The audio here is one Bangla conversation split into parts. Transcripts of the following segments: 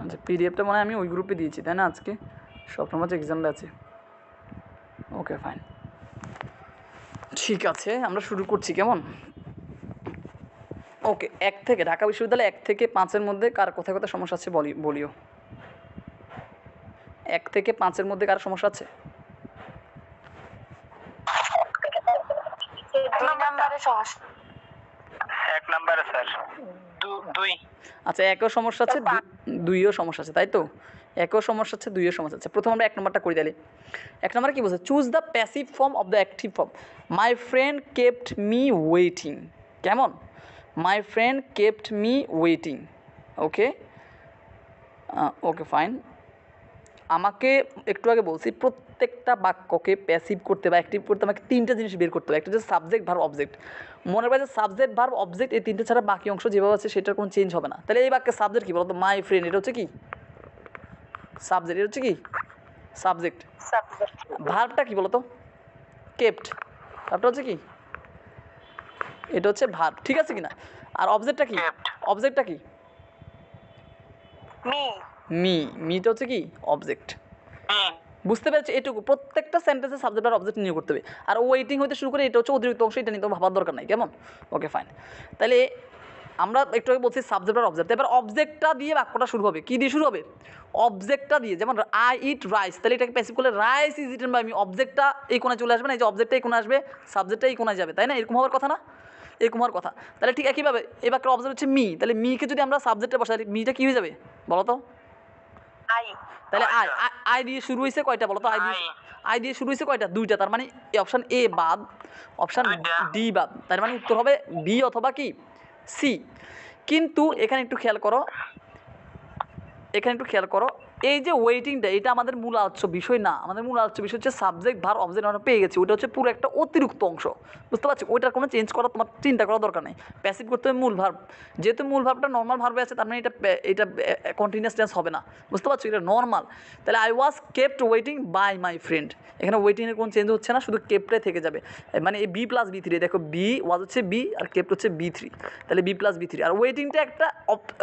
আচ্ছা, পিডিএফটা মানে আমি ওই গ্রুপে দিয়েছি তাই না আজকে স্বপ্নমাঝ এক্সাম ব্যাচে। ওকে ফাইন, ঠিক আছে আমরা শুরু করছি কেমন। ওকে, 1 থেকে ঢাকা বিশ্ববিদ্যালয় 1 থেকে 5-এর মধ্যে কার কোথায় কোথায় সমস্যা আছে বলিও। 1 থেকে 5-এর মধ্যে কার সমস্যা আছে? 2 নম্বরে সমস্যা। 1 নম্বরে স্যার 2। আচ্ছা, 1এও সমস্যা আছে, 2এও সমস্যা আছে, তাই তো? 1এও সমস্যা আছে, 2এও সমস্যা আছে। প্রথম আমরা 1 নম্বরটা করি তাহলে। 1 নম্বরে কী বলছে? Choose the passive form of the active form. My friend kept me waiting. কেমন? My friend kept me waiting. Okay, okay fine. আমাকে একটু আগে বলছি প্রত্যেকটা বাক্যকে প্যাসিভ করতে বা অ্যাক্টিভ করতে আমাকে 3টে জিনিস বের করতে হবে। একটা হচ্ছে সাবজেক্ট, ভার্ব, অবজেক্ট। মনে রাখবে যে সাবজেক্ট, ভার্ব, অবজেক্ট এই 3টে ছাড়া বাকি অংশ যেভাবে আছে সেটার কোনো চেঞ্জ হবে না। তাহলে এই বাক্যের সাবজেক্ট কী বলতো? মাই ফ্রেন্ড, এটা হচ্ছে কি সাবজেক্ট, এটা হচ্ছে কি সাবজেক্ট। ভার্বটা কী বলতো? কেপ্ট। ভার্বটা হচ্ছে কি? এটা হচ্ছে ভার্ব, ঠিক আছে কি না? আর অবজেক্টটা কি? অবজেক্টটা কি? মিটা হচ্ছে কি? অবজেক্ট। বুঝতে পেরেছি এটুকু। প্রত্যেকটা সেন্টেন্সে সাবজেক্ট আর অবজেক্ট নিয়ে করতে হবে। আর ওয়েটিং হতে শুরু করে এটা হচ্ছে অতিরিক্ত অংশ, এটা নিয়ে তো ভাবার দরকার নাই, কেমন? Okay fine. তাহলে আমরা একটু আগে বলছি সাবজেক্ট আর অবজেক্ট, এবার অবজেক্টটা দিয়ে বাক্যটা শুরু হবে। কী দিয়ে শুরু হবে? অবজেক্টটা দিয়ে। যেমন আই ইট রাইস, তাহলে এটাকে প্যাসিভ করলে rice is eaten by me. অবজেক্টটা এই কোণায় চলে আসবে না, এই যে অবজেক্টটা এই কোণায় আসবে, সাবজেক্টটা এই কোণায় যাবে, তাই না? এরকম হওয়ার কথা না? এরকম হওয়ার কথা। তাহলে ঠিক একইভাবে এই বাক্যের অবজেক্ট হচ্ছে মি, তাহলে মিকে যদি আমরা সাবজেক্টে বসাই মিটা কী হয়ে যাবে বলো তো? তাহলে আই দিয়ে শুরু হয়েছে কয়টা বলো তো? আই দিয়ে শুরু হয়েছে কয়টা? 2টা। তার মানে অপশান এ বাদ, অপশান ডি বাদ। তার মানে উত্তর হবে বি অথবা কি সি। কিন্তু এখানে একটু খেয়াল করো, এই যে ওয়েটিংটা এটা আমাদের মূল আলোচ্য বিষয় না। আমাদের মূল আলোচ্য বিষয় হচ্ছে সাবজেক্ট, ভার্ব, অবজেক্ট আমরা পেয়ে গেছি। ওটা হচ্ছে পুরো একটা অতিরিক্ত অংশ, বুঝতে পারছি? ওইটার কোনো চেঞ্জ করা তোমার চিন্তা করার দরকার নেই। প্যাসিভ করতে হবে মূল ভার্ব। যেহেতু মূল ভার্বটা নর্মাল ভার্বে আছে তার মানে এটা কন্টিনিউয়াস টেন্স হবে না, বুঝতে পারছো? এটা নর্মাল। তাহলে I was kept waiting by my friend, এখানে ওয়েটিংয়ের কোনো চেঞ্জ হচ্ছে না, শুধু কেপ্টে থেকে যাবে। মানে এই বি প্লাস বি থ্রি, দেখো বি ওয়াজ হচ্ছে বি আর কেপ্ট হচ্ছে বি3, তাহলে বি প্লাস বি3। আর ওয়েটিংটা একটা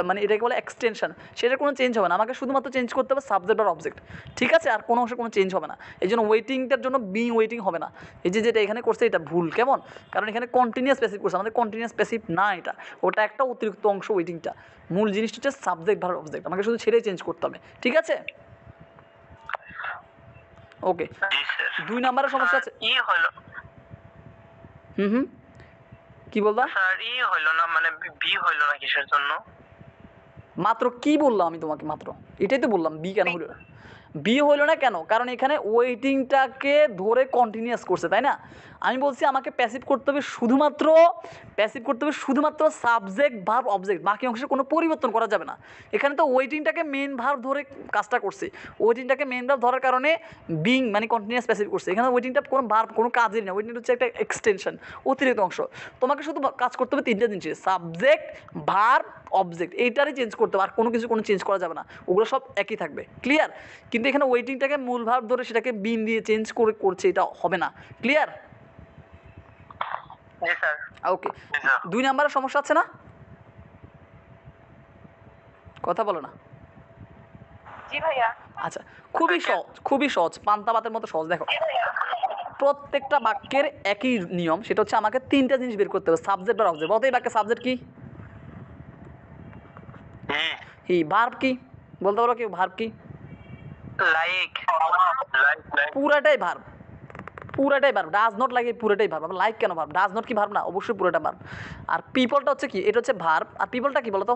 মানে এটাকে বলে এক্সটেনশন, সেটা কোনো চেঞ্জ হবে না। আমাকে শুধুমাত্র চেঞ্জ করতে হবে সাবজেক্ট আর অবজেক্ট, ঠিক আছে? আর কোনো অংশে কোনো চেঞ্জ হবে না। এই জন্য ওয়েটিংটার জন্য বি ওয়েটিং হবে না। এই যে যেটা এখানে করছে এটা ভুল, কেমন? কারণ এখানে কন্টিনিউয়াস প্যাসিভ করছে, আমাদের কন্টিনিউয়াস প্যাসিভ না এটা, ওটা একটা অতিরিক্ত অংশ ওয়েটিংটা। মূল জিনিসটা হচ্ছে সাবজেক্ট ভার্ব অবজেক্ট, আমাকে শুধু ছেড়ে চেঞ্জ করতে হবে, ঠিক আছে? ওকে, 2 নম্বরের সমস্যা আছে। কি বলবা? হইলো না, মানে বি হইলো না কিসের জন্য? মাত্র কি বললাম আমি তোমাকে? মাত্র এটাই তো বললাম, বি কেন হলো না? বি হইল না কেন? কারণ এখানে ওয়েটিংটাকে ধরে কন্টিনিউয়াস করছে, তাই না? আমি বলছি আমাকে প্যাসিভ করতে হবে শুধুমাত্র সাবজেক্ট, ভার্ব, অবজেক্ট, বাকি অংশে কোনো পরিবর্তন করা যাবে না। এখানে তো ওয়েটিংটাকে মেন ভার্ব ধরে কাজটা করছে, ওয়েটিংটাকে মেন ভার্ব ধরার কারণে বিং মানে কন্টিনিউয়াস প্যাসিভ করছে। এখানে ওয়েটিংটা কোনো ভার্ব, কোনো কাজেরই না, ওয়েটিংটা হচ্ছে একটা এক্সটেনশন, অতিরিক্ত অংশ। তোমাকে শুধু কাজ করতে হবে 3টে জিনিস, সাবজেক্ট, ভার্ব, অবজেক্ট, এইটারই চেঞ্জ করতে হবে, আর কোনো কিছু কোনো চেঞ্জ করা যাবে না, ওগুলো সব একই থাকবে, ক্লিয়ার? কিন্তু এখানে ওয়েটিংটাকে মূল ভার্ব ধরে সেটাকে বিন দিয়ে চেঞ্জ করছে, এটা হবে না, ক্লিয়ার? ওকে, 2 নম্বরের সমস্যা আছে না? কথা বলো না। জি ভাইয়া। আচ্ছা, খুবই সহজ, পান্তা ভাতের মতো সহজ। দেখো প্রত্যেকটা বাক্যের একই নিয়ম, সেটা হচ্ছে আমাকে 3টে জিনিস বের করতে হবে, সাবজেক্ট আর অবজেক্ট। বলতো এই বাক্যের সাবজেক্ট কি? ভার্ব কি বলতে পারো? কি ভার্ব কি? লাইক। পুরাটাই ভার্ব, ডাজ নট লাগে, পুরোটাই ভার্ব। লাইক কেন ভার্ব? ডাজ নট কি ভার্ব না? অবশ্যই পুরোটা ভার্ব। আর পিপলটা হচ্ছে কি? এটা হচ্ছে ভার্ব। আর পিপলটা কি বলো তো?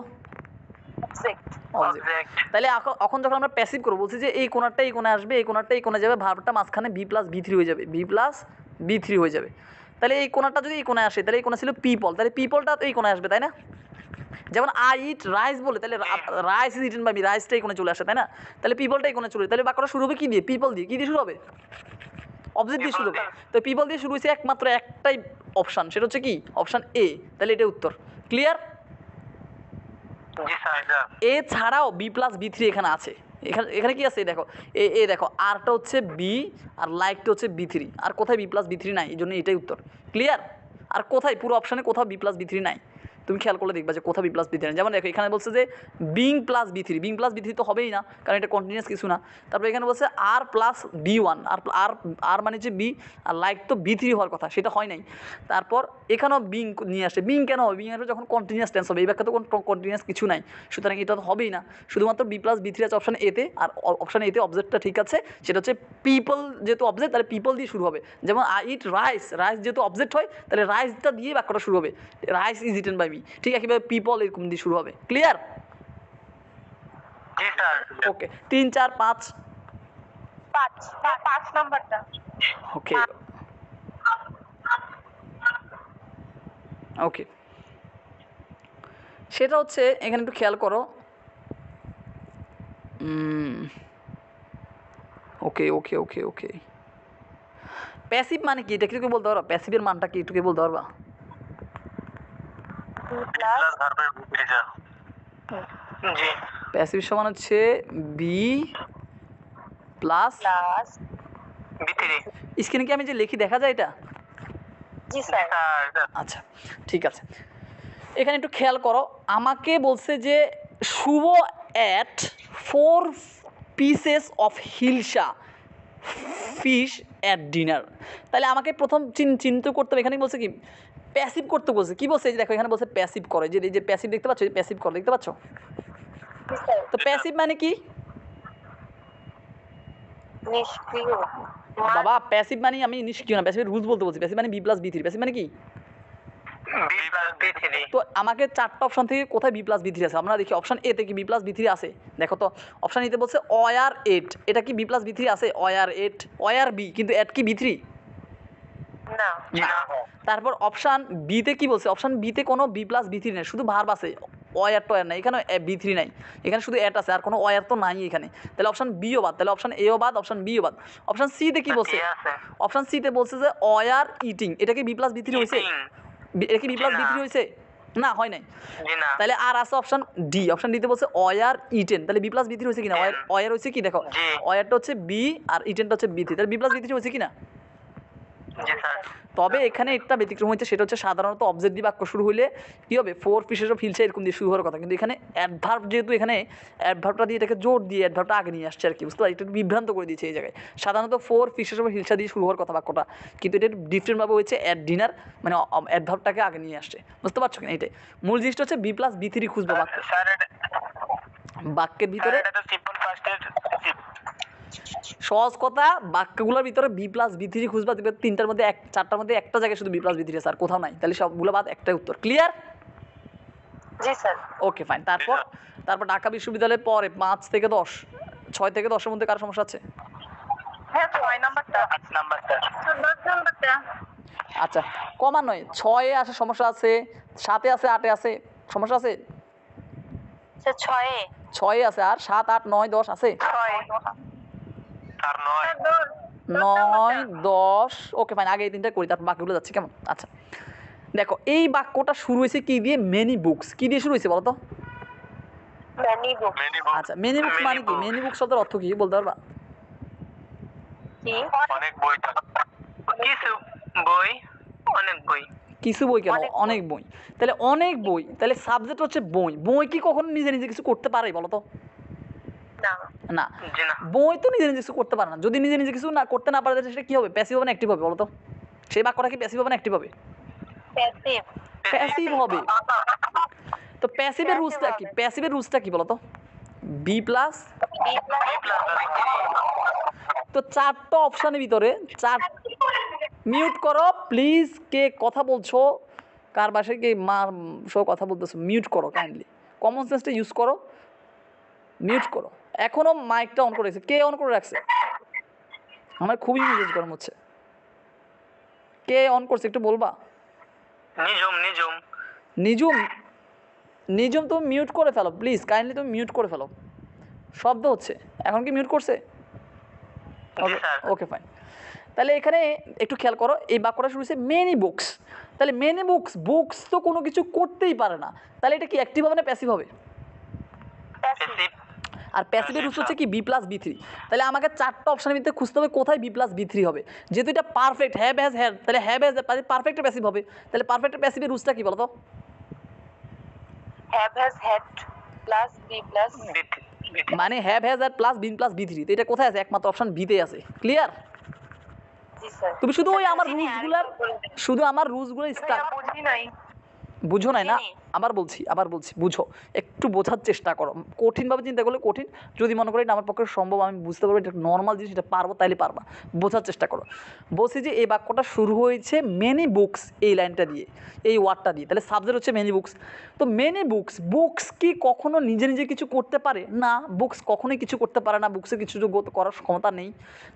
অবজেক্ট। তাহলে এখন যখন আমরা প্যাসিভ করবো, বলছি যে এই কোণারটা এই কোণে আসবে, এই কোণারটা এই কোণে যাবে, ভার্বটা মাঝখানে বি প্লাস বি3 হয়ে যাবে, হয়ে যাবে। তাহলে এই কোণারটা যদি এই কোণে আসে, তাহলে এই কোণা ছিল পিপল, তাহলে পিপলটা তো এই কোণে আসবে, তাই না? যেমন আই ইট রাইস বলে, তাহলে rice is eaten by me, রাইসটা এই কোণে চলে আসে, তাই না? তাহলে পিপলটা এই কোণে চলে, তাহলে বাক্যটা শুরু হবে কি দিয়ে? পিপল দিয়ে। কি দিয়ে শুরু হবে? অবজেক্ট দিয়ে শুরু হবে। তো পিপল দিয়ে শুরু হয়েছে একমাত্র একটাই অপশান, সেটা হচ্ছে কি? Option A. তাহলে এটাই উত্তর, ক্লিয়ার? এ ছাড়াও বি প্লাস বি3 এখানে আছে। এখানে কি আছে দেখো, দেখো আরটা হচ্ছে বি আর লাইকটা হচ্ছে বি3, আর কোথায় বি প্লাস বি3 নাই, এই জন্য এটাই উত্তর, ক্লিয়ার? আর কোথায় পুরো অপশানে কোথাও বি প্লাস বি3 নাই। তো তুমি খেয়াল করলে দেখবা যে কোথাও বি প্লাস বি থ্রি, যেমন দেখো এখানে বলছে যে being plus B three, being plus B three তো হবেই না, কারণ এটা কন্টিনিউয়াস কিছু না। তারপর এখানে বলছে আর প্লাস বি ওয়ান, আর আর মানে যে বি, আর লাইক তো বি থ্রি হওয়ার কথা, সেটা হয় নাই। তারপর এখানেও বিং নিয়ে আসে, বিং কেন হবে, বিং আসবে যখন কন্টিনিউয়াস টেন্স হবে, এই ব্যাখ্যা তো কোনো কন্টিনিউয়াস কিছু নাই, সুতরাং এটা তো হবেই না। শুধুমাত্র বি প্লাস বি থ্রি আছে অপশান এতে, আর অপশান এতে অবজেক্টটা ঠিক আছে, সেটা হচ্ছে পিপল, যেহেতু অবজেক্ট তাহলে পিপল দিয়ে শুরু হবে। যেমন আই ইট রাইস, রাইস যেহেতু অবজেক্ট হয় তাহলে রাইসটা দিয়ে বাক্যটা শুরু হবে, rice is eaten by me, ঠিক একইভাবে পিপল এরকম দিয়ে শুরু হবে। ক্লিয়ার? জি স্যার। ওকে, 3 4 5। 5 নাম্বারটা। ওকে ওকে, সেটা হচ্ছে এখানে একটু খেয়াল করো। ওকে ওকে ওকে ওকে, প্যাসিভ মানে কি, এটা কি বলতে পারবা? প্যাসিভের মানটা কি একটু কি বলতে পারবা? প্লাস ভার্বের বিপরীত। জি। প্যাসিভ সমান হচ্ছে বি প্লাস বি3। স্ক্রিনে কি আমি যে লিখি দেখা যায় এটা? জি স্যার। আচ্ছা ঠিক আছে, এখানে একটু খেয়াল করো, আমাকে বলছে যে Shubho ate 4 pieces of hilsa fish at dinner. তাহলে আমাকে প্রথম চিন্তা করতে হবে, এখানে বলছে কি প্যাসিভ করতে বলছে, কি বলছে এই যে দেখো এখানে বলছে প্যাসিভ করে, যে এই যে প্যাসিভ দেখতে পাচ্ছ, প্যাসিভ করে দেখতে পাচ্ছ? তো প্যাসিভ মানে কি নিষ্ক্রিয়। বাবা? প্যাসিভ মানে আমি নিষ্ক্রিয় না, প্যাসিভের রুলস বলতে বলছি। প্যাসিভ মানে B plus B three, passive মানে কি? বি প্লাস বি3। তো আমাকে 4টা অপশন থেকে কোথায় বি প্লাস বি থ্রি আছে? আমরা দেখি অপশন এ তে কি বি প্লাস বি থ্রি আছে? দেখো তো অপশন এতে বলছে অয়ার এট, এটা কি বি প্লাস বি থ্রি আছে? অয়ার এট, অয়ার বি, কিন্তু এট কি বি থ্রি? না। না। তারপর অপশান বিতে কি বলছে? অপশান বিতে কোনো বি প্লাস বি থ্রি নেই, শুধু ভার্ব আছে, ওয়ার টয়ার নাই, এখানে বি থ্রি নাই, এখানে শুধু এট আছে, আর কোনো ওয়ার তো নাই এখানে। তাহলে অপশান বিও বাদ, তাহলে অপশান এও বাদ, অপশান বিও বাদ। অপশান সিতে কি বলছে? অপশান সিতে বলছে যে ওয়ার ইটিং, এটা কি বি প্লাস বি থ্রি হয়েছে? এটা কি বি প্লাস বি থ্রি হয়েছে? না, হয় নাই। তাহলে আর আছে অপশান ডি, অপশান ডিতে বলছে ওয়ার ইটেন, তাহলে বি প্লাস বি থ্রি হয়েছে কিনা? ওয়ার হচ্ছে কি দেখো, ওয়ারটা হচ্ছে বি আর ইটেনটা হচ্ছে বি থ্রি, তাহলে বি প্লাস বি থ্রি হয়েছে কিনা? তবে এখানে একটা ব্যতিক্রম হচ্ছে, সেটা হচ্ছে সাধারণত অবজেক্ট দিয়ে বাক্য শুরু হলে কী হবে, 4 পিসেস অফ হিলসা এরকম দিয়ে শুরু হওয়ার কথা, কিন্তু এখানে অ্যাডভার্ব, যেহেতু এখানে অ্যাডভার্বটা দিয়ে এটাকে জোর দিয়ে অ্যাডভার্বটা আগে নিয়ে আসছে আর কি, বুঝতে পারি, একটু বিভ্রান্ত করে দিয়েছে এই জায়গায়। সাধারণত 4 পিসেস অফ হিলসা দিয়ে শুরু হওয়ার কথা বাক্যটা, কিন্তু এটা ডিফারেন্টভাবে হচ্ছে অ্যাট ডিনার, মানে অ্যাডভার্বটাকে আগে নিয়ে আসছে, বুঝতে পারছো কিনা? এটাই মূল জিনিসটা হচ্ছে বি প্লাস বি থ্রি খুঁজবো বাক্যের ভিতরে। সহজ কথা, বাক্যগুলোর ভিতরে বি প্লাস বি থ্রি খুঁজবা, দেখবে 3টার মধ্যে 4টার মধ্যে একটা জায়গায় শুধু বি প্লাস বি থ্রি আছে, আর কোথাও নাই, তাহলে সবগুলো বাদ, একটাই উত্তর। ক্লিয়ার? জি স্যার। Okay fine. তারপর ঢাকা বিশ্ববিদ্যালয়ের পরে 5 থেকে 10, 6 থেকে 10-এর মধ্যে কার সমস্যা আছে? হ্যাঁ 6 নাম্বারটা। 8 নাম্বারটা। 10 নাম্বারটা। আচ্ছা, কমা নয়, 6-এ আসে সমস্যা আছে, 7-এ আছে, 8-এ আছে সমস্যা আছে? স্যার 6-এ। 6-এ আছে, আর 7, 8, 9, 10 আছে? 9, 10। ওকে ফাইন, আগে এই 3টা করি, তারপর বাকিগুলো যাচ্ছে, কেমন? আচ্ছা দেখো, এই বাক্যটা শুরু হয়েছে কি দিয়ে? Many books. কি দিয়ে শুরু হয়েছে বলো তো? মেনি বুক। আচ্ছা, মেনি বুকস মানে কি? মেনি বুকস শব্দের অর্থ কি বলতে পারবা? কি? অনেক বই থাকে। কিছু বই, অনেক বই। কিছু বই কেন? অনেক বই। তাহলে অনেক বই, তাহলে সাবজেক্ট হচ্ছে বই। বই কি কখনো নিজে নিজে কিছু করতে পারে বলো তো? না। না, বই তো নিজে নিজে কিছু করতে পারে না। যদি নিজে নিজে কিছু না করতে না পারে, সেটা কি হবে? প্যাসিভ হবে না অ্যাক্টিভ হবে বলো তো? সেই বাক্যটা কি প্যাসিভ হবে না অ্যাক্টিভ হবে? প্যাসিভ। প্যাসিভ হবে। তো প্যাসিভের রুলসটা কি? প্যাসিভের রুলসটা কি বলো তো? Be plus. তো 4টা অপশানের ভিতরে মিউট করো প্লিজ, কে কথা বলছো, কার বাসায় কে মার সহ কথা বলতেছো, মিউট করো কাইন্ডলি, কমন সেন্সটা ইউজ করো, মিউট করো। এখনও মাইকটা অন করে রাখছে, কে অন করে রাখছে? আমার খুবই মেজাজ গরম হচ্ছে, কে অন করছে একটু বলবা? নিজুম তুমি মিউট করে ফেলো প্লিজ, কাইন্ডলি তুমি মিউট করে ফেলো, শব্দ হচ্ছে। এখন কি মিউট করছে? Okay fine. তাহলে এখানে একটু খেয়াল করো, এই বাক্যটা শুরু হচ্ছে মেনি বুকস। তাহলে মেনি বুকস, বুকস তো কোনো কিছু করতেই পারে না, তাহলে এটা কি অ্যাক্টিভ হবে না প্যাসিভ হবে? আর প্যাসিভের রুলস হচ্ছে কি বি প্লাস বি থ্রি। তাহলে আমাকে 4টা অপশনের ভিতরে খুঁজতে হবে কোথায় বি প্লাস বি থ্রি হবে। যেহেতু এটা পারফেক্ট, হ্যাভ হ্যাজ হ্যাড, তাহলে হ্যাভ হ্যাজ পারফেক্টের প্যাসিভ হবে। তাহলে পারফেক্টের প্যাসিভের রুলসটা কি বলো তো? Have has had plus B plus মানে হ্যাভ হ্যাজ আর plus been plus B three, তো এটা কোথায় আছে? একমাত্র অপশন বিতে আছে। ক্লিয়ার? জি স্যার। তুমি শুধু ওই আমার রুলসগুলার, শুধু আমার রুলসগুলো বুঝি নাই। বুঝো নাই না? আবার বলছি বুঝো, একটু বোঝার চেষ্টা করো। কঠিনভাবে চিন্তা করলে কঠিন, যদি মনে করি এটা আমার পক্ষে সম্ভব, আমি বুঝতে পারবো এটা নর্মাল জিনিস, এটা পারবো, তাইলে পারবা। বোঝার চেষ্টা করো। বলছি যে এই বাক্যটা শুরু হয়েছে মেনি বুকস এই লাইনটা দিয়ে, এই ওয়ার্ডটা দিয়ে, তাহলে সাবজেক্ট হচ্ছে মেনি বুকস। তো মেনি বুকস, বুকস কি কখনো নিজে নিজে কিছু করতে পারে না? বুকস কখনোই কিছু করতে পারে না, বুকসের কিছু করার ক্ষমতা নেই।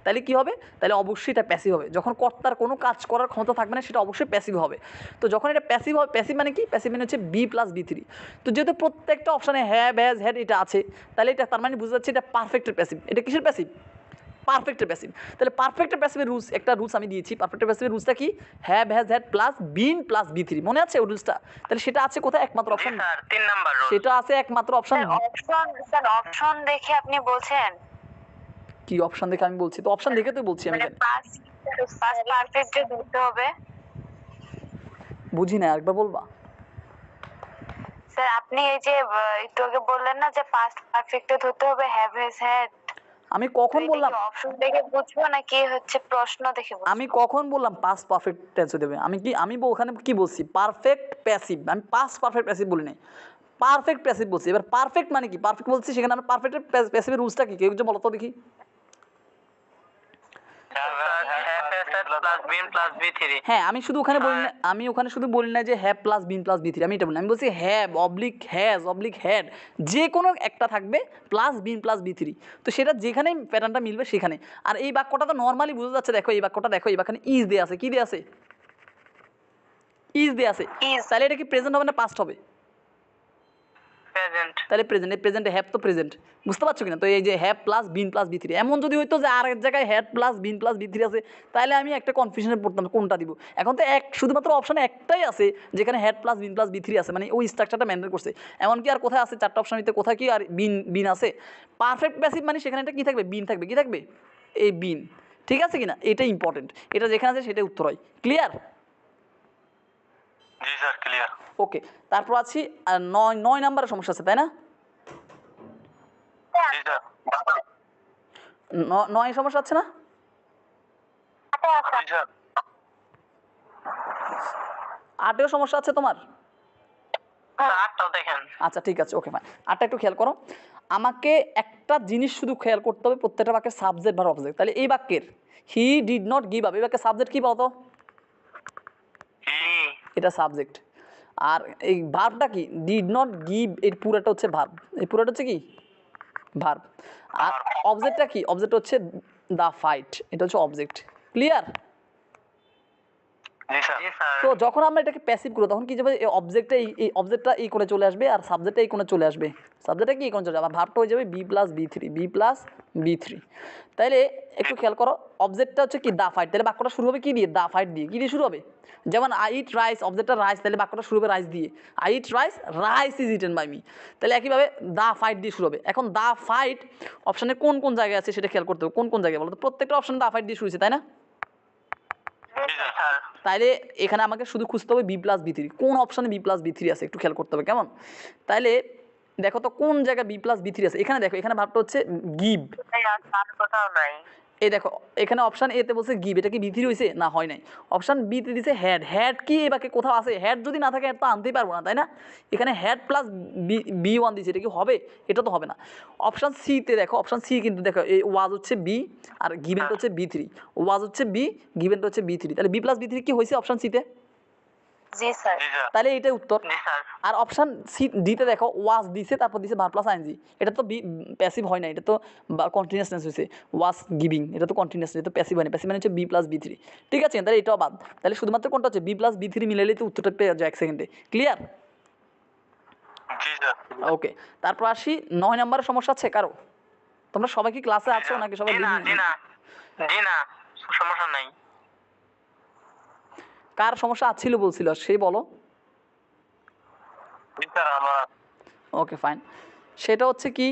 তাহলে কি হবে? তাহলে অবশ্যই এটা প্যাসিভ হবে। যখন কর্তার কোনো কাজ করার ক্ষমতা থাকবে না, সেটা অবশ্যই প্যাসিভ হবে। তো যখন এটা প্যাসিভ হবে, প্যাসিভ মানে কি? প্যাসিভ মানে হচ্ছে বি প্লাস বি থ্রি। তো যেহেতু প্রত্যেকটা অপশানে হ্যাভ হ্যাজ হ্যাড এটা আছে, তাহলে এটা তার মানে বুঝতে যাচ্ছে এটা পারফেক্টের প্যাসিভ। এটা কিসের প্যাসিভ? পারফেক্টের প্যাসিভ। তাহলে পারফেক্টের প্যাসিভের রুলস, একটা রুলস আমি দিয়েছি। পারফেক্টের প্যাসিভের রুলসটা কি? Have has had plus been plus B three. মনে আছে ওই রুলসটা? তাহলে সেটা আছে কোথায়? একমাত্র অপশন, 3 নাম্বার রুল। সেটা আছে একমাত্র অপশন। অপশন দেখে আপনি বলছেন কি অপশন দেখে আমি বলছি? তো অপশন দেখে তো বলছি আমি। পাস্ট পারফেক্টে ধরতে হবে। বুঝি না, আরেকবার বলবা? স্যার আপনি এই যে একটু আগে বললেন না যে পাস্ট পারফেক্টে ধরতে হবে হ্যাভ হ্যাজ হ্যাড, আমি কখন বললাম? অপশন দেখে বুঝবো নাকি হচ্ছে প্রশ্ন দেখে বুঝবো? আমি কখন বললাম পাস্ট পারফেক্ট টেন্সে দেবে? আমি ওখানে কি বলছি? Perfect passive. আমি পাস্ট পারফেক্ট প্যাসিভ বলি নাই, পারফেক্ট প্যাসিভ বলছি। এবার পারফেক্ট মানে কি? পারফেক্ট বলছি, সেখানে আমি পারফেক্টের প্যাসিভের রুলসটা কি? কেউ কিছু বলো তো দেখি। হ্যাঁ, আমি শুধু ওখানে বলি না, আমি ওখানে শুধু বলি না যে have plus been plus B three, আমি এটা বলি। আমি বলছি have oblique has oblique had, যে কোনো একটা থাকবে plus been plus B three. তো সেটা যেখানেই প্যাটার্নটা মিলবে সেখানে। আর এই বাক্যটা তো নর্মালি বোঝা যাচ্ছে। দেখো এই বাক্যটা দেখো, এই বাক্যে ইজ দেওয়া আছে। কি দেওয়া আছে? ইজ দেওয়া আছে। তাহলে এটা কি প্রেজেন্ট হবে না পাস্ট হবে? প্রেজেন্ট। তাহলে প্রেজেন্ট, এই প্রেজেন্টে হ্যাভ তো প্রেজেন্ট, বুঝতে পারছো কিনা? তো এই যে have plus been plus B three, এমন যদি হইতো যে আর এক জায়গায় had plus been plus B three আছে, তাহলে আমি একটা কনফিউশনে পড়তাম কোনটা দিব। এখন তো শুধুমাত্র অপশানে একটাই আছে যেখানে had plus been plus B three আছে, মানে ওই স্ট্রাকচারটা মেনটেন করছে। এমনকি আর কোথায় আছে? চারটা অপশান ভিতরে কোথায় কি আর বিন আছে? পারফেক্ট প্যাসিভ মানে সেখানে একটা কী থাকবে? বিন থাকবে। কী থাকবে? এই বিন। ঠিক আছে কিনা? এটা ইম্পর্টেন্ট, এটা যেখানে আছে সেটাই উত্তর হয়। ক্লিয়ার? জি স্যার ক্লিয়ার। ওকে, তারপর আছি 9 নাম্বারের সমস্যা আছে, তাই না? জি স্যার। 9 সমস্যা আছে না? জি স্যার। 8এও সমস্যা আছে তোমার? আটটাও দেখেন। আচ্ছা ঠিক আছে, ওকে ফাইন। 8টা একটু খেয়াল করো। আমাকে একটা জিনিস শুধু খেয়াল করতে হবে, প্রত্যেকটা বাক্যের সাবজেক্ট বা অবজেক্ট। তাহলে এই বাক্যের he did not give up, এই বাক্যের সাবজেক্ট কী বলতো? হি। এটা সাবজেক্ট। আর এই ভার্বটা কি? ডিড নট গিভ, এর পুরোটা হচ্ছে ভার্ব। এই পুরোটা হচ্ছে কি? ভার্ব। আর অবজেক্টটা কি? অবজেক্ট হচ্ছে দ্য ফাইট, এটা হচ্ছে অবজেক্ট। ক্লিয়ার? জি স্যার। জি স্যার। তো যখন আমরা এটাকে প্যাসিভ করব তখন কি যাবে? এই অবজেক্টটা এই করে চলে আসবে, আর সাবজেক্টটা এই কোণে চলে আসবে। সাবজেক্টটা কি এই কোণে চলে যাবে, আর ভার্বটা হয়ে যাবে be plus B three, be plus B three. তাইলে একটু খেয়াল করো, অবজেক্টটা হচ্ছে কি? The fight. তাহলে বাক্যটা শুরু হবে কি দিয়ে? দা ফাইট দিয়ে। কি দিয়ে শুরু হবে? যেমন আই ইট রাইস, অবজেক্টটা রাইস, তাহলে বাক্যটা শুরু হবে রাইস দিয়ে। I eat rice, rice is eaten by me. তাহলে একইভাবে দা ফাইট দিয়ে শুরু হবে। এখন দা ফাইট অপশানে কোন কোন জায়গায় আছে সেটা খেয়াল করতে হবে। কোন কোন জায়গায় বলো তো? প্রত্যেকটা অপশানে দা ফাইট দিয়ে শুরু হয়েছে, তাই না? তাইলে এখানে আমাকে শুধু খুঁজতে হবে বি প্লাস বি থ্রি। কোন অপশানে বি প্লাস বি থ্রি আছে একটু খেয়াল করতে হবে, কেমন? তাইলে দেখো তো কোন জায়গায় বি প্লাস বি থ্রি আছে। এখানে দেখো, এখানে ভাবটা হচ্ছে গিভ। কোথাও নাই। এই দেখো এখানে অপশান এতে বলছে গিভ, এটা কি বি থ্রি হয়েছে? না, হয় নাই। অপশান বিতে দিছে হ্যাড। হ্যাড কি এ বাক্যে কোথাও আছে? হ্যাড যদি না থাকে হ্যাড তো আনতেই পারবো না, তাই না? এখানে হ্যাড প্লাস বি ওয়ান দিয়েছে, এটা কি হবে? এটা তো হবে না। অপশান সিতে দেখো, অপশান সি কিন্তু দেখো এই ওয়াজ হচ্ছে বি আর গিভেনটা হচ্ছে বি থ্রি। ওয়াজ হচ্ছে বি, গিভেনটা হচ্ছে বি থ্রি। তাহলে বি প্লাস বি থ্রি কি হয়েছে অপশান সিতে? জি স্যার। তাহলে এটাই উত্তর। জি স্যার। আর অপশান সি ডিতে দেখো ওয়াজ দিছে, তারপর দিছে ভার্ব প্লাস আইএনজি। এটা তো প্যাসিভ হয় না, এটা তো কন্টিনিউয়াস টেন্স হয়েছে। ওয়াজ গিভিং, এটা তো কন্টিনিউয়াস, এটা তো প্যাসিভ হয় না। প্যাসিভ মানে হচ্ছে বি প্লাস বি থ্রি। ঠিক আছে, তাহলে এটাও বাদ। তাহলে শুধুমাত্র কোনটা হচ্ছে? বি প্লাস বি থ্রি মিলাইলেই তো উত্তরটা পেয়ে যায় 1 সেকেন্ডে। ক্লিয়ার? জি স্যার। ওকে, তারপর আসি 9 নম্বরের সমস্যা আছে কারো? তোমরা সবাই কি ক্লাসে আছো নাকি সবাই? জি না, জি না, জি না, সমস্যা নাই। কার সমস্যা আছিল বলছিল সেই বলো। জি স্যার আমার। Okay fine. সেটা হচ্ছে কি,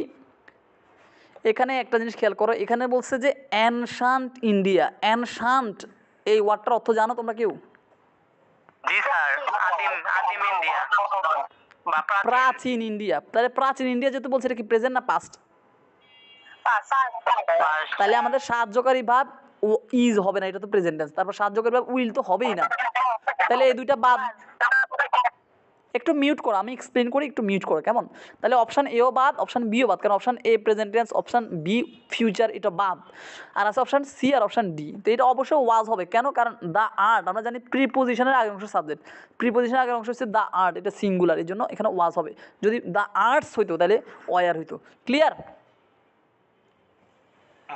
এখানে একটা জিনিস খেয়াল করো। এখানে বলছে যে অ্যানশান্ট ইন্ডিয়া। অ্যানশান্ট এই ওয়ার্ডটার অর্থ জানো তোমরা কেউ? জি স্যার। আদিম, আদিম ইন্ডিয়া। বা প্রাচীন ইন্ডিয়া, তাহলে প্রাচীন ইন্ডিয়া যেহেতু বলছে এটা কি প্রেজেন্ট না পাস্ট? past তাহলে আমাদের সাহায্যকারী ভাব ও ইজ হবে না, এটা তো প্রেজেন্ট টেন্স। তারপর সাহায্যকারী ভাব উইল তো হবেই না, তাহলে এই দুইটা বাদ। একটু মিউট করো, আমি এক্সপ্লেন করি, একটু মিউট করো কেমন? তাহলে অপশান এও বাদ, অপশান বিও বাদ, কারণ option A present tense, option B future, এটা বাদ। আর আছে অপশান সি আর অপশান ডি। তো এটা অবশ্যই ওয়াজ হবে, কেন? কারণ দ্য আর্ট, আমরা জানি প্রিপোজিশনের আগের অংশ সাবজেক্ট, প্রিপোজিশনের আগের অংশ হচ্ছে দ্য আর্ট, এটা সিঙ্গুলার, এই জন্য এখানে ওয়াজ হবে। যদি দ্য আর্টস হইতো তাহলে ওয়ার হইতো। ক্লিয়ার?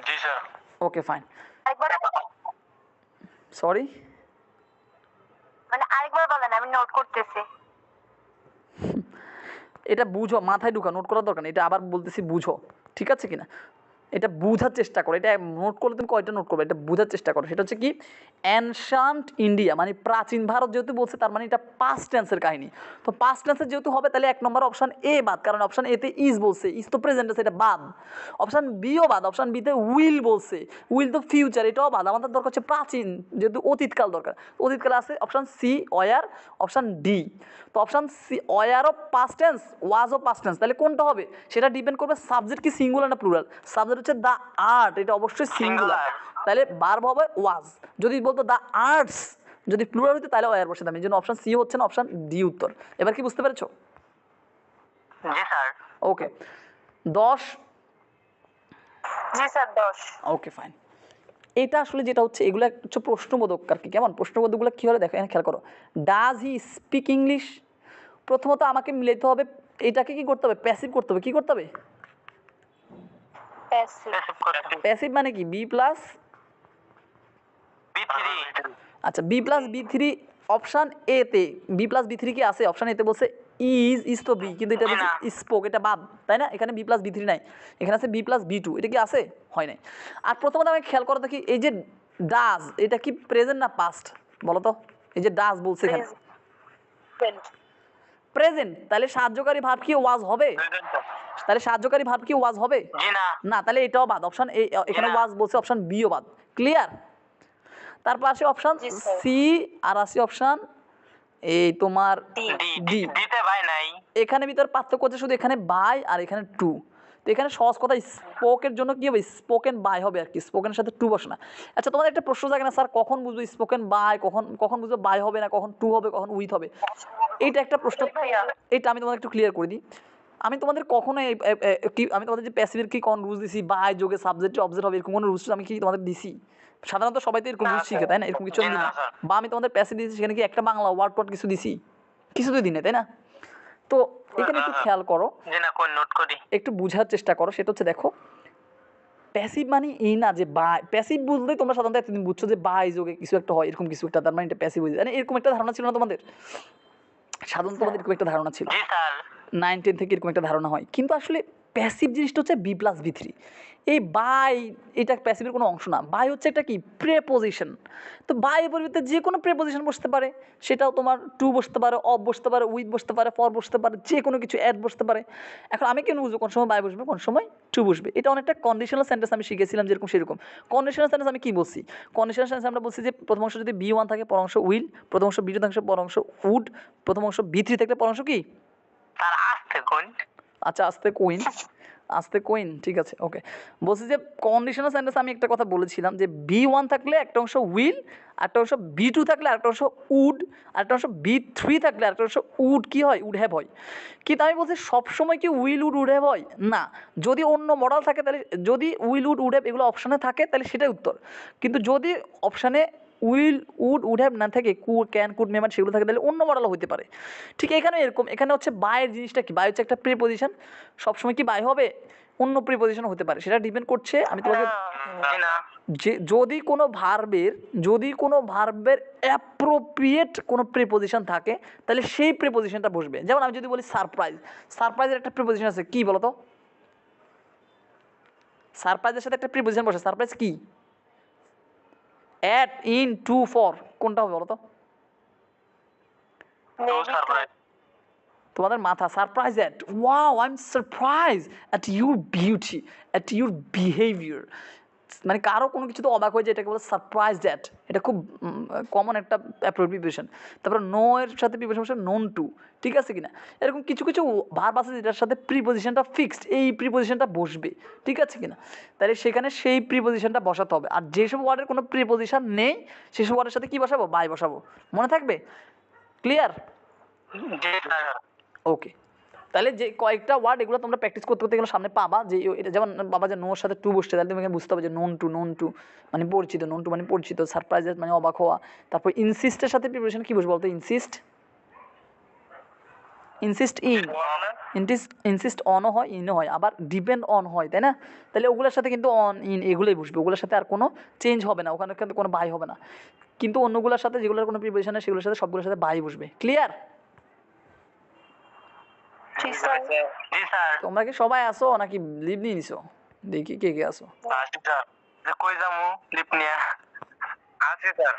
জি স্যার। Okay fine. আরেকবার সরি, মানে আরেকবার বলেন, আমি নোট করতেছি। এটা বুঝো, মাথায় ঢুকা, নোট করার দরকার নেই, এটা আবার বলতেছি বুঝো, ঠিক আছে কিনা? এটা বোঝার চেষ্টা করো, এটা নোট করলে তুমি কয়টা নোট করবে, এটা বোঝার চেষ্টা করো। সেটা হচ্ছে কি, অ্যানশান্ট ইন্ডিয়া মানে প্রাচীন ভারত যেহেতু বলছে, তার মানে এটা পাস্ট টেন্সের কাহিনী। তো পাস্ট টেন্সের যেহেতু হবে, তাহলে এক নম্বর অপশান এ বাদ, কারণ অপশান এতে ইজ বলছে, ইজ তো প্রেজেন্ট আছে, এটা বাদ। অপশান বিও বাদ, অপশান বিতে উইল বলছে, উইল তো ফিউচার, এটাও বাদ। আমাদের দরকার হচ্ছে প্রাচীন, যেহেতু অতীতকাল দরকার, অতীতকালে আছে option C were, option D. তো অপশান সি ওয়ারও পাস্ট টেন্স, ওয়াজও পাস্ট টেন্স, তাহলে কোনটা হবে সেটা ডিপেন্ড করবে সাবজেক্ট কি সিঙ্গুলার না প্লুরাল। সাবজেক্ট হচ্ছে দ্য আর্ট, এটা অবশ্যই সিঙ্গুলার, তাহলে ভার্ব হবে ওয়াজ। যদি বলতো দ্য আর্টস, যদি প্লুরাল হতো তাহলে ওয়ার বসে দাম, এই জন্য অপশান সি হচ্ছে না, অপশান ডি উত্তর। এবার কি বুঝতে পেরেছো? জি স্যার। ওকে 10। জি স্যার 10। Okay fine. এটা আসলে যেটা হচ্ছে, এগুলো হচ্ছে প্রশ্নবোধক আর কি। কেমন প্রশ্নবোধকগুলো কী হলে দেখো, এখানে খেয়াল করো। Does he speak English? প্রথমত আমাকে মিলাইতে হবে, এটাকে কি করতে হবে, প্যাসিভ করতে হবে। কী করতে হবে? প্যাসিভ। প্যাসিভ মানে কি, বি প্লাস, B3 আচ্ছা be plus B three. Option এতে বি প্লাস বি থ্রি কি আছে? অপশান এতে বলছে ইজ তো বি, কিন্তু এটা বলছে স্পোক, এটা বাদ, তাই না? এখানে বি প্লাস বি থ্রি নাই, এখানে আছে বি প্লাস বি টু, এটা কি আছে? হয় নাই। আর প্রথমত আমি খেয়াল করো দেখি, এই যে ডাজ, এটা কি প্রেজেন্ট না পাস্ট বলো তো? এই যে ডাজ বলছে এখানে প্রেজেন্ট, তাহলে সাহায্যকারী ভার্ব কি ওয়াজ হবে? তাহলে সাহায্যকারী ভার্ব কি ওয়াজ হবে? জি না। না, তাহলে এটাও বাদ, অপশান এ, এখানে ওয়াজ বলছে, অপশান বিও বাদ। ক্লিয়ার? তারপর আসে অপশান জি স্যার। সি আর আসে অপশান এই তোমার ডি। দিতে ভাই নাই। এখানে ভিতর পার্থক্য হচ্ছে শুধু এখানে বাই আর এখানে টু। তো এখানে সহজ কথা, স্পোকের জন্য কি হবে, স্পোকেন বাই হবে আর কি, স্পোকেনের সাথে টু বসে না। আচ্ছা তোমাদের একটা প্রশ্ন থাকে না স্যার, কখন বুঝবো স্পোকেন বাই, কখন কখন বুঝবো বাই হবে না, কখন টু হবে, কখন উইথ হবে? এইটা একটা প্রশ্ন, এইটা আমি তোমাদের একটু ক্লিয়ার করে দিই। আমি তোমাদের কখনো কি, আমি তোমাদের যে প্যাসিভের কি কোন রুলস দিছি, বাই যোগে সাবজেক্ট অবজেক্ট হবে, এরকম কোনো রুলস আমি কি তোমাদের দিছি? সাধারণত সবাই তো এরকম রুলস শিখে, তাই না? এরকম কিছু আমি দিই না। বা আমি তোমাদের প্যাসিভ দিয়েছি, সেখানে কি একটা বাংলা ওয়ার্ড টর্ড কিছু দিছি? কিছু তো দিই না, তাই না? তো এখানে একটু খেয়াল করো, জি না, কোন নোট করি। একটু বোঝার চেষ্টা করো। সেটা হচ্ছে দেখো, প্যাসিভ মানে এই না যে বাই, প্যাসিভ বুঝলেই তোমরা সাধারণত এতদিন বুঝছো যে বাই যোগে কিছু একটা হয়, এরকম কিছু একটা, তার মানে এটা প্যাসিভ হয়ে যায়, এরকম একটা ধারণা ছিল না তোমাদের? সাধারণত তোমাদের এরকম একটা ধারণা ছিল, জি স্যার। 9-10 থেকে এরকম একটা ধারণা হয়। কিন্তু আসলে প্যাসিভ জিনিসটা হচ্ছে বি প্লাস বি থ্রি। এই বাই, এটা প্যাসিভের কোনো অংশ না। বাই হচ্ছে একটা কি, প্রেপোজিশন। তো বাই পরিবর্তে যে কোনো প্রেপোজিশন বসতে পারে, সেটাও তোমার টু বসতে পারে, অফ বসতে পারে, উইথ বসতে পারে, ফর বসতে পারে, যে কোনো কিছু অ্যাড বসতে পারে। এখন আমি কেন বুঝবো কোন সময় বাই বসবে, কোন সময় টু বসবে? এটা অনেকটা কন্ডিশনাল সেন্টেন্স আমি শিখেছিলাম, যেরকম সেরকম। কন্ডিশনাল সেন্টেন্স আমি কি বলছি? কন্ডিশনাল সেন্টেন্স আমরা বলছি যে প্রথম অংশ যদি বি ওয়ান থাকে, পর অংশ উইল, প্রথম অংশ বি টু থাকে, পর অংশ উড, প্রথম অংশ বি থ্রি থাকলে পর অংশ কি? তার আসতে কোন। আচ্ছা আস্তে কুইন, আস্তে কুইন, ঠিক আছে ওকে। বলছি যে কন্ডিশনাল সেন্টেন্স আমি একটা কথা বলেছিলাম যে বি ওয়ান থাকলে একটা অংশ উইল, একটা অংশ বি টু থাকলে আরেকটা অংশ উড, আরেকটা অংশ বি থ্রি থাকলে আরেকটা অংশ উড কি হয়, উড হ্যাভ হয়। কিন্তু আমি বলছি সবসময় কি উইল উড হ্যাভ হয় না। যদি অন্য মডেল থাকে, তাহলে যদি উইল উড হ্যাভ এগুলো অপশানে থাকে, তাহলে সেটাই উত্তর। কিন্তু যদি অপশানে উইল উড হ্যাভ না থাকে, ক্যান কুড মেমান সেগুলো থাকে, তাহলে অন্য মডেলও হতে পারে। ঠিক এখানে এরকম, এখানে হচ্ছে বায়ের জিনিসটা কি, বাই হচ্ছে একটা প্রিপোজিশন, সবসময় কি বাই হবে, অন্য প্রিপোজিশন হতে পারে, সেটা ডিপেন্ড করছে। আমি তোমাকে জি না। যে যদি কোনো ভার্বের অ্যাপ্রোপ্রিয়েট কোনো প্রিপোজিশন থাকে, তাহলে সেই প্রিপোজিশনটা বসবে। যেমন আমি যদি বলি সারপ্রাইজ, সারপ্রাইজের একটা প্রিপোজিশন আছে, কি বলো তো? সারপ্রাইজের সাথে একটা প্রিপোজিশন বসে, সারপ্রাইজ কি? অ্যাট, ইন, টু, ফর, কোনটা হবে বলো তো? তো সারপ্রাইজ। তোমাদের মাথা surprise at, wow I am surprise at your beauty, at your behaviour. মানে কারো কোনো কিছুতে অবাক হয়ে যায়, এটাকে বলে সারপ্রাইজ দ্যাট। এটা খুব কমন একটা প্রিপারেশন। তারপরে নো এর সাথে প্রিপারেশন হচ্ছে নোন টু, ঠিক আছে কিনা। এরকম কিছু কিছু ভার্ব আছে যেটার সাথে প্রিপোজিশনটা ফিক্সড, এই প্রিপোজিশনটা বসবে, ঠিক আছে কিনা। তাহলে সেখানে সেই প্রিপোজিশনটা বসাতে হবে। আর যেসব ওয়ার্ডের কোনো প্রিপোজিশন নেই সেসব ওয়ার্ডের সাথে কী বসাবো? বাই বসাবো। মনে থাকবে? ক্লিয়ার? জি স্যার। ওকে, তাহলে যে কয়েকটা ওয়ার্ড এগুলো তোমরা প্র্যাকটিস করতে করতে গেলে সামনে পাবা, যে এটা যেমন বাবা যে নোর সাথে টু বসছে, তাহলে তুমি বুঝতে হবে যে নোন টু মানে পরিচিত, নোন টু মানে পরিচিত, সারপ্রাইজ মানে অবাক হওয়া। তারপর ইনসিস্টের সাথে প্রিপারেশন কী বসবো বলতো? ইনসিস্ট ইনসিস্ট অনও হয়, ইনও হয়, আবার ডিপেন্ড অন হয়, তাই না? তাহলে ওগুলোর সাথে কিন্তু অন ইন এগুলোই বসবে, ওগুলোর সাথে আর কোনো চেঞ্জ হবে না, ওখানে কিন্তু কোনো বাই হবে না। কিন্তু অন্যগুলোর সাথে যেগুলোর কোনো প্রিপারেশন নেই সেগুলোর সাথে সবগুলোর সাথে বাই বসবে। ক্লিয়ার? জি স্যার। জি স্যার। তোমরা কি সবাই আসো নাকি লিভ নিয়ে নিছো? দেখি কে কে আসো। আছি স্যার। যে কই যামু লিপ নিয়া? আছি স্যার।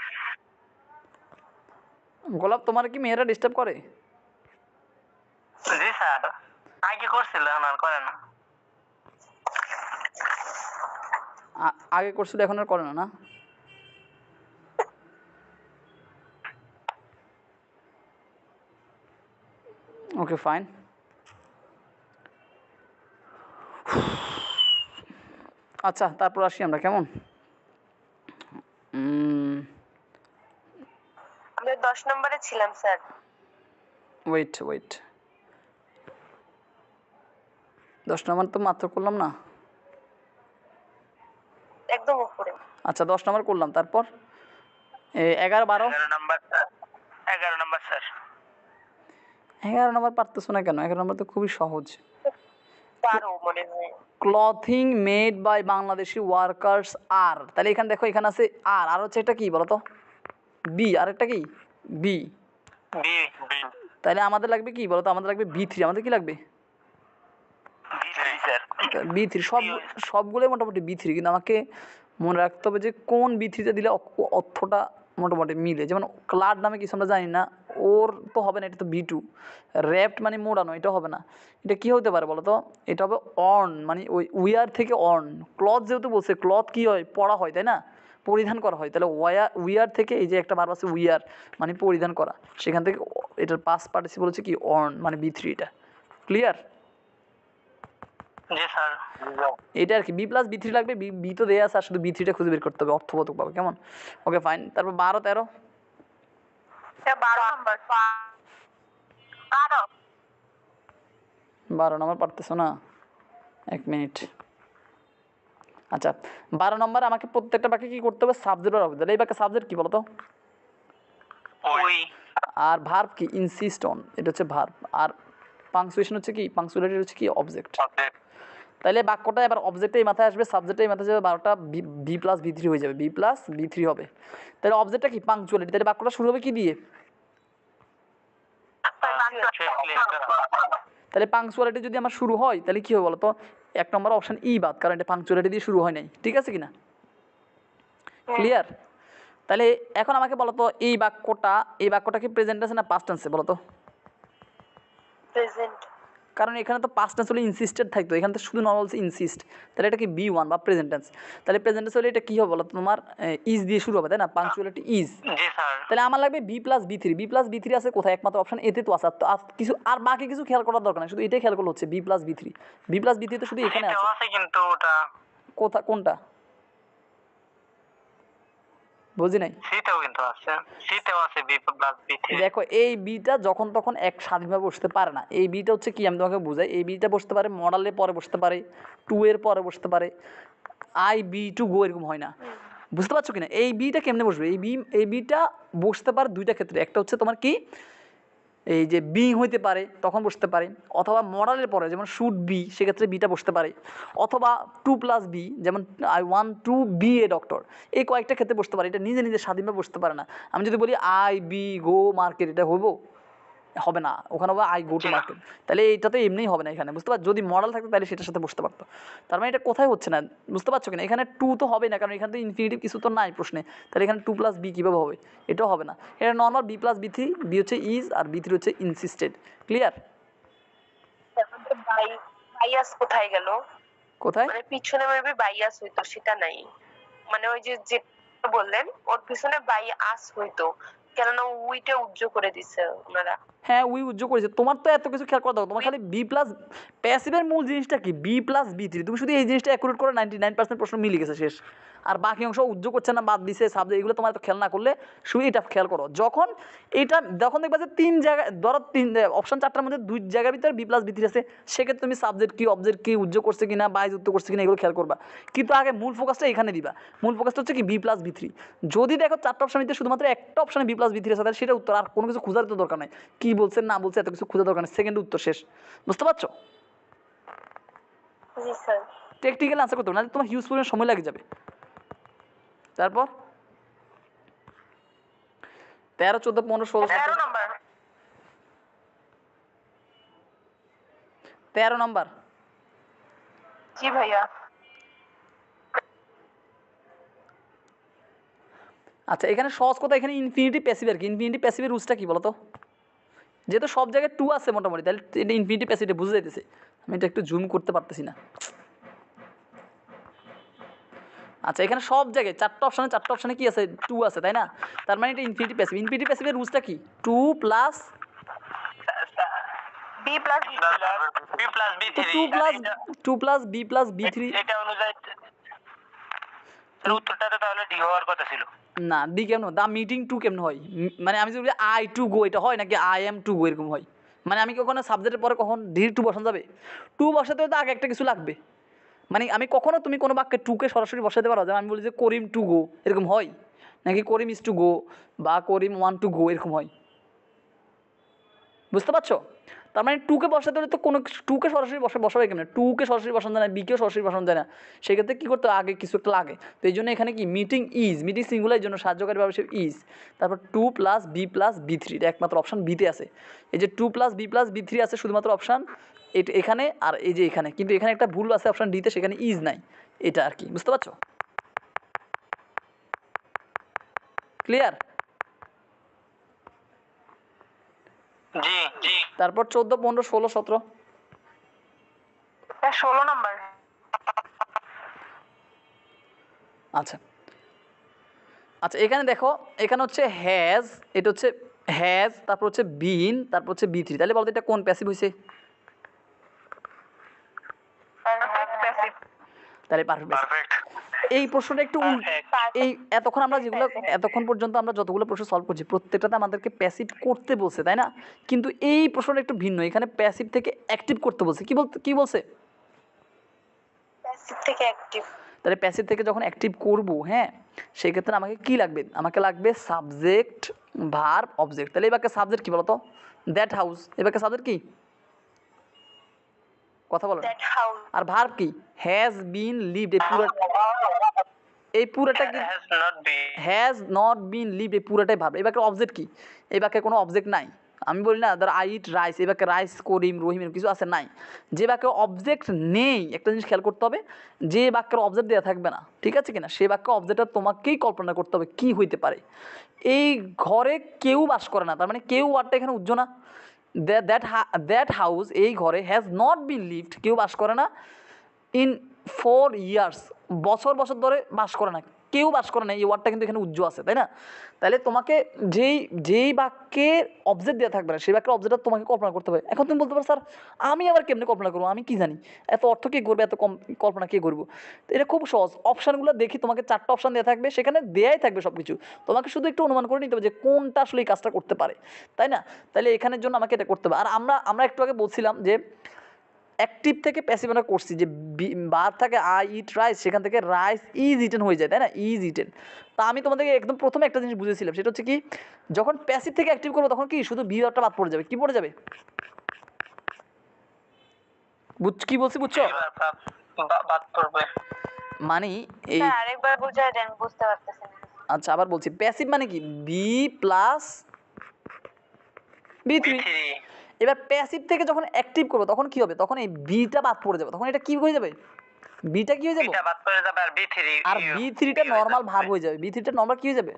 গোলাপ, তোমার কি মেয়েরা ডিস্টার্ব করে? জি স্যার। আগে করছিল, এখন আর করে না। আগে করছিল, এখন আর করে না, না? Okay fine. আচ্ছা, তারপর আসি আমরা, কেমন? আমরা 10 নম্বরে ছিলাম স্যার। ওয়েট 10 নম্বর তো মাত্র করলাম না? একদম উপরে। আচ্ছা 10 নম্বর করলাম, তারপর 11 12 11 নাম্বার স্যার। 11 number sir. 11 নম্বর পারতেছো না কেন? 11 নম্বর তো খুবই সহজ। পারো মনে হয়। Clothing made by Bangladeshi workers are, তাহলে এখানে দেখো, এখানে আছে আর হচ্ছে এটা কি বলো তো? বি, আর একটা কি? বি। বি বি তাহলে আমাদের লাগবে কি বলো তো? আমাদের লাগবে B3। আমাদের কি লাগবে? B sir. B3। সবগুলোই মোটামুটি B3, কিন্তু আমাকে মনে রাখতে হবে যে কোন B3তে দিলে অর্থটা মোটামুটি মিলে। যেমন ক্লাড নামে কিছু আমরা জানি না, ওর তো হবে না, এটা তো B2। র্যাপ্ট মানে মোড়ানো, এটা হবে না। এটা কি হতে পারে বলো তো? এটা হবে অন, মানে ওই উইয়ার থেকে অন। ক্লথ যেহেতু বলছে, ক্লথ কি হয়? পরা হয়, তাই না? পরিধান করা হয়। তাহলে উইয়ার থেকে এই যে একটা ভার্ব আছে উইয়ার, মানে পরিধান করা, সেখান থেকে এটার পাস্ট পার্টিসিপল হচ্ছে কি? অন, মানে B3। এটা ক্লিয়ার? জি স্যার। এটা আর কি B+B3 লাগবে। বি তো দেয়া আছে, আর শুধু B3টা খুঁজে বের করতে হবে অর্থবোধক পাবে, কেমন? Okay fine. তারপর 12 13 12 নম্বর। 12 নম্বর পারতেছো না? 1 মিনিট। আচ্ছা 12 নম্বর আমাকে প্রত্যেকটা বাক্যে কি করতে হবে? সাবজেক্ট আর অবজেক্ট। এই বাক্যে সাবজেক্ট কি বলো তো? ওই। আর ভার্ব কি? ইনসিস্ট অন, এটা হচ্ছে ভার্ব। আর পাংচুয়েশন হচ্ছে কি? পাংচুয়ালিটি হচ্ছে কি? অবজেক্ট। তাহলে বাক্যটা এবার অবজেক্টেই মাথায় আসবে, সাবজেক্টেই মাথায় যাবে, 12টা B+B3 হয়ে যাবে, B+B3 হবে। তাহলে অবজেক্টটা কি? পাংচুয়ালিটি। তাহলে বাক্যটা শুরু হবে কি দিয়ে? তাহলে পাংচুয়ালিটি যদি আমার শুরু হয় তাহলে কী হবে বলো তো? 1 নম্বর অপশান ই বাদ, কারণ এটা পাংচুয়ালিটি দিয়ে শুরু হয় নাই, ঠিক আছে কিনা? ক্লিয়ার? তাহলে এখন আমাকে বলো তো, এই বাক্যটা কি প্রেজেন্ট আছে না পাস্ট টেন্সে বলো তো? প্রেজেন্ট। কারণ এখানে তো পাস্ট টেন্স হলে ইনসিস্টেড থাকতো, এখানে তো শুধু নর্মাল ইনসিস্ট। তাহলে এটা কি B1 বা প্রেজেন্ট টেন্স। তাহলে প্রেজেন্ট টেন্স হলে এটা কী হবে বলো তো? তোমার ইজ দিয়ে শুরু হবে, তাই না? Punctuality is. G sir. তাহলে আমার লাগবে B+B3। B+B3 আছে কোথায়? একমাত্র অপশন এতে তো আছে। আর কিছু, আর বাকি কিছু খেয়াল করার দরকার নেই, শুধু এটাই খেয়াল করলে হচ্ছে B+B3। B+B3 তো শুধু এখানে আছে। আছে কিন্তু ওটা কোনটা? বুঝি নাই। সিতেও কিন্তু আছে। সিতেও আছে B+B3। দেখো এই বিটা যখন তখন এক স্বাধীনভাবে বসতে পারে না। এই বিটা হচ্ছে কি, আমি তোমাকে বুঝাই। এই বিটা বসতে পারে মডালের পরে, বসতে পারে টু এর পরে, বসতে পারে IB টু গো, এরকম হয় না। বুঝতে পারছো কিনা? এই বিটা কেমনে বসবে? এই বিটা বসতে পারে দুইটা ক্ষেত্রে। একটা হচ্ছে তোমার কি, এই যে বিং হইতে পারে তখন বসতে পারে, অথবা মডালের পরে যেমন শুড বি, সেক্ষেত্রে বিটা বসতে পারে, অথবা 2+B যেমন I want to be a doctor, এই কয়েকটা ক্ষেত্রে বসতে পারে। এটা নিজে নিজে স্বাধীনভাবে বসতে পারে না। আমি যদি বলি IB go market, এটা হবে না, ওখানে হবে I go to market। তাহলে এইটা তো এমনিই হবে না এখানে, বুঝতে পারছো? যদি মডাল থাকতো তাহলে সেটার সাথে বসতে পারতো। তার মানে এটা কোথায় হচ্ছে না, বুঝতে পারছো কিনা? এখানে টু তো হবে না, কারণ এখানে তো ইনফিনিটিভ কিছু তো নাই প্রশ্নে। তাহলে এখানে 2+B কীভাবে হবে? এটাও হবে না। এটা নর্মাল B+B3। বি হচ্ছে ইজ, আর B3 হচ্ছে ইনসিস্টেড। ক্লিয়ার? বাই বায়াস কোথায় গেল? কোথায়? মানে পিছনে মেবি বাইয়াস হইতো, সেটা নাই। মানে ওই যে যে বললেন ওর পিছনে বাইয়াস হইতো, কেননা উইটা উজ্জ্ব করে দিছে ওনারা। হ্যাঁ উই উজ্জ্ব করেছে। তোমার তো এত কিছু খেয়াল করা দরকার, তোমার খালি বি প্লাস প্যাসিভের মূল জিনিসটা কি বি প্লাস বি থ্রি, তুমি শুধু এই জিনিসটা অ্যাকুরেট করে 99% প্রশ্ন মিলে গেছে শেষ। আর বাকি অংশ উজ্জ্ব করছে না, বাদ দিছে সাবজেক্ট, এগুলো তোমার তো খেয়াল না করলে শুধু এটা খেয়াল করো। যখন এটা যখন দেখবা যে 3 জায়গায় ধরো 3 অপশন 4টার মধ্যে 2 জায়গার ভিতরে বি প্লাস বি থ্রি আছে, সেক্ষেত্রে তুমি সাবজেক্ট কি অবজেক্ট কি উজ্জ্ব করছে কিনা বা যুক্ত করছে কিনা এগুলো খেয়াল করবা। কিন্তু আগে মূল ফোকাসটা এখানে দিবা। মূল ফোকাসটা হচ্ছে কি বি প্লাস বি থ্রি। যদি দেখো 4টা অপশন ভিতরে শুধুমাত্র একটা অপশনে বি প্লাস বি থ্রি আছে, তাহলে সেটা উত্তর, আর কোনো কিছু খোঁজার তো দরকার নাই। কি বলছে না বলছে এত কিছু খোঁজার দরকার নেই, সেকেন্ড উত্তর শেষ। বুঝতে পারছো? জি স্যার। টেকনিক্যাল আনসার করতে হবে, না তোমার হিউজ পরিমাণ সময় লেগে যাবে। তারপর 13, 14, 15, 16, 13 17, নাম্বার। 13 নাম্বার। জি ভাইয়া। আচ্ছা এখানে সহজ কথা, এখানে ইনফিনিটি প্যাসিভ আর কি। ইনফিনিটি প্যাসিভের রুলসটা কি বলো তো? যেহেতু সব জায়গায় টু আছে মোটামুটি, তাহলে এটা ইনফিনিটি প্যাসিভটা বুঝে যাইতেছে। আমি এটা একটু জুম করতে পারতেছি না। আচ্ছা এখানে সব জায়গায় 4টা অপশনে কি আছে? টু আছে, তাই না? তার মানে এটা ইনফিনিটি প্যাসিভ। ইনফিনিটি প্যাসিভের রুলসটা কি? To plus B plus B B plus B তো three. To plus B plus B three. এটা অনুযায়ী উত্তরটাতে তাহলে ডি হওয়ার কথা ছিল। না ডি কেমন হয়? দা মিটিং টু কেমন হয়? মানে আমি যদি বলি আই টু গো, এটা হয় নাকি আই এম টু গো এরকম হয়? মানে আমি কখনো সাবজেক্টের পরে কখন ডি টু বসানো যাবে? টু বসাতে তো আগে একটা কিছু লাগবে। মানে আমি কখনো তুমি কোনো বাক্যে টুকে সরাসরি বসাতে পারো, যেমন আমি বলি যে করিম টু গো, এরকম হয় নাকি করিম ইজ টু গো বা করিম ওয়ান টু গো এরকম হয়? বুঝতে পারছো? তার মানে টুকে বসাতে হলে তো কোনো টুকে সরাসরি বসাবে কেমন? টুকে সরাসরি বসানো যায় না, বিকেও সরাসরি বসানো যায় না। সেক্ষেত্রে কী করতে হয়? আগে কিছু একটা লাগে। তো এই জন্য এখানে কি মিটিং সিঙ্গুলার জন্য সাহায্যকারী ভাবে ইজ, তারপর to plus B plus B three, এটা একমাত্র অপশান বিতে আছে। এই যে to plus B plus B three আছে শুধুমাত্র অপশান এখানে, আর এই যে এখানে, কিন্তু এখানে একটা ভুল আছে অপশান ডিতে, সেখানে ইজ নাই। এটা আর কি, বুঝতে পারছো? ক্লিয়ার? জি জি। তারপর 14, 15, 16, 17। 16 নাম্বার। আচ্ছা আচ্ছা এখানে দেখো, এখানে হচ্ছে হ্যাজ, এটা হচ্ছে হ্যাজ, তারপর হচ্ছে বিন, তারপর হচ্ছে বি থ্রি। তাহলে বলতো এটা কোন প্যাসিভ হয়েছে? প্যাসিভ। তাহলে পারফেক্ট। পারফেক্ট। এই প্রশ্নটা একটু এই এতক্ষণ পর্যন্ত আমরা যতগুলো প্রশ্ন সলভ করছি প্রত্যেকটাতে আমাদেরকে প্যাসিভ করতে বলছে, তাই না? কিন্তু এই প্রশ্নটা একটু ভিন্ন, এখানে প্যাসিভ থেকে অ্যাক্টিভ করতে বলছে। কি বলছে? প্যাসিভ থেকে অ্যাক্টিভ। তাহলে প্যাসিভ থেকে যখন অ্যাক্টিভ করব, হ্যাঁ, সেই ক্ষেত্রে আমাকে কি লাগবে? আমাকে লাগবে সাবজেক্ট, ভার্ব, অবজেক্ট। তাহলে এই বাক্যে সাবজেক্ট কি বলো তো? That house. এই বাক্যে সাবজেক্ট কি? কথা বলো। That house. আর ভার্ব কি? Has been lived. এই পুরোটা কি? হ্যাজ নট বিন লিভড, এই পুরোটাই ভার্ব। এই বাক্যের অবজেক্ট কি? এই বাক্যে কোনো অবজেক্ট নাই। আমি বলি না ধর আই ইট রাইস, এই বাক্যে রাইস, করিম, রহিম কিছু আছে নাই। যে বাক্যে অবজেক্ট নেই, একটা জিনিস খেয়াল করতে হবে, যে বাক্যের অবজেক্ট দেওয়া থাকবে না, ঠিক আছে কিনা, সে বাক্য অবজেক্টটা তোমাকেই কল্পনা করতে হবে কি হইতে পারে। এই ঘরে কেউ বাস করে না, তার মানে কেউ ওয়ার্ডটা এখানে উজ্জ্ব না। দ্যাট হাউস, এই ঘরে, হ্যাজ নট বিন লিভড, কেউ বাস করে না, ইন 4 years, বছর ধরে বাস করে না, কেউ বাস করে না, এই ওয়ার্ডটা কিন্তু এখানে উজ্জ্ব আছে, তাই না? তাহলে তোমাকে যেই বাক্যের অবজেক্ট দেওয়া থাকবে না, সেই বাক্যের অবজেক্টটা তোমাকে কল্পনা করতে হবে। এখন তুমি বলতে পারো স্যার আমি আবার কেমনে কল্পনা করবো, আমি কি জানি এত অর্থ কে করবে, এত কম কল্পনা কে করবো? তো এটা খুব সহজ। অপশানগুলো দেখি, তোমাকে 4টা অপশান দেওয়া থাকবে, সেখানে দেয়াই থাকবে সব কিছু, তোমাকে শুধু একটু অনুমান করে নিতে হবে যে কোনটা আসলে এই কাজটা করতে পারে, তাই না? তাহলে এখানের জন্য আমাকে এটা করতে হবে। আর আমরা একটু আগে বলছিলাম যে অ্যাক্টিভ থেকে প্যাসিভ আমরা করছি, যে বার থাকে আই ইট রাইস, সেখান থেকে রাইস ইজ ইটেন হয়ে যায়, তাই না? Is eaten. তা আমি তোমাদেরকে একদম প্রথমে একটা জিনিস বুঝেছিলাম, সেটা হচ্ছে কি, যখন প্যাসিভ থেকে অ্যাক্টিভ করবো তখন কি শুধু ভিউটা বাদ পড়ে যাবে। কি পড়ে যাবে? কি বলছি বুঝছো? বাদ পড়বে। মানে এই, স্যার আরেকবার বুঝাই দেন, বুঝতে পারতেছি না। আচ্ছা আবার বলছি, প্যাসিভ মানে কি? B plus B three. এবার প্যাসিভ থেকে যখন অ্যাক্টিভ করবো তখন কি হবে? তখন এই বিটা বাদ পড়ে যাবে, তখন এটা কি হয়ে যাবে? বিটা কি হয়ে যাবে? বিটা বাদ পড়ে যাবে, আর বি থ্রি, আর বি থ্রিটা নর্মাল ভার্ব হয়ে যাবে। বি থ্রিটা নর্মাল কি হয়ে যাবে?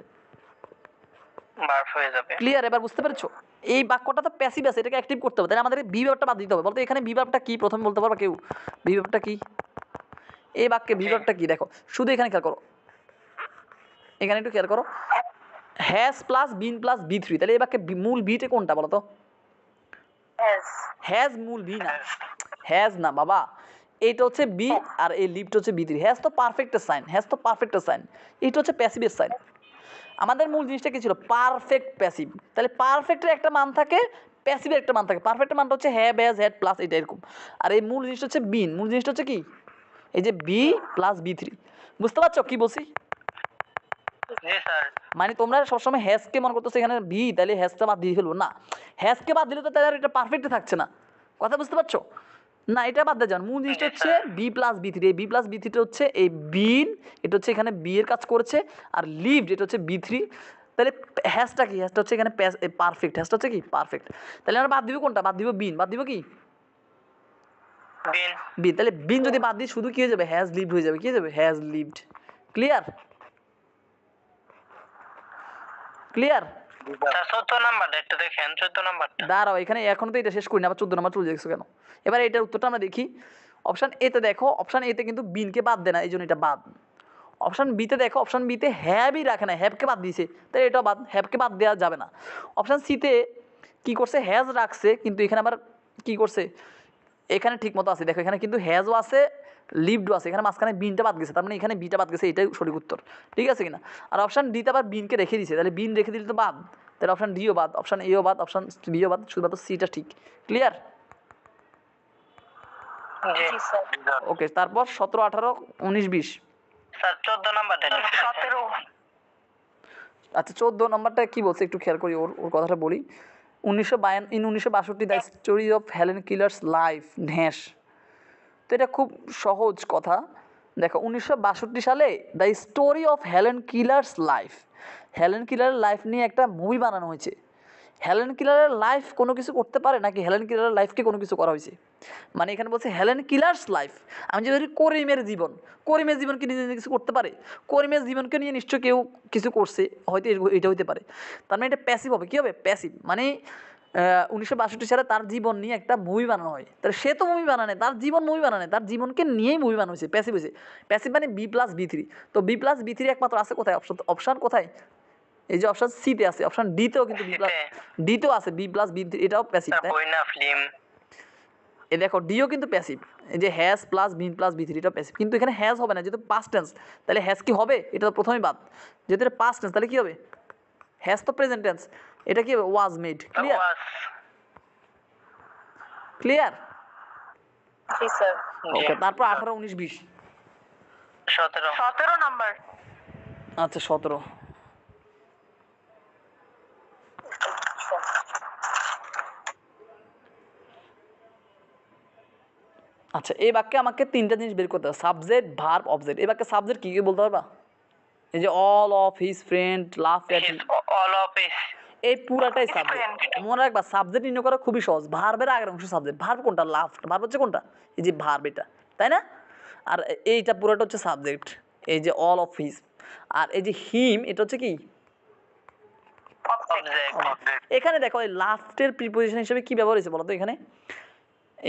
ভার্ব হয়ে যাবে। ক্লিয়ার? এবার বুঝতে পেরেছো? এই বাক্যটা তো প্যাসিভ আছে, এটাকে অ্যাক্টিভ করতে হবে, তাই আমাদের বি ভার্বটা বাদ দিতে হবে। বলতো এখানে বি ভার্বটা কি প্রথমে বলতে পারবা কেউ? বি ভার্বটা কি? এই বাক্যে বিভাগটা কি দেখো, শুধু এখানে খেয়াল করো, এখানে একটু খেয়াল করো, has plus been plus B three, তাহলে এই বাক্যে মূল বিটা কোনটা বলো তো? হ্যাজ হ্যাজ মূল বি না, হ্যাজ না বাবা, এইটা হচ্ছে বি আর এই লিফট হচ্ছে বি থ্রি। হ্যাজ তো পারফেক্টের সাইন, হ্যাজ তো পারফেক্টের সাইন, এইটা হচ্ছে প্যাসিভের সাইন। আমাদের মূল জিনিসটা কি ছিল? Perfect passive. তাহলে পারফেক্টের একটা মান থাকে, প্যাসিভের একটা মান থাকে। পারফেক্টের মানটা হচ্ছে হ্যাভ হ্যাজ হ্যাড প্লাস এটা এরকম, আর এই মূল জিনিসটা হচ্ছে বিন, মূল জিনিসটা হচ্ছে কি এই যে বি প্লাস বি থ্রি। বুঝতে পারছো কি বলছি? জি স্যার। মানে তোমরা সবসময় হ্যাজকে মনে করতেছো এখানে বি, তাহলে হ্যাজটা বাদ দিয়ে ফেলবো না, হ্যাজকে বাদ দিলে তো তাহলে আর এটা পারফেক্টে থাকছে না। কথা বুঝতে পারছো? না, এটা বাদ দিয়ে যান, মূল জিনিসটা হচ্ছে বি প্লাস বি থ্রি। এই বি প্লাস বি থ্রিটা হচ্ছে এই বিন, এটা হচ্ছে এখানে বি এর কাজ করেছে, আর লিভড এটা হচ্ছে বি থ্রি। তাহলে হ্যাজটা কি? হ্যাজটা হচ্ছে এখানে পারফেক্ট, হ্যাজটা হচ্ছে কি পারফেক্ট। তাহলে আমরা বাদ দিব কোনটা? বাদ দিব বিন, বাদ দিব কি বিন। বিন। তাহলে বিন যদি বাদ দিই শুধু কি হয়ে যাবে? হ্যাজ লিভড হয়ে যাবে। কি হয়ে যাবে? Has lived. Clear? Clear? Sir 14 নাম্বারটা একটু দেখেন, 14 নাম্বারটা। দাঁড়াও, এখানে এখনো তো এটা শেষ করিনি, আবার 14 নাম্বার চলে যাচ্ছে কেন? এবার এটার উত্তরটা আমরা দেখি। অপশান এতে দেখো, অপশান এতে কিন্তু বিনকে বাদ দেয় না, এই জন্য এটা বাদ। অপশান বিতে দেখো, অপশান বিতে হ্যাভই রাখে না, হ্যাভকে বাদ দিয়েছে, তাই এটাও বাদ, হ্যাভকে বাদ দেওয়া যাবে না। অপশান সিতে কি করছে? হ্যাজ রাখছে, কিন্তু এখানে আবার কি করছে? এখানে ঠিক মতো আছে, দেখো এখানে কিন্তু হ্যাজও আছে, লিভডও আছে, এখানে মাঝখানে বিনটা বাদ গেছে, তার মানে এখানে বিটা বাদ গেছে, এটাই সঠিক উত্তর। ঠিক আছে কিনা? আর অপশান ডিতে আবার বিনকে রেখে দিয়েছে, তাহলে বিন রেখে দিলে তো বাদ, তাহলে অপশান ডিও বাদ, অপশান এও বাদ, অপশান বিও বাদ, শুধুমাত্র সিটা ঠিক। ক্লিয়ার? জি জি স্যার। ওকে, তারপর 17, 18, 19, 20। স্যার 14 নাম্বারটা একটু দেখেন। 17। আচ্ছা 14 নম্বরটা কি বলছে একটু খেয়াল করি, ওর ওর কথাটা বলি। 1962 the story of Helen Keller's life ন্যাশ। তো এটা খুব সহজ কথা। দেখো 1962 সালে the story of Helen Keller's life, Helen কিলারের লাইফ নিয়ে একটা মুভি বানানো হয়েছে। হেলেন কিলারের লাইফ কোনো কিছু করতে পারে নাকি হেলেন কিলারের লাইফকে কোনো কিছু করা হয়েছে? মানে এখানে বলছে হেলেন কিলার্স লাইফ। আমি যদি বলি করিমের জীবন, করিমের জীবনকে নিজে নিজে কিছু করতে পারে? করিমের জীবনকে নিয়ে নিশ্চয় কেউ কিছু করছে, হয়তো এটা হইতে পারে। তার মানে এটা প্যাসিভ হবে। কী হবে? প্যাসিভ। মানে 1962 সালে তার জীবন নিয়ে একটা মুভি বানানো হয়, তাহলে সে তো মুভি বানানে, তার জীবন মুভি বানানে, তার জীবনকে নিয়েই মুভি বানানো হয়েছে, প্যাসিভ হয়েছে। প্যাসিভ মানে বি প্লাস বি থ্রি। তো বি প্লাস বি থ্রি একমাত্র আছে কোথায়? অপশান কোথায়? এই যে অপশান সিতে আছে, অপশান ডিতেও কিন্তু বি প্লাস, ডিতেও আছে বি প্লাস বি থ্রি, এটাও প্যাসিভ। স্যার তাই কই না ফিল্ম। এ দেখো ডিও কিন্তু প্যাসিভ, এই যে has plus been plus B three এটা প্যাসিভ, কিন্তু এখানে হ্যাজ হবে না যেহেতু পাস্ট টেন্স। তাহলে হ্যাজ কি হবে? এটা তো প্রথমেই বাদ, যেহেতু এটা পাস্ট টেন্স, তাহলে কি হবে? হ্যাজ তো প্রেজেন্ট টেন্স, এটা কি হবে? Was made. Clear? Was. Clear? জি স্যার। ওকে, তারপর 18, 19, 20। 17। 17 নাম্বার। আচ্ছা 17। আচ্ছা এই বাক্যে আমাকে তিনটা জিনিস বের করতে হবে, সাবজেক্ট ভার্ব অবজেক্ট। এই বাক্যে সাবজেক্ট কী কী বলতে পারবা? এই যে all of his friend love at, all of his. এই পুরাটাই সাবজেক্ট। মনে রাখবা সাবজেক্ট নির্ণয় করা খুবই সহজ। ভার্বের আগের অংশ সাবজেক্ট। ভার্ব কোনটা? লাভ। ভার্ব হচ্ছে কোনটা? এই যে ভার্ব এটা, তাই না? আর এইটা পুরোটা হচ্ছে সাবজেক্ট, এই যে অল অফ হিজ। আর এই যে হিম এটা হচ্ছে কি? অবজেক্ট। এখানে দেখো এই লাস্টের প্রিপোজিশন হিসেবে কি ব্যবহার হয়েছে বলো তো? এখানে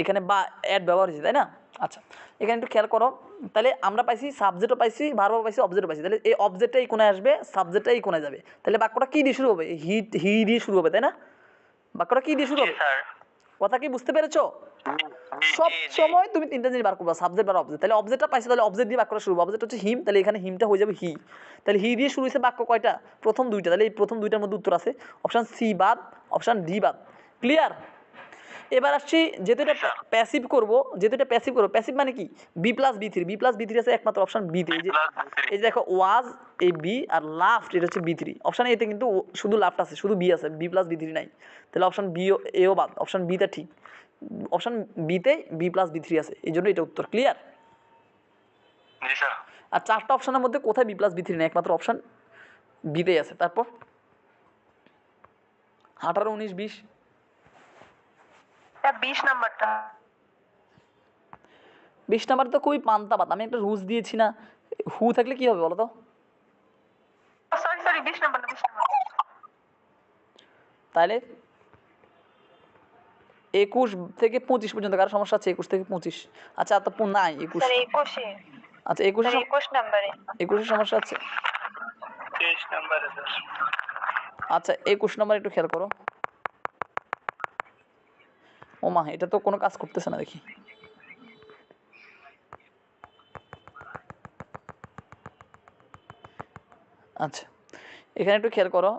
এখানে বা অ্যাড ব্যবহার হয়েছে, তাই না? আচ্ছা এখানে একটু খেয়াল করো, তাহলে আমরা পাইছি সাবজেক্টও পাইছি, ভার্বও পাইছি, অবজেক্টও পাইছি। তাহলে এই অবজেক্টটা এই কোণে আসবে, সাবজেক্টটা এই কোণে যাবে। তাহলে বাক্যটা কী দিয়ে শুরু হবে? হি দিয়ে শুরু হবে, তাই না? বাক্যটা কী দিয়ে শুরু হবে? স্যার। কথা কি বুঝতে পেরেছো? সব সময় তুমি তিনটা জিনিস বার করবা, সাবজেক্ট আর অবজেক্ট। তাহলে অবজেক্টটা পাইছো, তাহলে অবজেক্ট দিয়ে বাক্যটা শুরু হবে। অবজেক্ট হচ্ছে হিম, তাহলে এখানে হিমটা হয়ে যাবে হি। তাহলে হি দিয়ে শুরু হয়েছে বাক্য কয়টা? প্রথম দুইটা। তাহলে এই প্রথম দুইটার মধ্যে উত্তর আছে। অপশান সি বাদ, অপশান ডি বাদ। ক্লিয়ার? এবার আসছি, যেহেতু এটা প্যাসিভ করবো, যেহেতু এটা প্যাসিভ করবো, প্যাসিভ মানে কি? B plus B three. Be plus B three আছে একমাত্র অপশান বিতে। এই যে দেখো ওয়াজ এই বি আর লাফট এটা হচ্ছে বি থ্রি। অপশান এতে কিন্তু শুধু লাফট আছে, শুধু বি আছে, বি প্লাস বি থ্রি নাই। তাহলে অপশান বি এও বাদ, অপশান বিটা ঠিক। অপশান বিতে বি প্লাস বি থ্রি আছে, এই জন্য এটা উত্তর। ক্লিয়ার? জি স্যার। আর চারটা অপশানের মধ্যে কোথায় বি প্লাস বি থ্রি নেই? একমাত্র অপশান বিতেই আছে। তারপর 18, 19, 20। 20 নাম্বারটা। 20 নাম্বার তো খুবই পান্তা পাত। আমি একটা রুলস দিয়েছি না, হু থাকলে কি হবে বলো তো? সরি 20 নাম্বার না, 20 নাম্বার। তাহলে 21 থেকে 25 পর্যন্ত কারো সমস্যা আছে? 21 থেকে 25? আচ্ছা তো নাই 21। স্যার 21-এ আচ্ছা 21 21 নম্বরে 21 সমস্যা আছে। 23 নম্বরে স্যার। আচ্ছা 21 নম্বর একটু খেয়াল করো। ও মা, এটা তো কোনো কাজ করতেছে না দেখি। আচ্ছা এখানে একটু খেয়াল করো,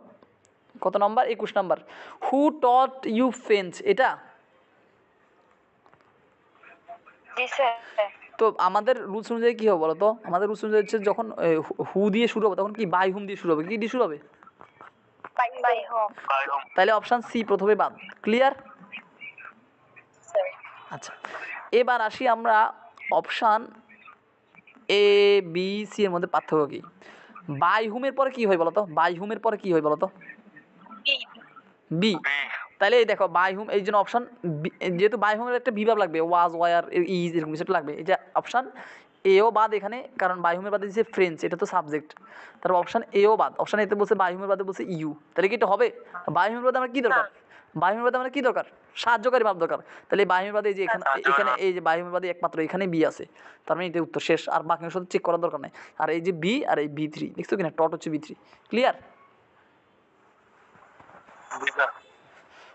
কত নম্বর? 21 নম্বর। হু টট ইউ ফ্রেঞ্চ, এটা জি স্যার। তো আমাদের রুলস অনুযায়ী কী হবে বলো তো? আমাদের রুলস অনুযায়ী হচ্ছে যখন হু দিয়ে শুরু হবে তখন কি বাই হুম দিয়ে শুরু হবে, কি দিয়ে শুরু হবে? By whom by whom. তাহলে অপশান সি প্রথমে বাদ। ক্লিয়ার? স্যার। আচ্ছা এবার আসি আমরা অপশান এ বি সি এর মধ্যে পার্থক্য কী? বাই হুমের পরে কী হয় বলো তো? বাই হুমের পরে কী হয় বলো তো? B B. বি। তাহলে এই দেখো বাই হুম, এই জন্য অপশান যেহেতু বাই হুমের একটা বিভাগ লাগবে, ওয়াজ ওয়ার ইজ এরকম কিছু একটা লাগবে, এই যে অপশান এও বাদ এখানে, কারণ বাই হুমের বাদে দিচ্ছে ফ্রেঞ্চ, এটা তো সাবজেক্ট। তারপর অপশান এও বাদ, অপশান এতে বলছে বাই হুমের বাদে বলছে ইউ, তাহলে কি এটা হবে? বাই হুমের বাদে আমার কী দরকার? বাই হুমের বাদে আমার কী দরকার? সাহায্যকারী ভাব দরকার। তাহলে এই বাই হুমের বাদে এই যে এখানে এখানে এই যে বাই হুমের বাদে একমাত্র এখানে বি আছে, তার মানে এটা উত্তর শেষ, আর বাকি সাথে চেক করার দরকার নেই। আর এই যে বি আর এই B3 দেখছো কিনা, টট হচ্ছে B3। ক্লিয়ার? জি স্যার।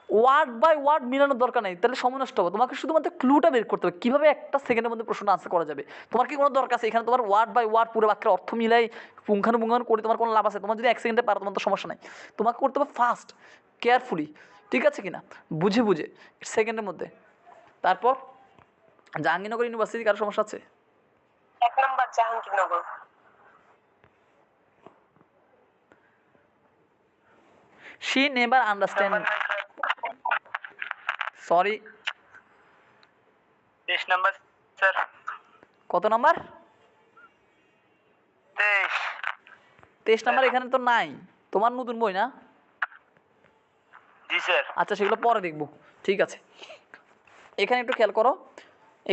ওয়ার্ড বাই ওয়ার্ড মিলানোর দরকার নেই, তাহলে সময় নষ্ট হবে। তোমাকে শুধুমাত্র ক্লুটা বের করতে হবে কীভাবে একটা সেকেন্ডের মধ্যে প্রশ্ন আনসার করা যাবে। তোমার কি কোনো দরকার আছে এখানে তোমার ওয়ার্ড বাই ওয়ার্ড পুরো বাক্যের অর্থ মিলাই পুঙ্খানুপুঙ্খানু করে তোমার কোনো লাভ আছে? তোমার যদি 1 সেকেন্ডে পারো তোমার তো সমস্যা নাই। তোমাকে করতে হবে ফাস্ট, কেয়ারফুলি, ঠিক আছে কিনা, বুঝে বুঝে সেকেন্ডের মধ্যে। তারপর জাহাঙ্গীরনগর ইউনিভার্সিটি কারো সমস্যা আছে? 1 নম্বর Jahangirnagar. She never understand, sorry 23 নম্বর স্যার। কত নম্বর? 23। 23 নম্বর এখানে তো নাই, তোমার নতুন বই না? জি স্যার। আচ্ছা সেগুলো পরে দেখব, ঠিক আছে। এখানে একটু খেয়াল করো,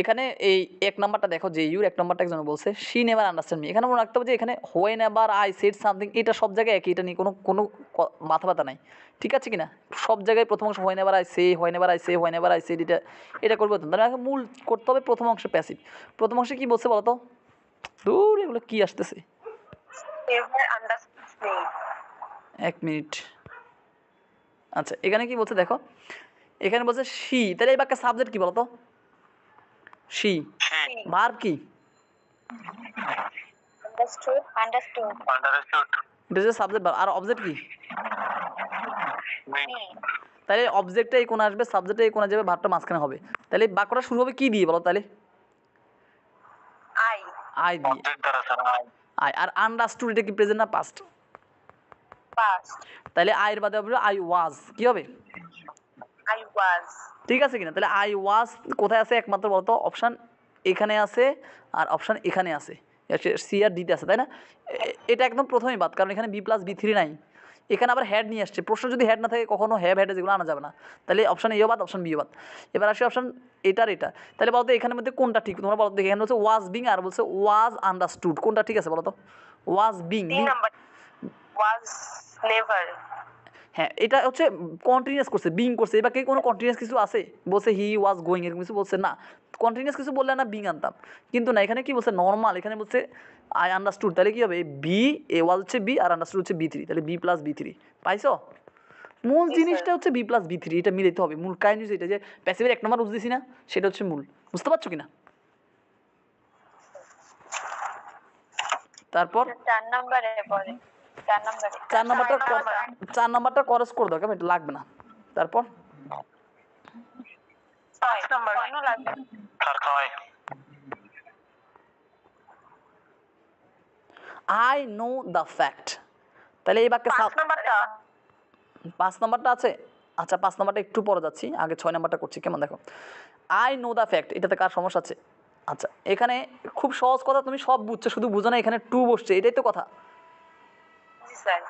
এখানে এই 1 নাম্বারটা দেখো, যে ইউর 1 নাম্বারটা একজন বলছে শি নেভার আন্ডারস্ট্যান্ড মি। এখানে মনে রাখতে হবে যে এখানে when ever I said something, এটা সব জায়গায় একই, এটা নিয়ে কোনো কোনো মাথা ব্যথা নাই, ঠিক আছে কিনা? সব জায়গায় প্রথম অংশ when ever I say, when ever I say, when ever I said, এটা করবে তো। তাহলে মূল করতে হবে প্রথম অংশে প্যাসিভ। প্রথম অংশে কী বলছে বলো তো? দূর এগুলো কী আসতেছে, নেভার আন্ডারস্ট্যান্ড মি। 1 মিনিট। আচ্ছা এখানে কি বলছে দেখো, এখানে বলছে শি, তাহলে এই বাক্যের সাবজেক্ট কী বলো তো? শি। ভার্ব কি? Understood understood. এটা হচ্ছে সাবজেক্ট ভার্ব। আর অবজেক্ট কি? মি। তাহলে অবজেক্টটা এই কোণে আসবে, সাবজেক্টটা এই কোণে যাবে, ভার্বটা মাঝখানে হবে। তাহলে বাক্যটা শুরু হবে কি দিয়ে বলো তাহলে? আই। আই দিয়ে। অবজেক্ট দ্বারা স্যার। আই। আর আন্ডারস্টুড এটা কি প্রেজেন্ট না পাস্ট? পাস্ট। তাহলে আইয়ের বাদে হবে আই ওয়াজ, কি হবে? I was. ঠিক আছে কিনা? তাহলে আই ওয়াজ কোথায় আছে একমাত্র বলতো? অপশান এখানে আছে আর অপশান এখানে আছে, সি আর ডিতে আছে, তাই না? এটা একদম প্রথমেই বাদ, কারণ এখানে B+B3 নাই। এখানে আবার হেড নিয়ে আসছে, প্রশ্ন যদি হেড না থাকে কখনো হ্যাভ হেডে যেগুলো আনা যাবে না। তাহলে অপশান এও বাদ, অপশান বিও বাদ। এবার আসে অপশান এটার এটা। তাহলে বলতো এখানের মধ্যে কোনটা ঠিক? তোমরা বলো দেখি, এখানে হচ্ছে ওয়াজ বিং আর বলছে ওয়াজ আন্ডারস্টুড, কোনটা ঠিক আছে বলো তো? Was being. 3 number was never. হ্যাঁ এটা হচ্ছে কন্টিনিউয়াস করছে, বিং করছে। এবার কি কোনো কন্টিনিউয়াস কিছু আছে? বলছে হি ওয়াজ গোয়িং এরকম কিছু বলছে না। কন্টিনিউয়াস কিছু বললে না বিং আনতাম, কিন্তু না, এখানে কি বলছে নর্মাল। এখানে বলছে আই আন্ডারস্টুড, তাহলে কি হবে? বি, এ ওয়াজ হচ্ছে বি আর আন্ডারস্টুড হচ্ছে B3, তাহলে B+B3। পাইছো? মূল জিনিসটা হচ্ছে B+B3, এটা মিলাইতে হবে। মূল কাহিনী হচ্ছে এটা, যে প্যাসিভের 1 নম্বর রুলস দিছি না, সেটা হচ্ছে মূল। বুঝতে পারছো কিনা? তারপর 4 নম্বরে পড়ে 4 নম্বরে 4 নম্বরটা করস করে দাও, কেমন? এটা লাগবে না। তারপর 5 নাম্বার। কোনো লাগবে না। স্যার খাওয়াই। আই নো দ্য ফ্যাক্ট, তাহলে এই বাক্যে 5 নাম্বারটা 5 নম্বরটা আছে। আচ্ছা 5 নম্বরটা একটু পরে যাচ্ছি, আগে 6 নম্বরটা করছি। কেমন দেখো, আই নো দ্য ফ্যাক্ট, এটাতে কার সমস্যা আছে? আচ্ছা এখানে খুব সহজ কথা, তুমি সব বুঝছো, শুধু বুঝো না এখানে টু বসছে, এটাই তো কথা। জি স্যার।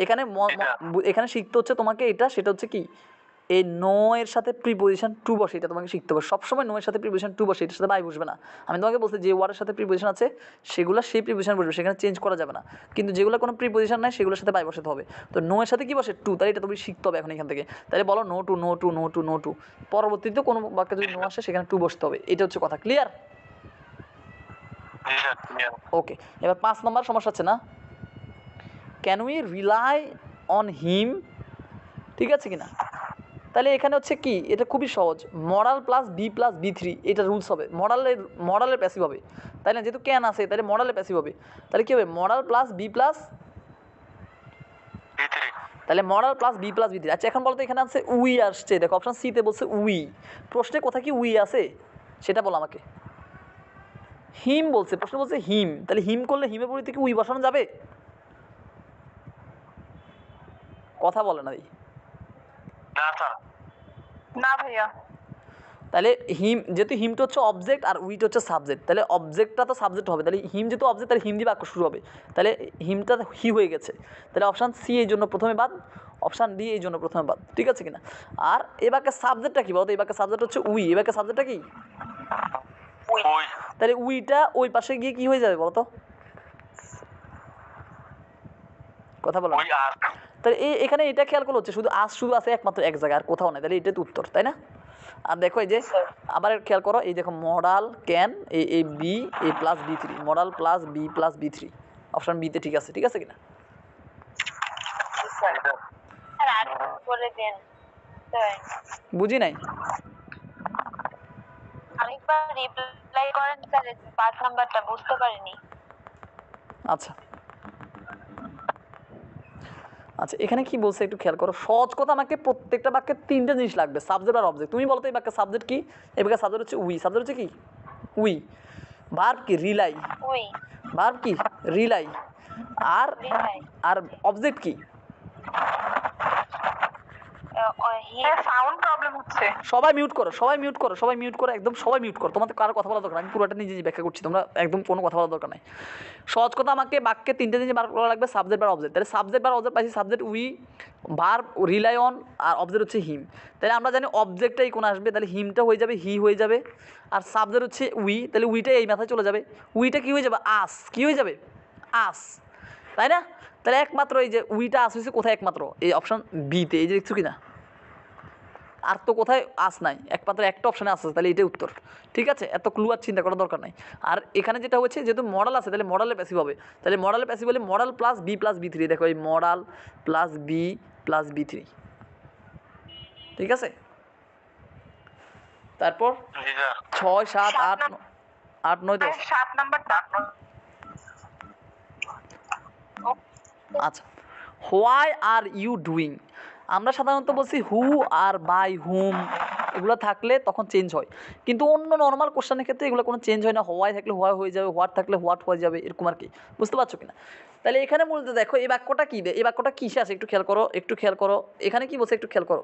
এখানে এখানে শিখতে হচ্ছে তোমাকে এটা, সেটা হচ্ছে কি, এই নো এর সাথে প্রিপোজিশন টু বসে, এটা তোমাকে শিখতে হবে সবসময়। নো এর সাথে প্রিপোজিশন টু বসে, এটার সাথে বাই বসবে না। আমি তোমাকে বলছি যে ওয়ার্ডের সাথে প্রিপোজিশন আছে সেগুলো সেই প্রিপোজিশন বসবে, সেখানে চেঞ্জ করা যাবে না। কিন্তু যেগুলো কোনো প্রিপোজিশন নাই সেগুলোর সাথে বাই বসাতে হবে। তো নো এর সাথে কি বসে? টু, তাহলে এটা তুমি শিখতে হবে এখন এখান থেকে। তাহলে বলো no two, no two, no two, no two. পরবর্তীতে কোনো বাক্যে যদি নো আসে সেখানে টু বসতে হবে, এটা হচ্ছে কথা। ক্লিয়ার? জি স্যার ক্লিয়ার। ওকে, এবার 5 নম্বর সমস্যা আছে না, can we rely on him, ঠিক আছে কি না? তাহলে এখানে হচ্ছে কি, এটা খুবই সহজ, মডাল প্লাস বি+বি3 এটা রুলস হবে, মডালের প্যাসিভ হবে, তাই না? যেহেতু ক্যান আছে তাহলে মডালের প্যাসিভ হবে, তাহলে কী হবে modal plus B plus, B3 তাহলে মডাল প্লাস বি+বি3। আচ্ছা এখন বলতো এখানে আছে উই আসছে, দেখো অপশান সিতে বলছে উই, প্রশ্নে কোথায় কি উই আছে সেটা বলো আমাকে। হিম বলছে, প্রশ্ন বলছে হিম, তাহলে হিম করলে হিমের পরিবর্তে কি উই বসানো যাবে? কথা বলে না এই। না স্যার। না ভাইয়া। তাহলে হিম, যেহেতু হিমটা হচ্ছে অবজেক্ট আর উইটা হচ্ছে সাবজেক্ট, তাহলে অবজেক্টটা তো সাবজেক্ট হবে, তাহলে হিম যেহেতু অবজেক্ট তাহলে হিম দিয়ে বাক্য শুরু হবে, তাহলে হিমটা হি হয়ে গেছে, তাহলে অপশান সি এই জন্য প্রথমে বাদ, অপশান ডি এই জন্য প্রথমে বাদ, ঠিক আছে কিনা? আর এ বাক্যের সাবজেক্টটা কী বলতো, এই বাক্যের সাবজেক্ট হচ্ছে উই, এ বাক্যের সাবজেক্টটা কি? ওই তাহলে উইটা ওই পাশে গিয়ে কি হয়ে যাবে বলতো, কথা বলো। ওই আর তাহলে এখানে এটা খেয়াল করলো হচ্ছে শুধু শুধু আছে একমাত্র এক জায়গায়, আর কোথাও নেই, তাহলে এটাই তো উত্তর, তাই না? আর দেখো এই যে আবার খেয়াল করো, এই দেখো modal can A B A+B3, modal plus বি+বি3, অপশান বিতে ঠিক আছে, ঠিক আছে কিনা? স্যার আর করে দেন স্যার, বুঝি নাই। আরেকবার রিপ্লাই করেন স্যার, 5 নাম্বারটা বুঝতে পারিনি। আচ্ছা আচ্ছা, এখানে কি বলছে একটু খেয়াল করো, সহজ কথা, আমাকে প্রত্যেকটা বাক্যে 3টে জিনিস লাগবে, সাবজেক্ট আর অবজেক্ট। তুমি বলো তো এই বাক্যের সাবজেক্ট কি? এই বাক্যের সাবজেক্ট হচ্ছে উই, সাবজেক্ট হচ্ছে কি উই, ভার্ব কি রিলাই, উই ভার্ব কি রিলাই, আর রিলাই আর অবজেক্ট কি? সাউন্ড প্রবলেম হচ্ছে। সবাই মিউট করো, সবাই মিউট করো, সবাই মিউট করো, একদম সবাই মিউট করো, তোমাদের কারো কথা বলা দরকার নাই, আমি পুরোটা নিজে নিজে ব্যাখ্যা করছি, তোমরা একদম কোনো কথা বলা দরকার নাই। সহজ কথা, আমাকে বাক্যে 3টে জিনিস বার করা লাগবে, সাবজেক্ট বা অবজেক্ট। তাহলে সাবজেক্ট বা অবজেক্ট পাইছি, subject we, verb rely on, আর অবজেক্ট হচ্ছে হিম। তাহলে আমরা জানি অবজেক্টটাই কোন আসবে, তাহলে হিমটা হয়ে যাবে হি হয়ে যাবে, আর সাবজেক্ট হচ্ছে উই, তাহলে উইটা এই মাথায় চলে যাবে, উইটা কী হয়ে যাবে আস, কী হয়ে যাবে আস, তাই না? তাহলে একমাত্র এই যে উইটা আস হয়েছে কোথায়, একমাত্র এই অপশান বিতে, এই যে দেখছো কি না, আর তো কোথায় আস নাই, একমাত্র একটা অপশানে আসছে, তাহলে এটাই উত্তর, ঠিক আছে? এত ক্লু আর চিন্তা করার দরকার নাই। আর এখানে যেটা হচ্ছে, যেহেতু মডাল আছে তাহলে মডালের প্যাসিভ হবে, তাহলে মডালের প্যাসিভ হলে মডাল প্লাস বি+বি3, দেখো এই মডাল প্লাস বি+বি3, ঠিক আছে? তারপর জি স্যার 6, 7, 8, 8, 9, 10। 7 নাম্বারটা আচ্ছা, হোয়াই আর ইউ ডুইং, আমরা সাধারণত বলছি হু আর বাই হুম, এগুলো থাকলে তখন চেঞ্জ হয়, কিন্তু অন্য নর্মাল কোশ্চেনের ক্ষেত্রে এগুলো কোনো চেঞ্জ হয় না, হোয়াই থাকলে হোয়াই হয়ে যাবে, হোয়াট থাকলে হোয়াট হয়ে যাবে, এরকম আর কি, বুঝতে পারছো কিনা? তাহলে এখানে মূলত দেখো এই বাক্যটা কী, এই বাক্যটা কিসে আছে একটু খেয়াল করো, একটু খেয়াল করো, এখানে কি বলছে একটু খেয়াল করো,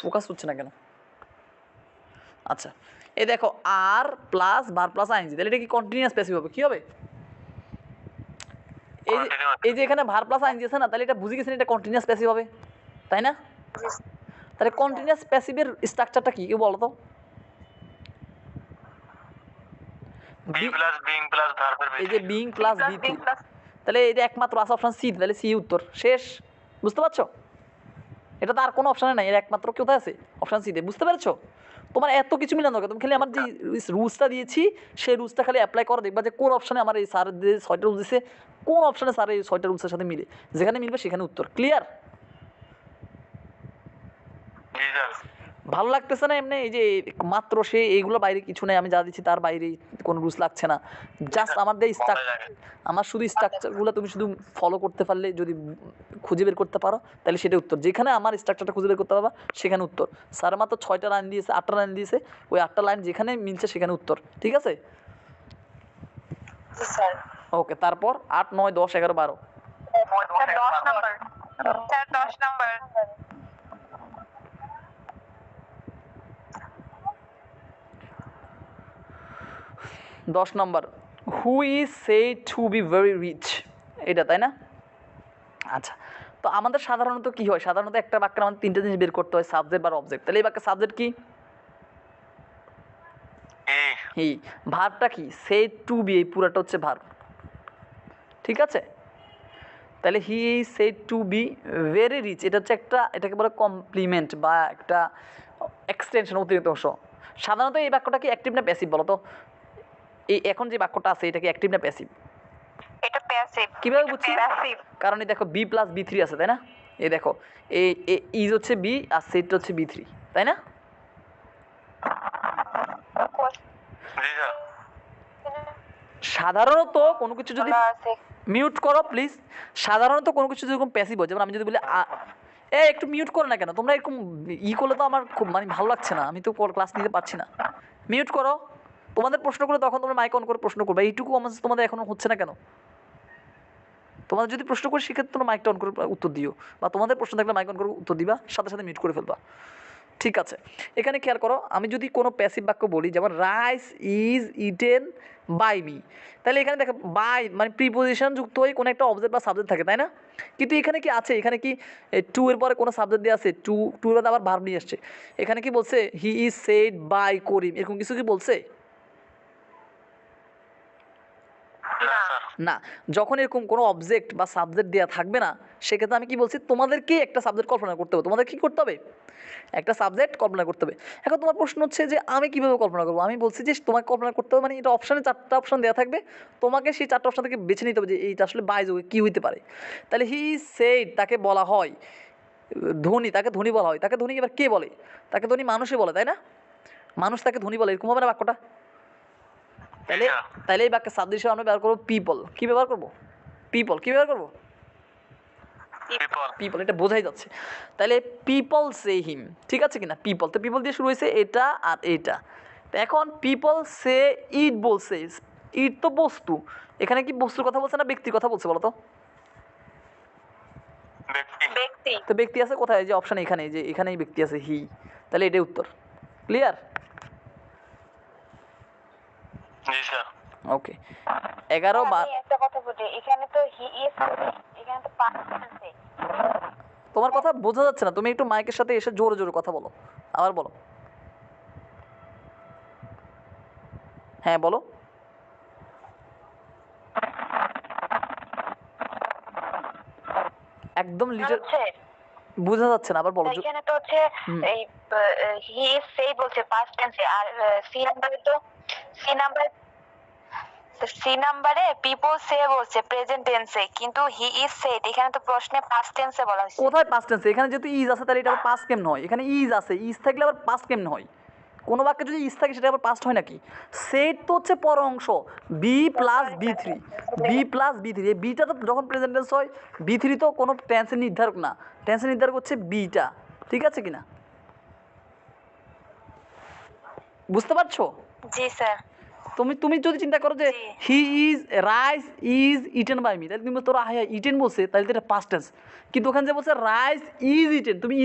ফোকাস হচ্ছে না কেন? আচ্ছা এই দেখো আর প্লাস বার প্লাস আইনজি, তাহলে এটা কি কন্টিনিউয়াস প্যাসিভ হবে, কী হবে? এই যে এখানে ভার প্লাস আইনজি আছে না, তাহলে এটা বুঝে গেছেন এটা কন্টিনিউয়াস প্যাসিভ হবে, তাই না? তাহলে কন্টিনিউয়াস প্যাসিভের স্ট্রাকচারটা কি কেউ বলো তো? বি প্লাস বিং প্লাস ভার্বের এই যে বিং প্লাস বি3, তাহলে এটা একমাত্র আছে অপশান সি, তাহলে সি উত্তর, শেষ, বুঝতে পারছো? এটা তো আর কোনো অপশানে নাই, এর একমাত্র কোথায় আছে, অপশান সিতে, বুঝতে পেরেছো? তোমার এত কিছু মিলানো দরকার, তুমি খালি আমার যে রুলসটা দিয়েছি সেই রুলসটা খালি অ্যাপ্লাই করো, দেখবা যে কোন অপশানে আমার এই স্যার যে 6টা রুলস দিয়েছে, কোন অপশানে স্যার এই 6টা রুলসের সাথে মিলে, যেখানে মিলবে সেখানে উত্তর, ক্লিয়ার? জি স্যার ভালো লাগতেছে না এমনি, এই যে মাত্র সে এইগুলো বাইরে কিছু নেই, আমি যা দিচ্ছি তার বাইরে কোনো রুলস লাগছে না, জাস্ট আমার দিয়ে আমার শুধু স্ট্রাকচারগুলো তুমি শুধু ফলো করতে পারলে, যদি খুঁজে বের করতে পারো তাহলে সেটা উত্তর, যেখানে আমার স্ট্রাকচারটা খুঁজে বের করতে পারবা সেখানে উত্তর। স্যার মাত্র 6টা লাইন দিয়েছে, 8টা লাইন দিয়েছে, ওই 8টা লাইন যেখানে মিলছে সেখানে উত্তর, ঠিক আছে? স্যার ওকে, তারপর 8, 9, 10, 11, 12, 10 number sir, 10 number 10 number, who is said to be very rich, এটা তাই না? আচ্ছা, তো আমাদের সাধারণত কি হয়, সাধারণত একটা বাক্যের আমাদের 3টে জিনিস বের করতে হয়, সাবজেক্ট বা অবজেক্ট, তাহলে এই বাক্যের সাবজেক্ট কি? হি, ভার্বটা কি সেড টু বি, এই পুরাটা হচ্ছে ভার্ব, ঠিক আছে? তাহলে he is said to be very rich, এটা হচ্ছে একটা, এটাকে বলে কমপ্লিমেন্ট বা একটা এক্সটেনশন, অতিরিক্ত অংশ। সাধারণত এই বাক্যটা কি অ্যাক্টিভ না প্যাসিভ বলো তো? এই এখন যে বাক্যটা আছে এটা কি অ্যাক্টিভ না প্যাসিভ? এটা প্যাসিভ। কিভাবে বুঝছি? প্যাসিভ। কারণ এই দেখো বি প্লাস বি থ্রি আছে তাই না? এই দেখো এই ইজ হচ্ছে বি আর সেটটা হচ্ছে বি থ্রি তাই না? জি স্যার। সাধারণত কোনো কিছু যদি মিউট করো প্লিজ, সাধারণত কোনো কিছু যেরকম প্যাসিভ হয়, যেমন আমি যদি বলি একটু মিউট করো না কেন তোমরা, এরকম করলে তো আমার খুব মানে ভালো লাগছে না, আমি তো ক্লাস নিতে পারছি না। মিউট করো, তোমাদের প্রশ্ন করলে তখন তোমরা মাইক অন করে প্রশ্ন করবে, এইটুকু আমার তোমাদের এখনো হচ্ছে না কেন? তোমাদের যদি প্রশ্ন করি সেক্ষেত্রে তোমরা মাইকটা অন করে উত্তর দিও, বা তোমাদের প্রশ্ন থাকলে মাইক অন করে উত্তর দিবা, সাথে সাথে মিউট করে ফেলবা। ঠিক আছে, এখানে খেয়াল করো, আমি যদি কোনো প্যাসিভ বাক্য বলি যেমন rice is eaten by me, তাহলে এখানে দেখো বাই মানে প্রিপোজিশন যুক্ত হয়ে কোনো একটা অবজেক্ট বা সাবজেক্ট থাকে তাই না? কিন্তু এখানে কি আছে, এখানে কি টু এর পরে কোনো সাবজেক্ট দিয়ে আছে? টু এর আবার ভার্ব নিয়ে আসছে। এখানে কি বলছে হি ইজ সেড বাই করিম, এরকম কিছু কি বলছে? না। যখন এরকম কোনো অবজেক্ট বা সাবজেক্ট দেওয়া থাকবে না, সেক্ষেত্রে আমি কি বলছি, তোমাদেরকে একটা সাবজেক্ট কল্পনা করতে হবে। তোমাদের কি করতে হবে? একটা সাবজেক্ট কল্পনা করতে হবে। এখন তোমার প্রশ্ন হচ্ছে যে আমি কিভাবে কল্পনা করবো? আমি বলছি যে তোমাকে কল্পনা করতে হবে, মানে এটা অপশানে 4টা অপশান দেওয়া থাকবে, তোমাকে সেই 4টা অপশান থেকে বেছে নিতে হবে যে এইটা আসলে বাই যোগে কী হইতে পারে। তাহলে হি সেড তাকে বলা হয় ধনী, তাকে ধনী বলা হয়। তাকে ধনী এবার কে বলে? তাকে ধনী মানুষই বলে তাই না? মানুষ তাকে ধনী বলে, এরকম হবে না বাক্যটা? তাহলে তাহলে এই বাক্যের সাবজেক্ট হিসেবে আমরা ব্যবহার করবো পিপল। কী ব্যবহার করবো? পিপল। কী ব্যবহার করবো? পিপল। এটা বোঝাই যাচ্ছে। তাহলে পিপল সে হিম, ঠিক আছে কিনা? পিপল, তো পিপল দিয়ে শুরু হয়েছে এটা আর এটা। তো এখন পিপল সে ইট বলছে, ইট তো বস্তু, এখানে কি বস্তুর কথা বলছে না ব্যক্তির কথা বলছে বলো তো? ব্যক্তি। তো ব্যক্তি আছে কোথায়? যে অপশান এখানে, যে এখানেই ব্যক্তি আছে হি, তাহলে এটাই উত্তর। ক্লিয়ার? জি স্যার। ওকে, 11 আমি একটা কথা বলি, এখানে তো হি ইজ, এখানে তো পাস্ট টেন্সে। তোমার কথা বোঝা যাচ্ছে না, তুমি একটু মাইকের সাথে এসে জোরে জোরে কথা বলো, আবার বলো। হ্যাঁ বলো। একদম লিটার বোঝা যাচ্ছে না, আবার বলো। এখানে তো হচ্ছে এই হি ইজ সেই বলছে পাস্ট টেন্সে, আর সি নাম্বারে পিপল সে বলছে প্রেজেন্ট টেন্সে, কিন্তু হি ইজ সেড এখানে তো প্রশ্নে পাস্ট টেন্সে বলা হয়েছে। কোথায় পাস্ট টেন্স? এখানে যেহেতু ইজ আছে তাহলে এটা আবার পাস্ট কেমন হয়? এখানে ইজ আছে, ইজ থাকলে আবার পাস্ট কেমন হয়? কোনো বাক্যে যদি ইজ থাকে সেটা আবার পাস্ট হয় নাকি? সেট তো হচ্ছে পর অংশ, be plus B three, be plus B three, এই বিটা তো যখন প্রেজেন্ট টেন্স হয়, বি থ্রি তো কোনো টেন্সের নির্ধারক না, টেন্সের নির্ধারক হচ্ছে বিটা। ঠিক আছে কিনা? বুঝতে পারছো? জি স্যার। তুমি যদি চিন্তা করো যে he is rice is eaten by me, তাহলে তুমি তোরা হ্যাঁ ইটেন বলছে, তাহলে তো এটা পাস্ট টেন্স। কিন্তু ওখানে যে বলছে রাইস ইজ ইটেন, তুমি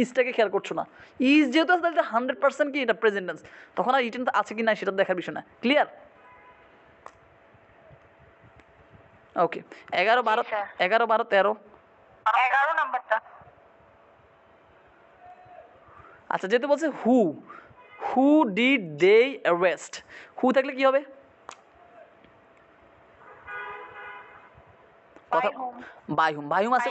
ইজটাকে খেয়াল করছো না। ইজ যেহেতু আছে তাহলে 100% কি এটা প্রেজেন্ট টেন্স, তখন আর ইটেন আছে কি না সেটা দেখার বিষয় না। ক্লিয়ার? ওকে, 11 12 13। 11 নাম্বারটা। আচ্ছা, যেহেতু বলছে হু ডিড দে অ্যারেস্ট, হু থাকলে কি হবে? By hmm. বাই হুম আছে,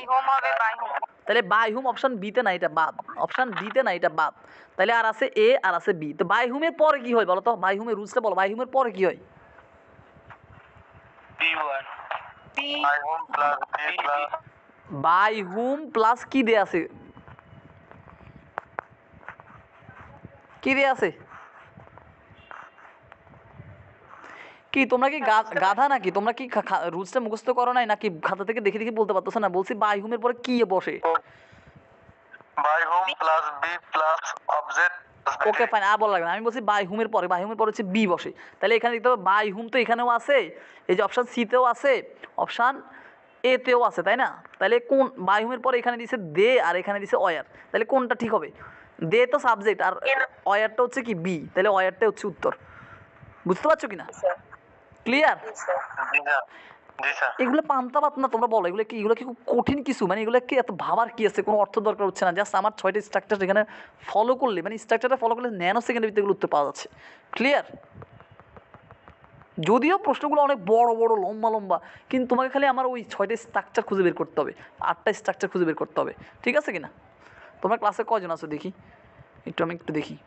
তাহলে বাই হুম অপশন বিতে না, এটা বাদ। অপশন বিতে না, এটা বাদ। তাহলে আর আছে এ আর আছে বি। তো বাই হুমের পরে কি হয় বলো তো? বাই হুমের রুলসটা বলো, বাই হুমের পরে কি হয়? বাই হুম প্লাস কি দেয়া আছে? কি দেয়া আছে? কি তোমরা কি গাধা নাকি? তোমরা কি রুলসটা মুখস্থ করো নাই নাকি খাতা থেকে দেখে দেখে বলতে পারতেছো না? বলছি বাই হুমের পরে কি বসে? By whom plus B plus object. Okay fine, আর বলা লাগবে না। আমি বলছি বাই হুমের পরে, বাই হুমের পরে হচ্ছে বি বসে। তাহলে এখানে দেখতে হবে বাই হুম তো এখানেও আছে, এই যে অপশান সিতেও আছে, অপশান এতেও আছে তাই না? তাহলে কোন বাই হুমের পরে এখানে দিছে দে আর এখানে দিছে অয়ার, তাহলে কোনটা ঠিক হবে? দে তো সাবজেক্ট আর অয়ারটা হচ্ছে কি বি, তাহলে অয়ারটা হচ্ছে উত্তর। বুঝতে পারছো কিনা? ক্লিয়ার? এগুলো পান্তা ভাত না, তোমরা বলো এগুলো কি খুব কঠিন কিছু? মানে এগুলো কি এত ভাবার কি আছে? কোনো অর্থ দরকার হচ্ছে না, জাস্ট আমার 6টা স্ট্রাকচার এখানে ফলো করলে, মানে স্ট্রাকচারটা ফলো করলে ন্যানো সেকেন্ডের ভিতরে এগুলো উত্তর পাওয়া যাচ্ছে। ক্লিয়ার? যদিও প্রশ্নগুলো অনেক বড় বড় লম্বা লম্বা, কিন্তু তোমাকে খালি আমার ওই 6টা স্ট্রাকচার খুঁজে বের করতে হবে, 8টা স্ট্রাকচার খুঁজে বের করতে হবে। ঠিক আছে কিনা? তোমরা ক্লাসে কজন আছো দেখি, আমি একটু দেখি।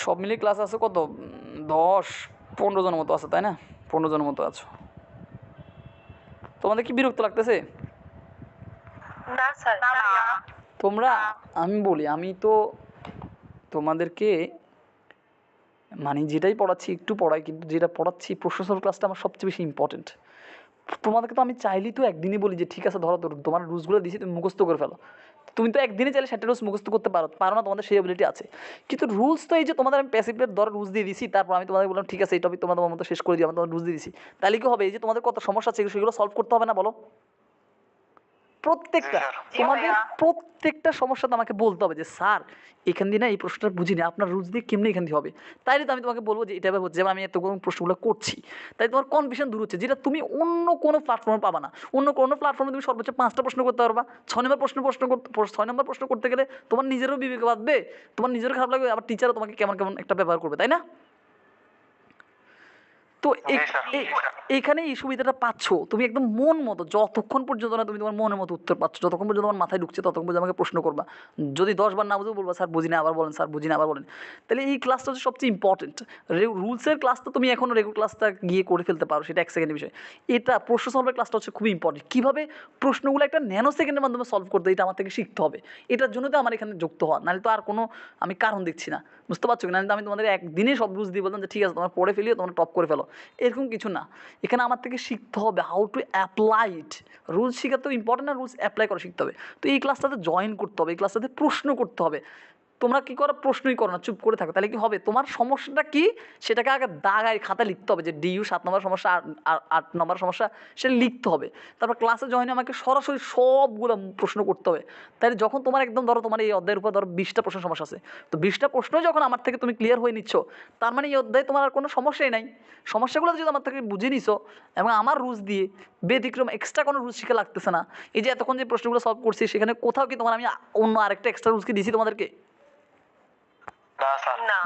সব মিলিয়ে ক্লাস আছে কত 10-15 জনের মতো আছে তাই না? 15 জনের মতো আছো। তোমাদের কি বিরক্ত লাগতেছে? না স্যার। তোমরা, আমি বলি, আমি তো তোমাদেরকে মানে যেটাই পড়াচ্ছি একটু পড়াই, কিন্তু যেটা পড়াচ্ছি প্রশ্ন সলভ ক্লাসটা আমার সবচেয়ে বেশি ইম্পর্টেন্ট। তোমাদেরকে তো আমি চাইলেই তো একদিনই বলি যে ঠিক আছে ধরো তোমার রুলসগুলো দিয়েছি, তুমি মুখস্থ করে ফেলো। তুমি তো একদিনে চাইলে 7টা রুলস মুখস্থ করতে পারো না, তোমাদের সেই অ্যাবিলিটি আছে। কিন্তু রুলস তো এই যে তোমাদের আমি প্যাসিভের ধরো রুলস দিয়ে দিছি, তারপর আমি তোমাদের বললাম ঠিক আছে এই টপিক তোমরা তোমার মতো শেষ করে দিও, আমি তোমার রুলস দিয়ে দিছি, তাহলে কি হবে? এই যে তোমাদের কত সমস্যা আছে সেগুলো সলভ করতে হবে না বলো? প্রত্যেকটা তোমাদের প্রত্যেকটা সমস্যাতে আমাকে বলতে হবে যে স্যার এখান দিয়ে না এই প্রশ্নটা বুঝিনি, আপনার রুলস দিয়ে কেমনি এখান দিয়ে হবে। তাইলে তো আমি তোমাকে বলবো যে এটা হচ্ছে, যেমন আমি এত প্রশ্নগুলো করছি, তাই তোমার কনফিউশন দূর হচ্ছে, যেটা তুমি অন্য কোনো প্ল্যাটফর্মে পাবা না। অন্য কোনো প্ল্যাটফর্মে তুমি সর্বোচ্চ 5টা প্রশ্ন করতে পারবা, 6 নম্বর করতে 6 নম্বর প্রশ্ন করতে গেলে তোমার নিজেরও বিবেকে বাঁধবে, তোমার নিজেরও খারাপ লাগবে, আবার টিচারও তোমাকে কেমন কেমন একটা ব্যবহার করবে, তাই না? তো এখানে এই সুবিধাটা পাচ্ছ তুমি একদম মন মতো, যতক্ষণ পর্যন্ত না তুমি তোমার মনের মতো উত্তর পাচ্ছ, যতক্ষণ পর্যন্ত তোমার মাথায় ঢুকছে ততক্ষণ পর্যন্ত আমাকে প্রশ্ন করবা। যদি 10 বার না বুঝো বলবা স্যার বুঝি না আবার বলেন, স্যার বুঝি না আবার বলেন। তাহলে এই ক্লাসটা হচ্ছে সবচেয়ে ইম্পর্টেন্ট। রুলসের ক্লাসটা তুমি এখন রেগুলার ক্লাসটা গিয়ে করে ফেলতে পারো, সেটা 1 সেকেন্ডের বিষয়। এটা প্রশ্ন সলভের ক্লাসটা হচ্ছে খুবই ইম্পর্টেন্ট। কীভাবে প্রশ্নগুলো একটা ন্যানো সেকেন্ডের মাধ্যমে সলভ করতে, এটা আমার থেকে শিখতে হবে। এটার জন্য তো আমার এখানে যুক্ত হওয়া, নাহলে তো আর কোনো আমি কারণ দেখছি না। বুঝতে পারছো কি? নাহলে তো আমি তোমাদের একদিনে সব রুলস দিয়ে বলতাম যে ঠিক আছে তোমরা পড়ে ফেলিও, তোমরা টপ করে ফেলো, এরকম কিছু না। এখানে আমার থেকে শিখতে হবে how to apply it. Rules শেখা তো ইম্পর্টেন্ট, না রুলস অ্যাপ্লাই করা শিখতে হবে। তো এই ক্লাসটাতে জয়েন করতে হবে, এই ক্লাসটাতে প্রশ্ন করতে হবে। তোমরা কী করো? প্রশ্নই করো না, চুপ করে থাকো, তাহলে কি হবে? তোমার সমস্যাটা কি সেটাকে আগে দাগায় খাতায় লিখতে হবে, যে ডিইউ 7 নম্বর সমস্যা, 8 নম্বর সমস্যা, সেটা লিখতে হবে। তারপর ক্লাসে জয়েনে আমাকে সরাসরি সবগুলো প্রশ্ন করতে হবে। তাহলে যখন তোমার একদম ধরো তোমার এই অধ্যায়ের উপর ধরো 20টা প্রশ্ন সমস্যা আছে, তো 20টা প্রশ্ন যখন আমার থেকে তুমি ক্লিয়ার হয়ে নিচ্ছ, তার মানে এই অধ্যায়ে তোমার আর কোনো সমস্যাই নাই। সমস্যাগুলো যদি আমার থেকে বুঝে নিছো এবং আমার রুলস দিয়ে ব্যতিক্রম এক্সট্রা কোনো রুলস শিখে লাগতেছে না, এই যে এতক্ষণ যে প্রশ্নগুলো সলভ করছি সেখানে কোথাও কি তোমার আমি অন্য আরেকটা এক্সট্রা রুলস কি দিয়েছি তোমাদেরকে?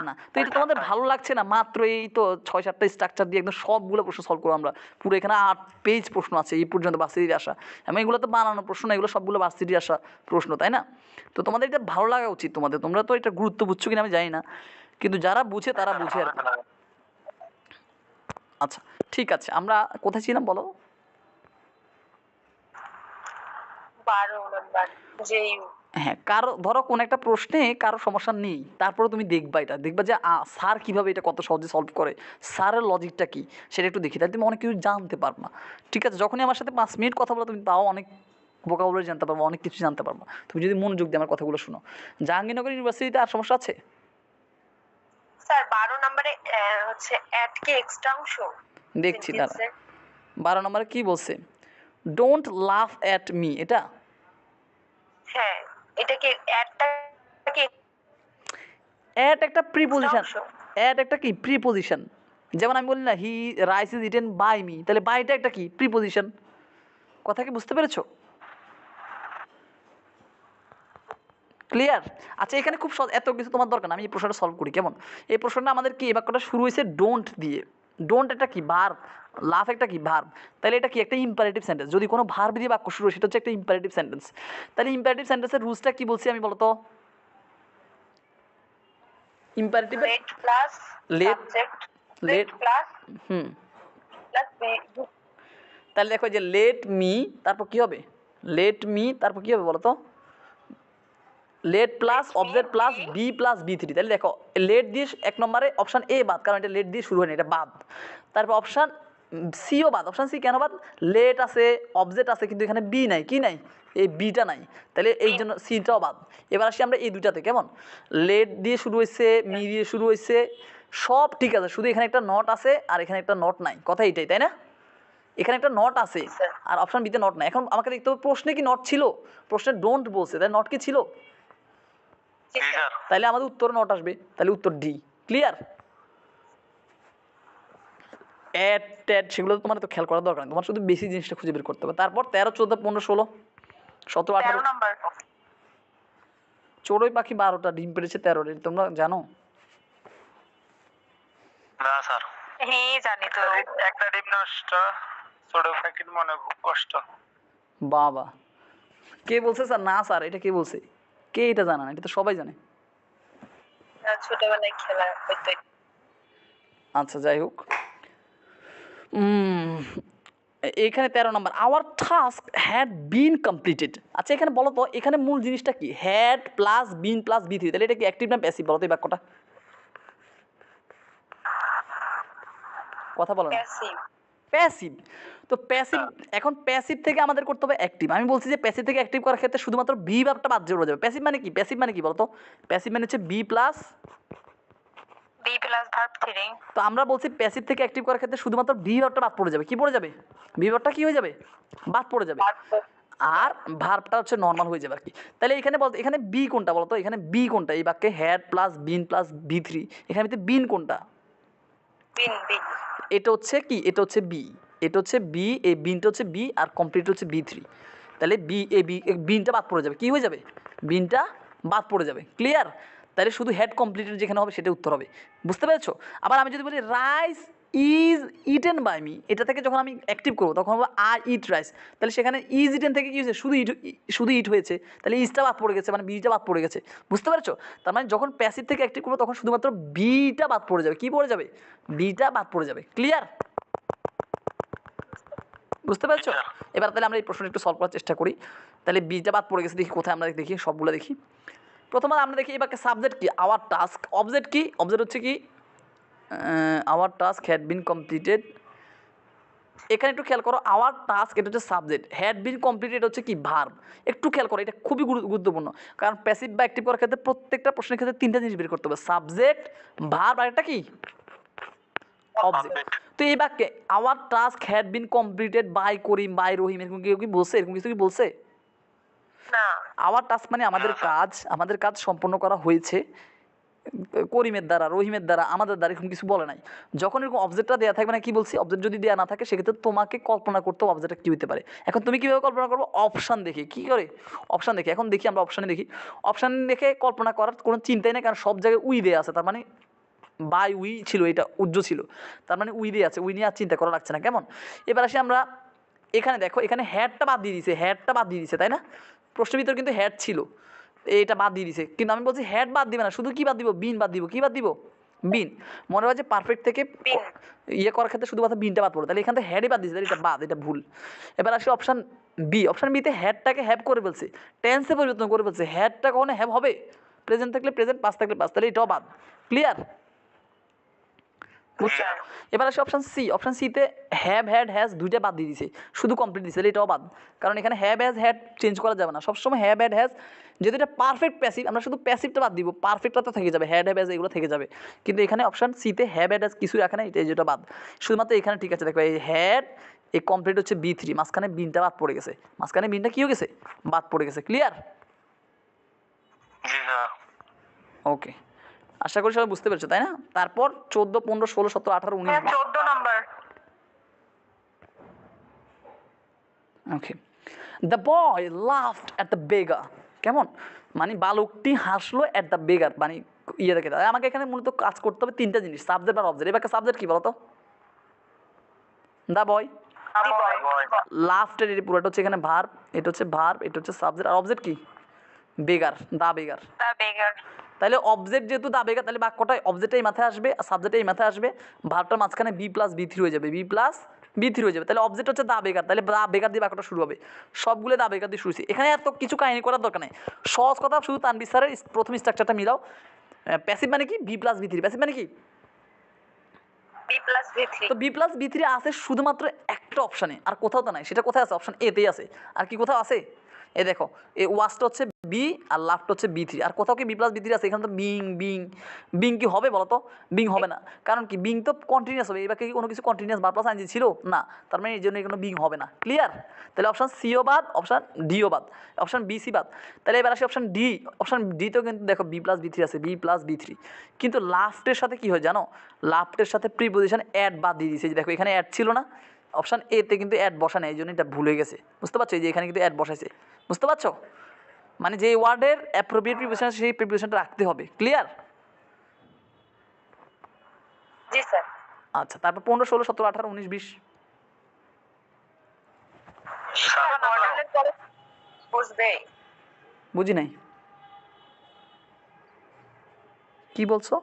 না। তো এটা তোমাদের ভালো লাগছে না? মাত্র এই তো 6-7টা স্ট্রাকচার দিয়ে একদম সবগুলো প্রশ্ন সলভ করো আমরা। পুরো এখানে 8 পেজ প্রশ্ন আছে এই পর্যন্ত ভার্সিটির আসা, এবং এগুলো তো বানানো প্রশ্ন না, এগুলো সবগুলো ভার্সিটির আসা প্রশ্ন, তাই না? তো তোমাদের এটা ভালো লাগা উচিত তোমাদের। তোমরা তো এটা গুরুত্ব বুঝছো কিনা আমি জানি না, কিন্তু যারা বুঝে তারা বুঝে আর কি। আচ্ছা ঠিক আছে, আমরা কোথায় ছিলাম বলো? 12 নাম্বার যেই হ্যাঁ, কারো ধরো কোনো একটা প্রশ্নে কারো সমস্যা নেই, তারপরে তুমি দেখবা দেখবা যে স্যার কীভাবে এটা কত সহজে সলভ করে, স্যারের লজিকটা কী সেটা একটু দেখি, তাহলে তুমি অনেক কিছু জানতে পারবা। ঠিক আছে, যখনই আমার সাথে 5 মিনিট কথা বলো তুমি তাও অনেক ভোকাবুলারি জানতে পারবো, অনেক কিছু জানতে পারবো তুমি যদি মনোযোগ দিয়ে আমার কথাগুলো শোনো। জাহাঙ্গীরনগর ইউনিভার্সিটিতে আর সমস্যা আছে? স্যার 12 নম্বরে হচ্ছে অ্যাড কি এক্সট্রা অংশ দেখছি দাঁড়া। 12 নম্বরে কী বলছে? ডোন্ট লাফ অ্যাট মি, এটা? হ্যাঁ, এটা কি অ্যাডটা কি অ্যাট একটা প্রিপোজিশন, অংশ? অ্যাট একটা কি প্রিপোজিশন। যেমন আমি বলি না he rice is eaten by me, তাহলে বাইটা একটা কি প্রিপোজিশন। কথা কি বুঝতে পেরেছো? ক্লিয়ার? আচ্ছা এখানে খুব এত কিছু তোমার দরকার না, আমি এই প্রশ্নটা সলভ করি কেমন? এই প্রশ্নটা আমাদের কি, এই বাক্যটা শুরু হয়েছে ডোন্ট দিয়ে। ডোন্ট একটা কি ভার্ব, লাভ একটা কি ভার্ব, তাহলে এটা কি একটা ইম্পারেটিভ সেন্টেন্স। যদি কোনো ভার্ব দিয়ে বাক্য শুরু হয় সেটা হচ্ছে একটা ইম্পারেটিভ সেন্টেন্স। তাহলে ইম্পারেটিভ সেন্টেন্সের রুলসটা কি বলছি আমি বলতো? Imperative let plus let subject let let plus plus তাহলে দেখো যে লেট মি, তারপর কি হবে? লেট মি তারপর কি হবে বলো তো? Let plus object plus B plus B3। তাহলে দেখো লেট দিয়ে 1 নম্বরে অপশান এ বাদ, কারণ এটা লেট দিয়ে শুরু হয়নি, এটা বাদ। তারপর অপশান সিও বাদ। অপশান সি কেন বাদ? লেট আছে, অবজেক্ট আছে, কিন্তু এখানে বি নাই। কি নাই? এই বিটা নাই, তাহলে এই জন্য সিটাও বাদ। এবার আসি আমরা এই দুইটাতে, কেমন? লেট দিয়ে শুরু হয়েছে, মি দিয়ে শুরু হয়েছে, সব ঠিক আছে, শুধু এখানে একটা নট আছে আর এখানে একটা নট নাই, কথা এইটাই, তাই না? এখানে একটা নট আছে আর অপশান বিতে নট নাই। এখন আমাকে দেখতে হবে প্রশ্নে কি নট ছিল? প্রশ্নে ডোন্ট বলছে, তাই নট কি ছিল? তাহলে আমাদের উত্তর নট আসবে, তাহলে উত্তর ডি। ক্লিয়ার? অ্যাড ট্যাড সেগুলো তোমার তো খেয়াল করার দরকার নেই, তোমার শুধু বেশি জিনিসটা খুঁজে বের করতে হবে। তারপর 13, 14, 15, 16, 17, 18, চড়ুই পাখি 12টা ডিম পেড়েছে 13টা, তোমরা জানো? না স্যার। হ্যাঁ জানি তো। একটা ডিম নষ্ট, ছোট প্যাকেট মনে খুব কষ্ট। বাবা, কে বলছে স্যার? না স্যার, এটা কে বলছে? কে এটা জানা না? এটা তো সবাই জানে। ছোটবেলায় খেলা হইতো। আচ্ছা যাই হোক, এখানে 13 নম্বর, our task had been completed. আচ্ছা এখানে বলো তো, এখানে মূল জিনিসটা কি? Had plus been plus B three, তাহলে এটা কি অ্যাক্টিভ না প্যাসিভ বলো তো এই বাক্যটা? কথা বলো না। প্যাসিভ। প্যাসিভ। তো প্যাসিভ, এখন প্যাসিভ থেকে আমাদের করতে হবে অ্যাক্টিভ। আমি বলছি যে প্যাসিভ থেকে অ্যাক্টিভ করার ক্ষেত্রে শুধুমাত্র বি ভাবটা বাদ জোড়া যাবে। প্যাসিভ মানে কি? প্যাসিভ মানে কি বলতো? প্যাসিভ মানে হচ্ছে be plus, B plus verb 3। তো আমরা বলছি প্যাসিভ থেকে অ্যাক্টিভ করার ক্ষেত্রে শুধুমাত্র বি ভাবটা বাদ পড়ে যাবে। কি পড়ে যাবে? বি ভাবটা কি হয়ে যাবে? বাদ পড়ে যাবে। আর ভার্বটা হচ্ছে নর্মাল হয়ে যাবে আর কি। তাহলে এখানে বলতো, এখানে বি কোনটা বলতো? এখানে বি কোনটা এই বাক্যে? Had plus been plus B three, এখানে বিন কোনটা? বিন বিন। এটা হচ্ছে কি? এটা হচ্ছে বি, এটা হচ্ছে বি, এই বিনটা হচ্ছে বি আর কমপ্লিট হচ্ছে বি থ্রি। তাহলে বি এ বি, বিনটা বাদ পড়ে যাবে। কি হয়ে যাবে? বিনটা বাদ পড়ে যাবে। ক্লিয়ার? তাহলে শুধু হেড কমপ্লিটেড যেখানে হবে সেটা উত্তর হবে। বুঝতে পেরেছো? আবার আমি যদি বলি rice is eaten by me, এটা থেকে যখন আমি অ্যাক্টিভ করবো তখন হবে আই ইট রাইস, তাহলে সেখানে ইজ ইটেন থেকে কি হয়েছে? শুধু ইট হয়েছে, তাহলে ইজটা বাদ পড়ে গেছে, মানে বিটা বাদ পড়ে গেছে। বুঝতে পেরেছো? তার মানে যখন প্যাসিভ থেকে অ্যাক্টিভ করবো তখন শুধুমাত্র বিটা বাদ পড়ে যাবে। কি পড়ে যাবে? বিটা বাদ পড়ে যাবে। ক্লিয়ার? বুঝতে পেরেছো? এবার তাহলে আমরা এই প্রশ্নটা একটু সলভ করার চেষ্টা করি। তাহলে বিটা বাদ পড়ে গেছে, দেখি কোথায় আমরা দেখি, সবগুলো দেখি। প্রথমত আমরা দেখি এবার সাবজেক্ট কি, আওয়ার টাস্ক। অবজেক্ট কি? অবজেক্ট হচ্ছে কি? Our task had been completed. এখানে একটু খেয়াল করো, আওয়ার টাস্ক এটা হচ্ছে সাবজেক্ট, হ্যাড বিন কমপ্লিটেড হচ্ছে কি? ভার্ব। একটু খেয়াল করো, এটা খুবই গুরুত্বপূর্ণ, কারণ প্যাসিভ বা অ্যাক্টিভ করার ক্ষেত্রে প্রত্যেকটা প্রশ্নের ক্ষেত্রে তিনটা জিনিস বের করতে হবে: সাবজেক্ট, ভার্ব আর একটা কি? অবজেক্ট। তো এই বাক্যে our task had been completed by Karim, by Rahim, এরকম কেউ কি বলছে? এরকম কিছু কি বলছে? না। আওয়ার টাস্ক মানে আমাদের কাজ সম্পন্ন করা হয়েছে করিমের দ্বারা, রহিমের দ্বারা, আমাদের দ্বারা, এরকম কিছু বলে নাই। যখন এরকম অবজেক্টটা দেওয়া থাকবে না, কি বলছি? অবজেক্ট যদি দেওয়া না থাকে সেক্ষেত্রে তোমাকে কল্পনা করতে হবে অবজেক্টটা কী হতে পারে। এখন তুমি কীভাবে কল্পনা করবো? অপশান দেখে। কী করে? অপশান দেখে। এখন দেখি আমরা অপশানে দেখি, অপশান দেখে কল্পনা করার কোনো চিন্তাই নেই, কারণ সব জায়গায় উই দেওয়া আছে, তার মানে বাই উই ছিল, এটা উজ্জ্ব ছিল, তার মানে উই দিয়ে আছে, উই নিয়ে আর চিন্তা করা লাগছে না। কেমন? এবার আসি আমরা, এখানে দেখো, এখানে হ্যাডটা বাদ দিয়ে দিছে, হ্যাডটা বাদ দিয়ে দিছে, তাই না? প্রশ্নের ভিতর কিন্তু হ্যাড ছিল, এটা বাদ দিয়ে দিছে, কিন্তু আমি বলছি হ্যাড বাদ দিবে না, শুধু কি বাদ দিব? বিন বাদ দিব। কি বাদ দিব? বিন। মনে হয় যে পারফেক্ট থেকে বিন। ইয়ে করার ক্ষেত্রে শুধুমাত্র বিনটা বাদ পড়ে, তাহলে এখান থেকে হ্যাডই বাদ দিয়েছে, তাহলে এটা বাদ, এটা ভুল। এবার আসি অপশান বি। অপশান বিতে হ্যাডটাকে হ্যাভ করে ফেলছে, টেন্সে পরিবর্তন করে ফেলছে। হ্যাডটা কখনো হ্যাভ হবে? প্রেজেন্ট থাকলে প্রেজেন্ট, পাস থাকলে পাস, তাহলে এটাও বাদ। ক্লিয়ার? বুঝছো? এবার আসে অপশান সি। অপশান সিতে হ্যাভ, হ্যাড, হ্যাজ দুইটা বাদ দিয়ে দিছে, শুধু কমপ্লিট দিছে, এটাও বাদ, কারণ এখানে হ্যাভ, হ্যাজ, হ্যাড চেঞ্জ করা যাবে না, সবসময় হ্যাভ, হ্যাড, হ্যাজ। যদি এটা পারফেক্ট প্যাসিভ, আমরা শুধু প্যাসিভটা বাদ দিব, পারফেক্টটা তো থেকে যাবে, হ্যাড, হ্যাভ, হ্যাজ এগুলো থেকে যাবে। কিন্তু এখানে অপশান সিতে হ্যাভ, হ্যাড, হ্যাজ কিছুই রাখে না, এটা যেটা বাদ, শুধুমাত্র এখানে ঠিক আছে। দেখো এই হ্যাড, এই কমপ্লিট হচ্ছে বি থ্রি, মাঝখানে বিনটা বাদ পড়ে গেছে, মাঝখানে বিনটা কী হয়ে গেছে? বাদ পড়ে গেছে। ক্লিয়ার? জি স্যার। ওকে, আশা করি সবাই বুঝতে পেরেছো, তাই না? তারপর 14, 15, 16, 17, 18, 19, 20। 14 number. Okay, the boy laughed at the বেগার। কেমন? মানে বালকটি হাসলো অ্যাট দ্য বেগার, মানে ইয়ে দেখে। আমাকে এখানে মূলত কাজ করতে হবে তিনটা জিনিস, সাবজেক্ট আর অবজেক্ট। এবার সাবজেক্ট কি বলতো? The boy. লাফটের এটা পুরোটা হচ্ছে এখানে ভার্ব, এটা হচ্ছে ভার্ব, এটা হচ্ছে সাবজেক্ট, আর অবজেক্ট কি? বেগার, দা বেগার। দা বেগার। তাহলে অবজেক্ট যেহেতু দা বেগার, তাহলে বাক্যটা অবজেক্টটাই মাথায় আসবে আর সাবজেক্টটাই মাথায় আসবে, ভার্বটার মাঝখানে বি প্লাস বি থ্রি হয়ে যাবে, বি প্লাস বি থ্রি হয়ে যাবে। তাহলে অবজেক্ট হচ্ছে দা বেগার, তাহলে দা বেগার দিয়ে বাক্যটা শুরু হবে। সবগুলো দা বেগার দিয়ে শুরু হয়েছে, এখানে এত কিছু কাহিনী করার দরকার নেই, সহজ কথা, শুধু তানভীর স্যারের প্রথম স্ট্রাকচারটা মিলাও। প্যাসিভ মানে কি? B plus B three. Passive মানে কি? B plus V three. তো বি প্লাস বি থ্রি আছে শুধুমাত্র একটা অপশানে, আর কোথাও তো নাই। সেটা কোথায় আছে? অপশান এতেই আছে। আর কি কোথাও আছে? এ দেখো, এই ওয়াসটা হচ্ছে বি আর লাফটা হচ্ছে বি থ্রি, আর কোথাও কি বি প্লাস বি থ্রি আছে? এখানে তো বিং, বিং, বিং কি হবে বলো তো? বিং হবে না, কারণ কি? বিং তো কন্টিনিউয়াস হবে, এবার কি কোনো কিছু কন্টিনিউয়াস বার প্লাস আইনজি ছিল না, তার মানে এই জন্য কোনো বিং হবে না। ক্লিয়ার? তাহলে অপশান সিও বাদ, অপশান ডিও বাদ, অপশান বি সি বাদ। তাহলে এবার আসি অপশান ডি। অপশান ডিতেও কিন্তু দেখো বি প্লাস বি থ্রি আছে, বি প্লাস বি থ্রি, কিন্তু লাফটের সাথে কি হয় জানো? লাফটের সাথে প্রিপোজিশন অ্যাড বাদ দিয়ে দিয়েছে, যে দেখো এখানে অ্যাড ছিল না, অপশান এতে কিন্তু অ্যাড বসা নেই, এই জন্য এটা ভুলে গেছে। বুঝতে পারছো? এই যে এখানে কিন্তু অ্যাড বসাইছে, বুঝতে পারছো? মানে যে ওয়ার্ডের অ্যাপ্রোপ্রিয়েট প্রিপোজিশন সেই প্রিপোজিশনটা রাখতে হবে। ক্লিয়ার? জি স্যার। আচ্ছা, তারপর 15, 16, 17, 18, 19, 20। স্যার মডেলের পরে বুঝবে। বুঝি নাই। কি বলছো?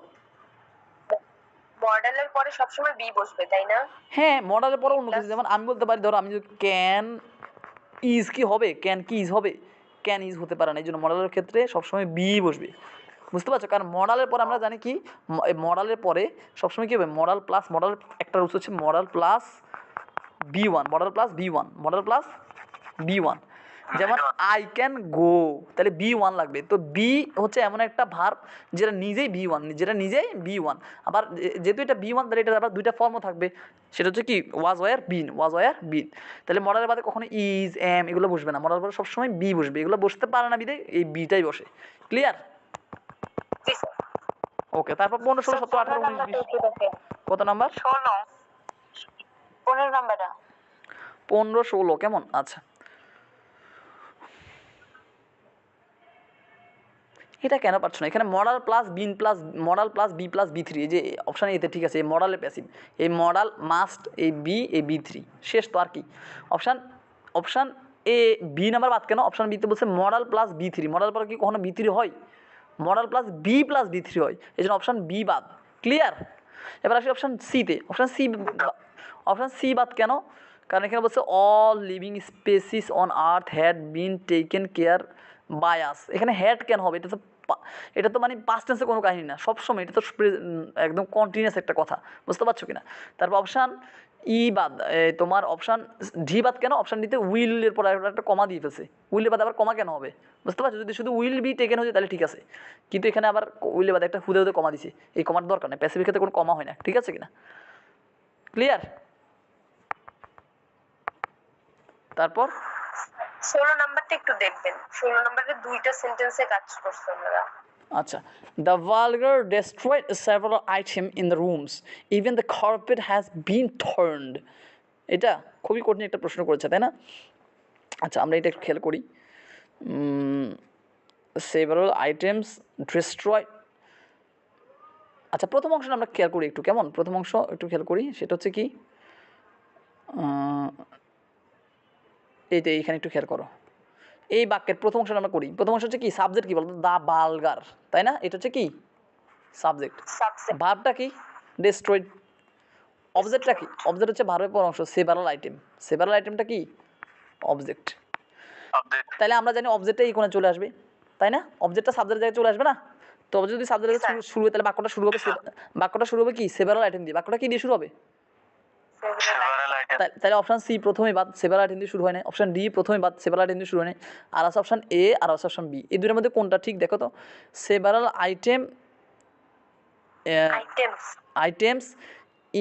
মডেলের পরে সবসময় বি বসবে তাই না? হ্যাঁ, মডেলের পরে অন্য কিছু, যেমন আমি বলতে পারি, ধরো আমি যদি ক্যান ইজ কি হবে, ক্যান কি ইজ হবে, ক্যান ইজ হতে পারে না, এই জন্য মডেলের ক্ষেত্রে সবসময় বি বসবে। বুঝতে পারছো? কারণ মডেলের পরে আমরা জানি কি, মডেলের পরে সবসময় কী হবে, মডেল প্লাস মডেল, একটা রুলস হচ্ছে model plus B1, model plus B1, model plus B1। যেমন আই ক্যান গো, তাহলে B1 লাগবে। তো বি হচ্ছে এমন একটা ভার্ব যেটা নিজেই B1, যেটা নিজেই B1। আবার যেহেতু এটা B1, তাহলে এটা আবার দুইটা ফর্মও থাকবে, সেটা হচ্ছে কি was were bin, was were বিন। তাহলে মডেলের বাদে কখনো ইজ এম এগুলো বসবে না, মডেলের পরে সবসময় বি বসবে, এগুলো বসতে পারে না বিদে এই বিটাই বসে। ক্লিয়ার? জি স্যার। ওকে, তারপর 15, 16, 17, 18, 19, 20। কত নাম্বার? 16 15 নাম্বারটা। 15, 16 কেমন? আচ্ছা, এটা কেন পারছো না? এখানে modal plus been plus modal plus B plus বি3, এই যে অপশান এতে ঠিক আছে, এই মডালে প্যাসিভ, এই মডাল মাস্ট, এই বি, এই বি3 শেষ তো আর কি। অপশান এ বি নাম্বার বাদ কেন? অপশান বিতে বলছে মডাল প্লাস বি3, মডাল পর কি কখনো বি3 হয়? মডাল প্লাস বি প্লাস বি3 হয়, এই জন্য অপশান বি বাদ। ক্লিয়ার? এবার আসি অপশান সিতে। অপশান সি বাদ কেন? কারণ এখানে বলছে all living species on earth had been taken care by us. এখানে হ্যাড কেন হবে? এটা তো মানে পাস্ট টেন্সে কোনো কাহিনী না, সবসময় এটা তো একদম কন্টিনিউয়াস একটা কথা। বুঝতে পারছো কিনা? তারপর অপশান ই বাদ, তোমার অপশান ডি বাদ কেন? অপশান ডিতে উইলের পর একটা কমা দিয়ে ফেলছে, উইলের বাদে আবার কমা কেন হবে? বুঝতে পারছো? যদি শুধু উইল বি টেকেন হচ্ছে তাহলে ঠিক আছে, কিন্তু এখানে আবার উইলের বাদে একটা হুদে হুদে কমা দিছে, এই কমার দরকার নেই, প্যাসিফিক ক্ষেত্রে কোনো কমা হয় না। ঠিক আছে কিনা? ক্লিয়ার? তারপর 16 নাম্বারটা একটু দেখবেন, 16 নাম্বারে দুইটা সেন্টেন্সে কাজ করছে আমরা। আচ্ছা, the vulgar destroyed several items in the rooms, even the carpet has been turned। এটা খুবই কঠিন একটা প্রশ্ন করেছে, তাই না? আচ্ছা, আমরা এটা একটু খেয়াল করি। several items destroyed। আচ্ছা, প্রথম অংশটা আমরা খেয়াল করি একটু, কেমন? প্রথম অংশ একটু খেয়াল করি, সেটা হচ্ছে কি, এইটা এইখানে একটু খেয়াল করো। এই বাক্যের প্রথম অংশটা আমরা করি। প্রথম অংশ হচ্ছে কি, সাবজেক্ট কি বলতো, দ্য বালগার, তাই না? এটা হচ্ছে কি সাবজেক্ট। ভার্বটা কি, ডেস্ট্রয়েড। অবজেক্টটা কি, অবজেক্ট হচ্ছে ভার্বের পর অংশ, সেভারাল আইটেম। সেভারাল আইটেমটা কি, অবজেক্ট। তাহলে আমরা জানি অবজেক্টটা এই কোণে চলে আসবে, তাই না? অবজেক্টটা সাবজেক্টের জায়গায় চলে আসবে না? তো অবজেক্ট যদি সাবজেক্টের জায়গায় শুরু হয়, তাহলে বাক্যটা শুরু হবে কি, সেভারাল আইটেম দিয়ে। বাক্যটা কি দিয়ে শুরু হবে? তাহলে অপশান সি প্রথমেই বাদ, সেভারাল আইটেম দিয়ে শুরু হয় না। অপশান ডি প্রথমেই বাদ, সেভারাল আইটেম দিয়ে শুরু হয় না। আর আছে অপশান এ আর আছে অপশান বি। এই দুটোর মধ্যে কোনটা ঠিক দেখো তো? Several items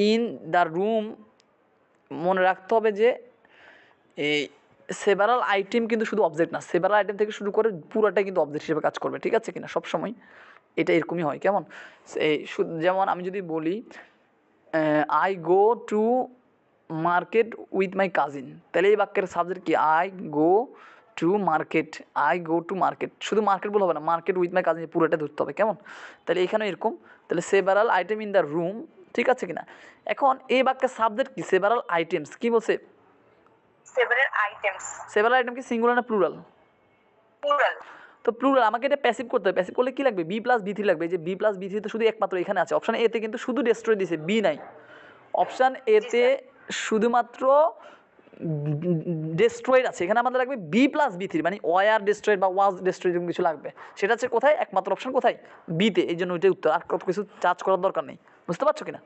in the room, মনে রাখতে হবে যে এই সেভারাল আইটেম কিন্তু শুধু অবজেক্ট না, সেভারাল আইটেম থেকে শুরু করে পুরোটাই কিন্তু অবজেক্ট হিসেবে কাজ করবে। ঠিক আছে কিনা? সবসময় এটা এরকমই হয়, কেমন? যেমন আমি যদি বলি I go to market with my cousin, তাহলে এই বাক্যের সাবজেক্ট কি, I go to market. I go to market, শুধু মার্কেট বলে হবে না, মার্কেট উইথ মাই কাজিন পুরোটা ধরতে হবে, কেমন? তাহলে এখানেও এরকম। তাহলে several item in the room, ঠিক আছে কিনা? এখন এই বাক্যের সাবজেক্ট কি, সেভারাল আইটেমস, কি বলছে? সেভারাল আইটেম কি সিঙ্গুলার না প্লুরাল? প্লুরাল। তো প্লুরাল, আমাকে এটা প্যাসিভ করতে হবে। প্যাসিভ করলে কি লাগবে, বি প্লাস বি3 লাগবে। এই যে বি প্লাস বি3 তো শুধু একমাত্র এখানে আছে। অপশান এতে কিন্তু শুধু ডেস্ট্রয় দিয়েছে, বি নাই। অপশান এতে শুধুমাত্র ডেস্ট্রয়েড আছে, এখানে আমাদের লাগবে বি প্লাস বি3, মানে ওয়ার ডেস্ট্রয়েড বা ওয়াজ ডেস্ট্রয়েড এরকম কিছু লাগবে। সেটা হচ্ছে কোথায়, একমাত্র অপশান কোথায়, বিতে। এই জন্য ওইটাই উত্তর, আর কত কিছু চার্জ করার দরকার নেই। বুঝতে পারছো কিনা?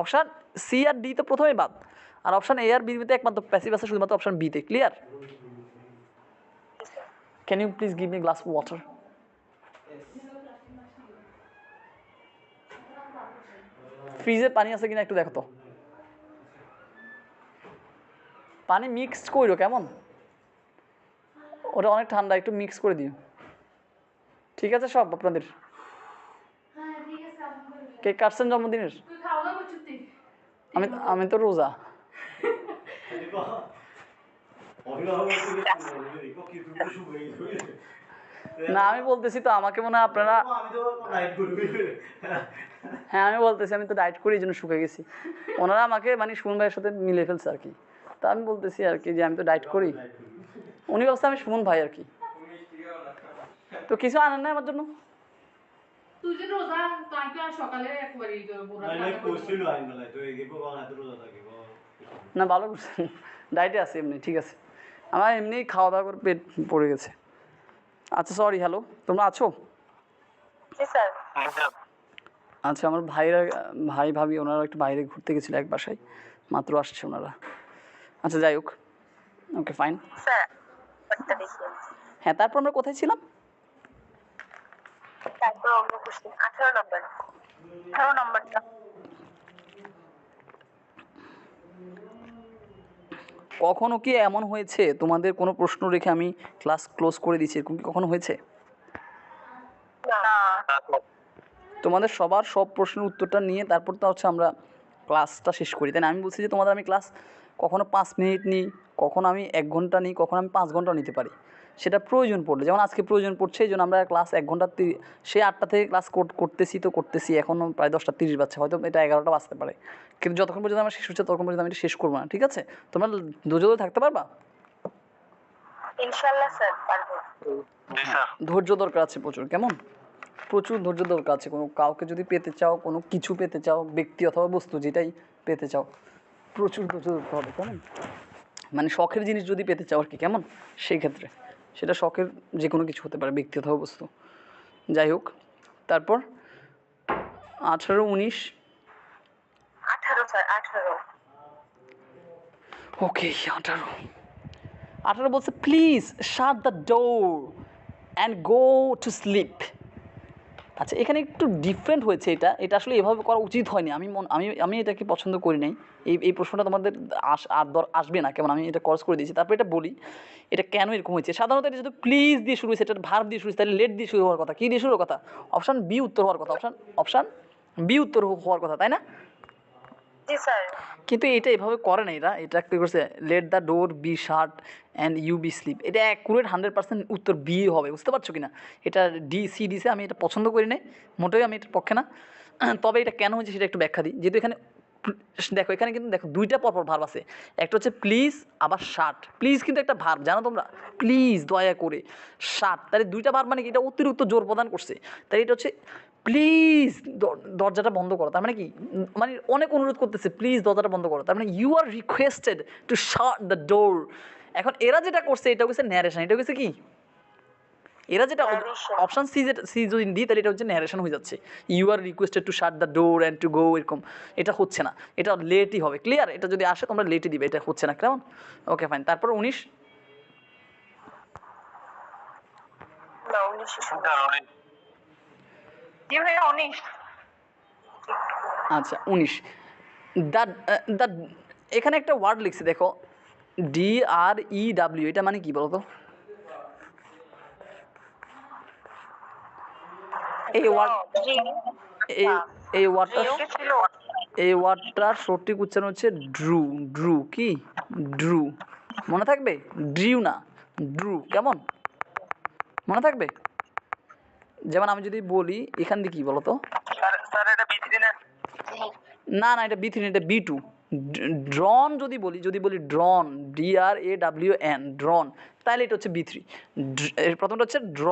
অপশান সি আর ডি তো প্রথমেই বাদ, আর অপশান এ আর বিতে একমাত্র প্যাসিভ আছে শুধুমাত্র অপশান বিতে। Clear? Can you please give me glass of water? ফ্রিজে পানি আছে কিনা একটু দেখো তো। পানি মিক্সড করো, কেমন? ওটা অনেক ঠান্ডা, একটু মিক্স করে দিও। ঠিক আছে সব আপনাদের? কেক কাটছেন জন্মদিনের? আমি তো রোজা। না, আমি বলতেছি তো, আমাকে মনে হয় আপনারা, হ্যাঁ আমি বলতেছি আমি তো ডায়েট করি, এই জন্য শুকে গেছি। ওনারা আমাকে মানে সুমন ভাইয়ের সাথে মিলে ফেলছে আর কি। তা আমি বলতেছি আর কি যে আমি তো ডায়েট করি, উনি বলছে আমি সুমন ভাই আর কি। তো কিছু আনেন না আমার জন্য? তুই যে রোজা তাই তো আর সকালে একবারই পুরো না ভালো করছেন, ডায়েটে আছে এমনি, ঠিক আছে। আমার এমনি খাওয়া দাওয়া করে পেট পড়ে গেছে। আচ্ছা সরি, হ্যালো, তোমরা আছো? জি স্যার। জি স্যার। আচ্ছা, আমার ভাই ভাবি ওনারা একটু বাইরে ঘুরতে গেছিলো এক বাসায়, মাত্র আসছে ওনারা। আচ্ছা যাই হোক, ওকে ফাইন। স্যার একটা দেখি। হ্যাঁ, তারপর আমরা কোথায় ছিলাম? তারপর অন্য কোশ্চেন 18 নম্বর। 18 নম্বরটা কখনো কি এমন হয়েছে তোমাদের কোনো প্রশ্ন রেখে আমি ক্লাস ক্লোজ করে দিয়েছি, এরকম কি কখনো হয়েছে? না। তোমাদের সবার সব প্রশ্নের উত্তরটা নিয়ে তারপর তো হচ্ছে আমরা ক্লাসটা শেষ করি, তাই না? আমি বলছি যে তোমাদের আমি ক্লাস কখনো 5 মিনিট নিই, কখনো আমি 1 ঘন্টা নিই, কখনো আমি 5 ঘন্টাও নিতে পারি, সেটা প্রয়োজন পড়লে। যেমন আজকে প্রয়োজন পড়ছে, এই জন্য আমরা ক্লাস 1 ঘন্টা সেই 8টা থেকে ক্লাস করতেছি, এখনও প্রায় 10টা 30 বাজছে, হয়তো এটা 11টা বাজতে পারে, কিন্তু যতক্ষণ পর্যন্ত আমার শেষ হচ্ছে ততক্ষণ পর্যন্ত আমি এটা শেষ করবো না, ঠিক আছে? তোমরা ধৈর্য ধরে থাকতে পারবা? ইনশাআল্লাহ স্যার পারবো। জি স্যার। ধৈর্য দরকার আছে প্রচুর, কেমন? প্রচুর ধৈর্য দরকার আছে। কাউকে যদি পেতে চাও, কোনো কিছু পেতে চাও, ব্যক্তি অথবা বস্তু যেটাই পেতে চাও, প্রচুর ধৈর্য ধরতে হবে, কেমন? মানে শখের জিনিস যদি পেতে চাও আর কি, কেমন? সেই ক্ষেত্রে সেটা শখের যে কোনো কিছু হতে পারে, ব্যক্তি অথবা বস্তু। যাই হোক, তারপর 18, 19। 18 স্যার 18। ওকে, 18 বলছে please shut the door and go to sleep. আচ্ছা, এখানে একটু ডিফারেন্ট হয়েছে, এটা আসলে এভাবে করা উচিত হয়নি। আমি এটাকে পছন্দ করি নাই। এই প্রশ্নটা তোমাদের আসবে না, কেমন? আমি এটা ক্রস করে দিয়েছি। তারপর এটা বলি, এটা কেন এরকম হয়েছে। সাধারণত এটা যদি প্লিজ দিয়ে শুরু হয়েছে, এটা ভার্ব দিয়ে শুরু হয়েছে, তাহলে লেট দিয়ে শুরু হওয়ার কথা। কী দিয়ে শুরু হওয়ার কথা? অপশান বি উত্তর হওয়ার কথা, অপশান বি উত্তর হওয়ার কথা, তাই না? জি স্যার। কিন্তু এটা এভাবে করে না, এটা কী করছে, let the door be shut and you be sleep. এটা অ্যাকুরেট 100% উত্তর বি হবে, বুঝতে পারছো কি না? এটা সি ডিসে আমি এটা পছন্দ করি নাই, মোটেই আমি এটার পক্ষে না। তবে এটা কেন হয়েছে সেটা একটু ব্যাখ্যা দিই। যেহেতু এখানে দেখো, এখানে কিন্তু দেখো 2টা পরপর ভার্ব আছে, একটা হচ্ছে প্লিজ, আবার শাট। প্লিজ কিন্তু একটা ভার্ব, জানো তোমরা? প্লিজ দয়া করে, শাট, তাহলে 2টা ভার্ব মানে কি? এটা অতিরিক্ত জোর প্রদান করছে। তাই এটা হচ্ছে প্লিজ দরজাটা বন্ধ করো, তার মানে কি? মানে অনেক অনুরোধ করতেছে, প্লিজ দরজাটা বন্ধ করো, তার মানে you are requested to shut the door. এখন এরা যেটা করছে এটা হচ্ছে ন্যারেশন, এটা হচ্ছে কি? এরা যেটা অপশান সি যদি দিই তাহলে এটা হচ্ছে ন্যারেশন হয়ে যাচ্ছে। You are requested to shut the door and to go, এরকম। এটা হচ্ছে না, এটা লেটই হবে, ক্লিয়ার? এটা যদি আসে তোমরা লেটই দিবে, এটা হচ্ছে না, কেমন? Okay fine. তারপর 19। না 19 স্যার 19। জি ভাইয়া 19। আচ্ছা 19, দ্য দ্য এখানে একটা ওয়ার্ড লিখছে দেখো, DREW, এটা মানে কি বলো তো? এই ওয়ার্ডটার সঠিক উচ্চারণ হচ্ছে ড্রু। কি ড্রু? মনে থাকবে? ড্রিউ না, ড্রু, কেমন? মনে থাকবে? যেমন আমি যদি বলি এখান দিয়ে কি বলো তো? স্যার এটা B3 না? না, এটা B3 না, এটা B2। ড্রন যদি বলি ড্রন, DRAWN, ড্রন, তাহলে এটা হচ্ছে B3। প্রথমটা হচ্ছে ড্র,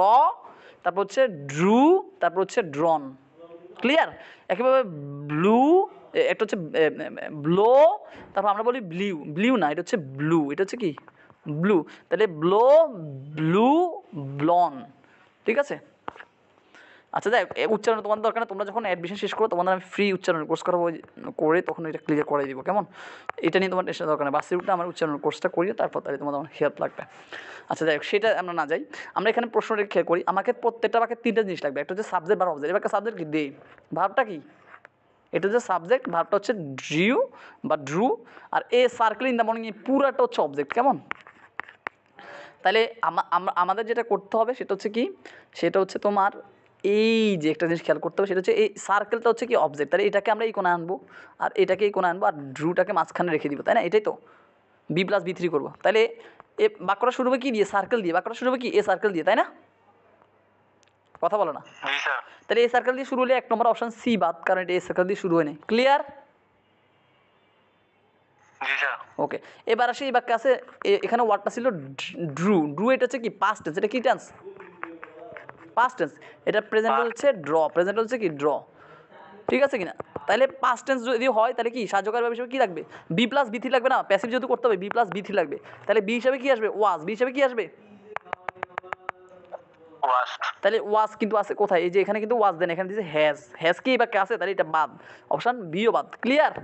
তারপর হচ্ছে ড্রু, তারপর হচ্ছে ড্রন, ক্লিয়ার? একইভাবে ব্লু, একটা হচ্ছে ব্লো, তারপর আমরা বলি ব্লিউ না, এটা হচ্ছে ব্লু, এটা হচ্ছে কি? ব্লু। তাহলে ব্লু, ব্লন, ঠিক আছে? আচ্ছা যাই হোক, উচ্চারণ তোমাদের দরকার না, তোমরা যখন অ্যাডমিশন শেষ করো তোমাদের আমি ফ্রি উচ্চারণের কোর্স করাবো, করে তখন এটা ক্লিয়ার করাই দিব, কেমন? এটা নিয়ে তোমার টেনশন দরকার নেই, বাসে উঠলে আমার উচ্চারণের কোর্সটা করিয়ে তারপর তাহলে তোমাদের আমার হেল্প লাগবে। আচ্ছা যাই হোক, সেটা আমরা না যাই, আমরা এখানে প্রশ্নটা খেয়াল করি। আমাকে প্রত্যেকটা বাক্যে 3টা জিনিস লাগবে, একটা হচ্ছে সাবজেক্ট বা অবজেক্ট। এবার সাবজেক্ট কি? ভার্বটা কি? এটা হচ্ছে সাবজেক্ট, ভার্বটা হচ্ছে ড্রু, আর a circle in the morning, পুরাটা হচ্ছে অবজেক্ট, কেমন? তাহলে আমাদের যেটা করতে হবে সেটা হচ্ছে কি? সেটা হচ্ছে তোমার এই যে একটা জিনিস খেয়াল করতে হবে, সেটা হচ্ছে এই সার্কেলটা হচ্ছে কি? অবজেক্ট। তাহলে এটাকে আমরা এই কোণে আনবো, আর এটাকে এই কোণে আনবো, আর ড্রুটাকে মাঝখানে রেখে দিব, তাই না? এটাই তো B+B3 করবো। তাহলে এ বাক্যটা শুরু হবে কি দিয়ে? সার্কেল দিয়ে। বাক্যটা শুরু হবে কি? এ সার্কেল দিয়ে, তাই না? কথা বলো না? জি স্যার। তাহলে এই সার্কেল দিয়ে শুরু হলে 1 নম্বর অপশান সি বাদ, কারণ এটা এই সার্কেল দিয়ে শুরু হয়নি, ক্লিয়ার? জি স্যার। ওকে, এবার আসে এই বাক্যে আছে এখানে ওয়ার্ডটা ছিল ড্রু। এটা হচ্ছে কি? Past tense. এটা কি টেন্স? পাস্ট টেন্স, এটা প্রেজেন্ট হচ্ছে ড্র, প্রেজেন্ট হচ্ছে কি ড্র, ঠিক আছে কিনা? তাহলে পাস্ট টেন্স যদি হয় তাহলে কি সাহায্যকারী ভার্ব হিসেবে কী লাগবে? বি প্লাস বি থ্রি লাগবে না, প্যাসিভ যেহেতু করতে হবে বি প্লাস বি থ্রি লাগবে, তাহলে বি হিসাবে কি আসবে? ওয়াজ, বি হিসাবে কি আসবে? ওয়াজ। তাহলে ওয়াজ কিন্তু আছে কোথায়? এই যে এখানে কিন্তু ওয়াজ দেন, এখানে দিচ্ছে হ্যাজ, হ্যাজ কি এই বাক্যে আছে? তাহলে এটা বাদ, অপশান বিও বাদ। ক্লিয়ার?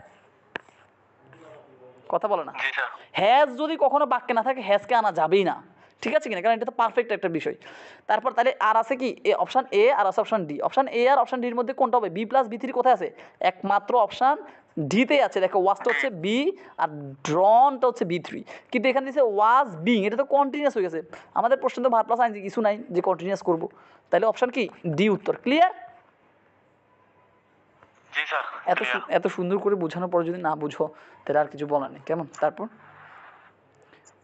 কথা বলে না। জি স্যার। হ্যাজ যদি কখনো বাক্যে না থাকে হ্যাজকে আনা যাবেই না, ঠিক আছে কিনা? কারণ এটা তো পারফেক্ট একটা বিষয়। তারপর তাহলে আর আছে কি এ অপশান এ আর আছে অপশান ডি। অপশান এ আর অপশান ডির মধ্যে কোনটা হবে? বি প্লাস বি থ্রি কোথায় আছে? একমাত্র অপশান ডিতে আছে। দেখো ওয়াজটা হচ্ছে বি আর ড্রনটা হচ্ছে বি থ্রি, কিন্তু এখানে দিচ্ছে ওয়াজ বিং, এটা তো কন্টিনিউয়াস হয়ে গেছে। আমাদের প্রশ্ন তো ভার্ব প্লাস আইনজি কিছু নাই যে কন্টিনিউয়াস করবো, তাহলে অপশান কি ডি উত্তর। ক্লিয়ার? জি স্যার। এত সুন্দর করে বোঝানোর পর যদি না বুঝো তাহলে আর কিছু বলার নেই, কেমন? তারপর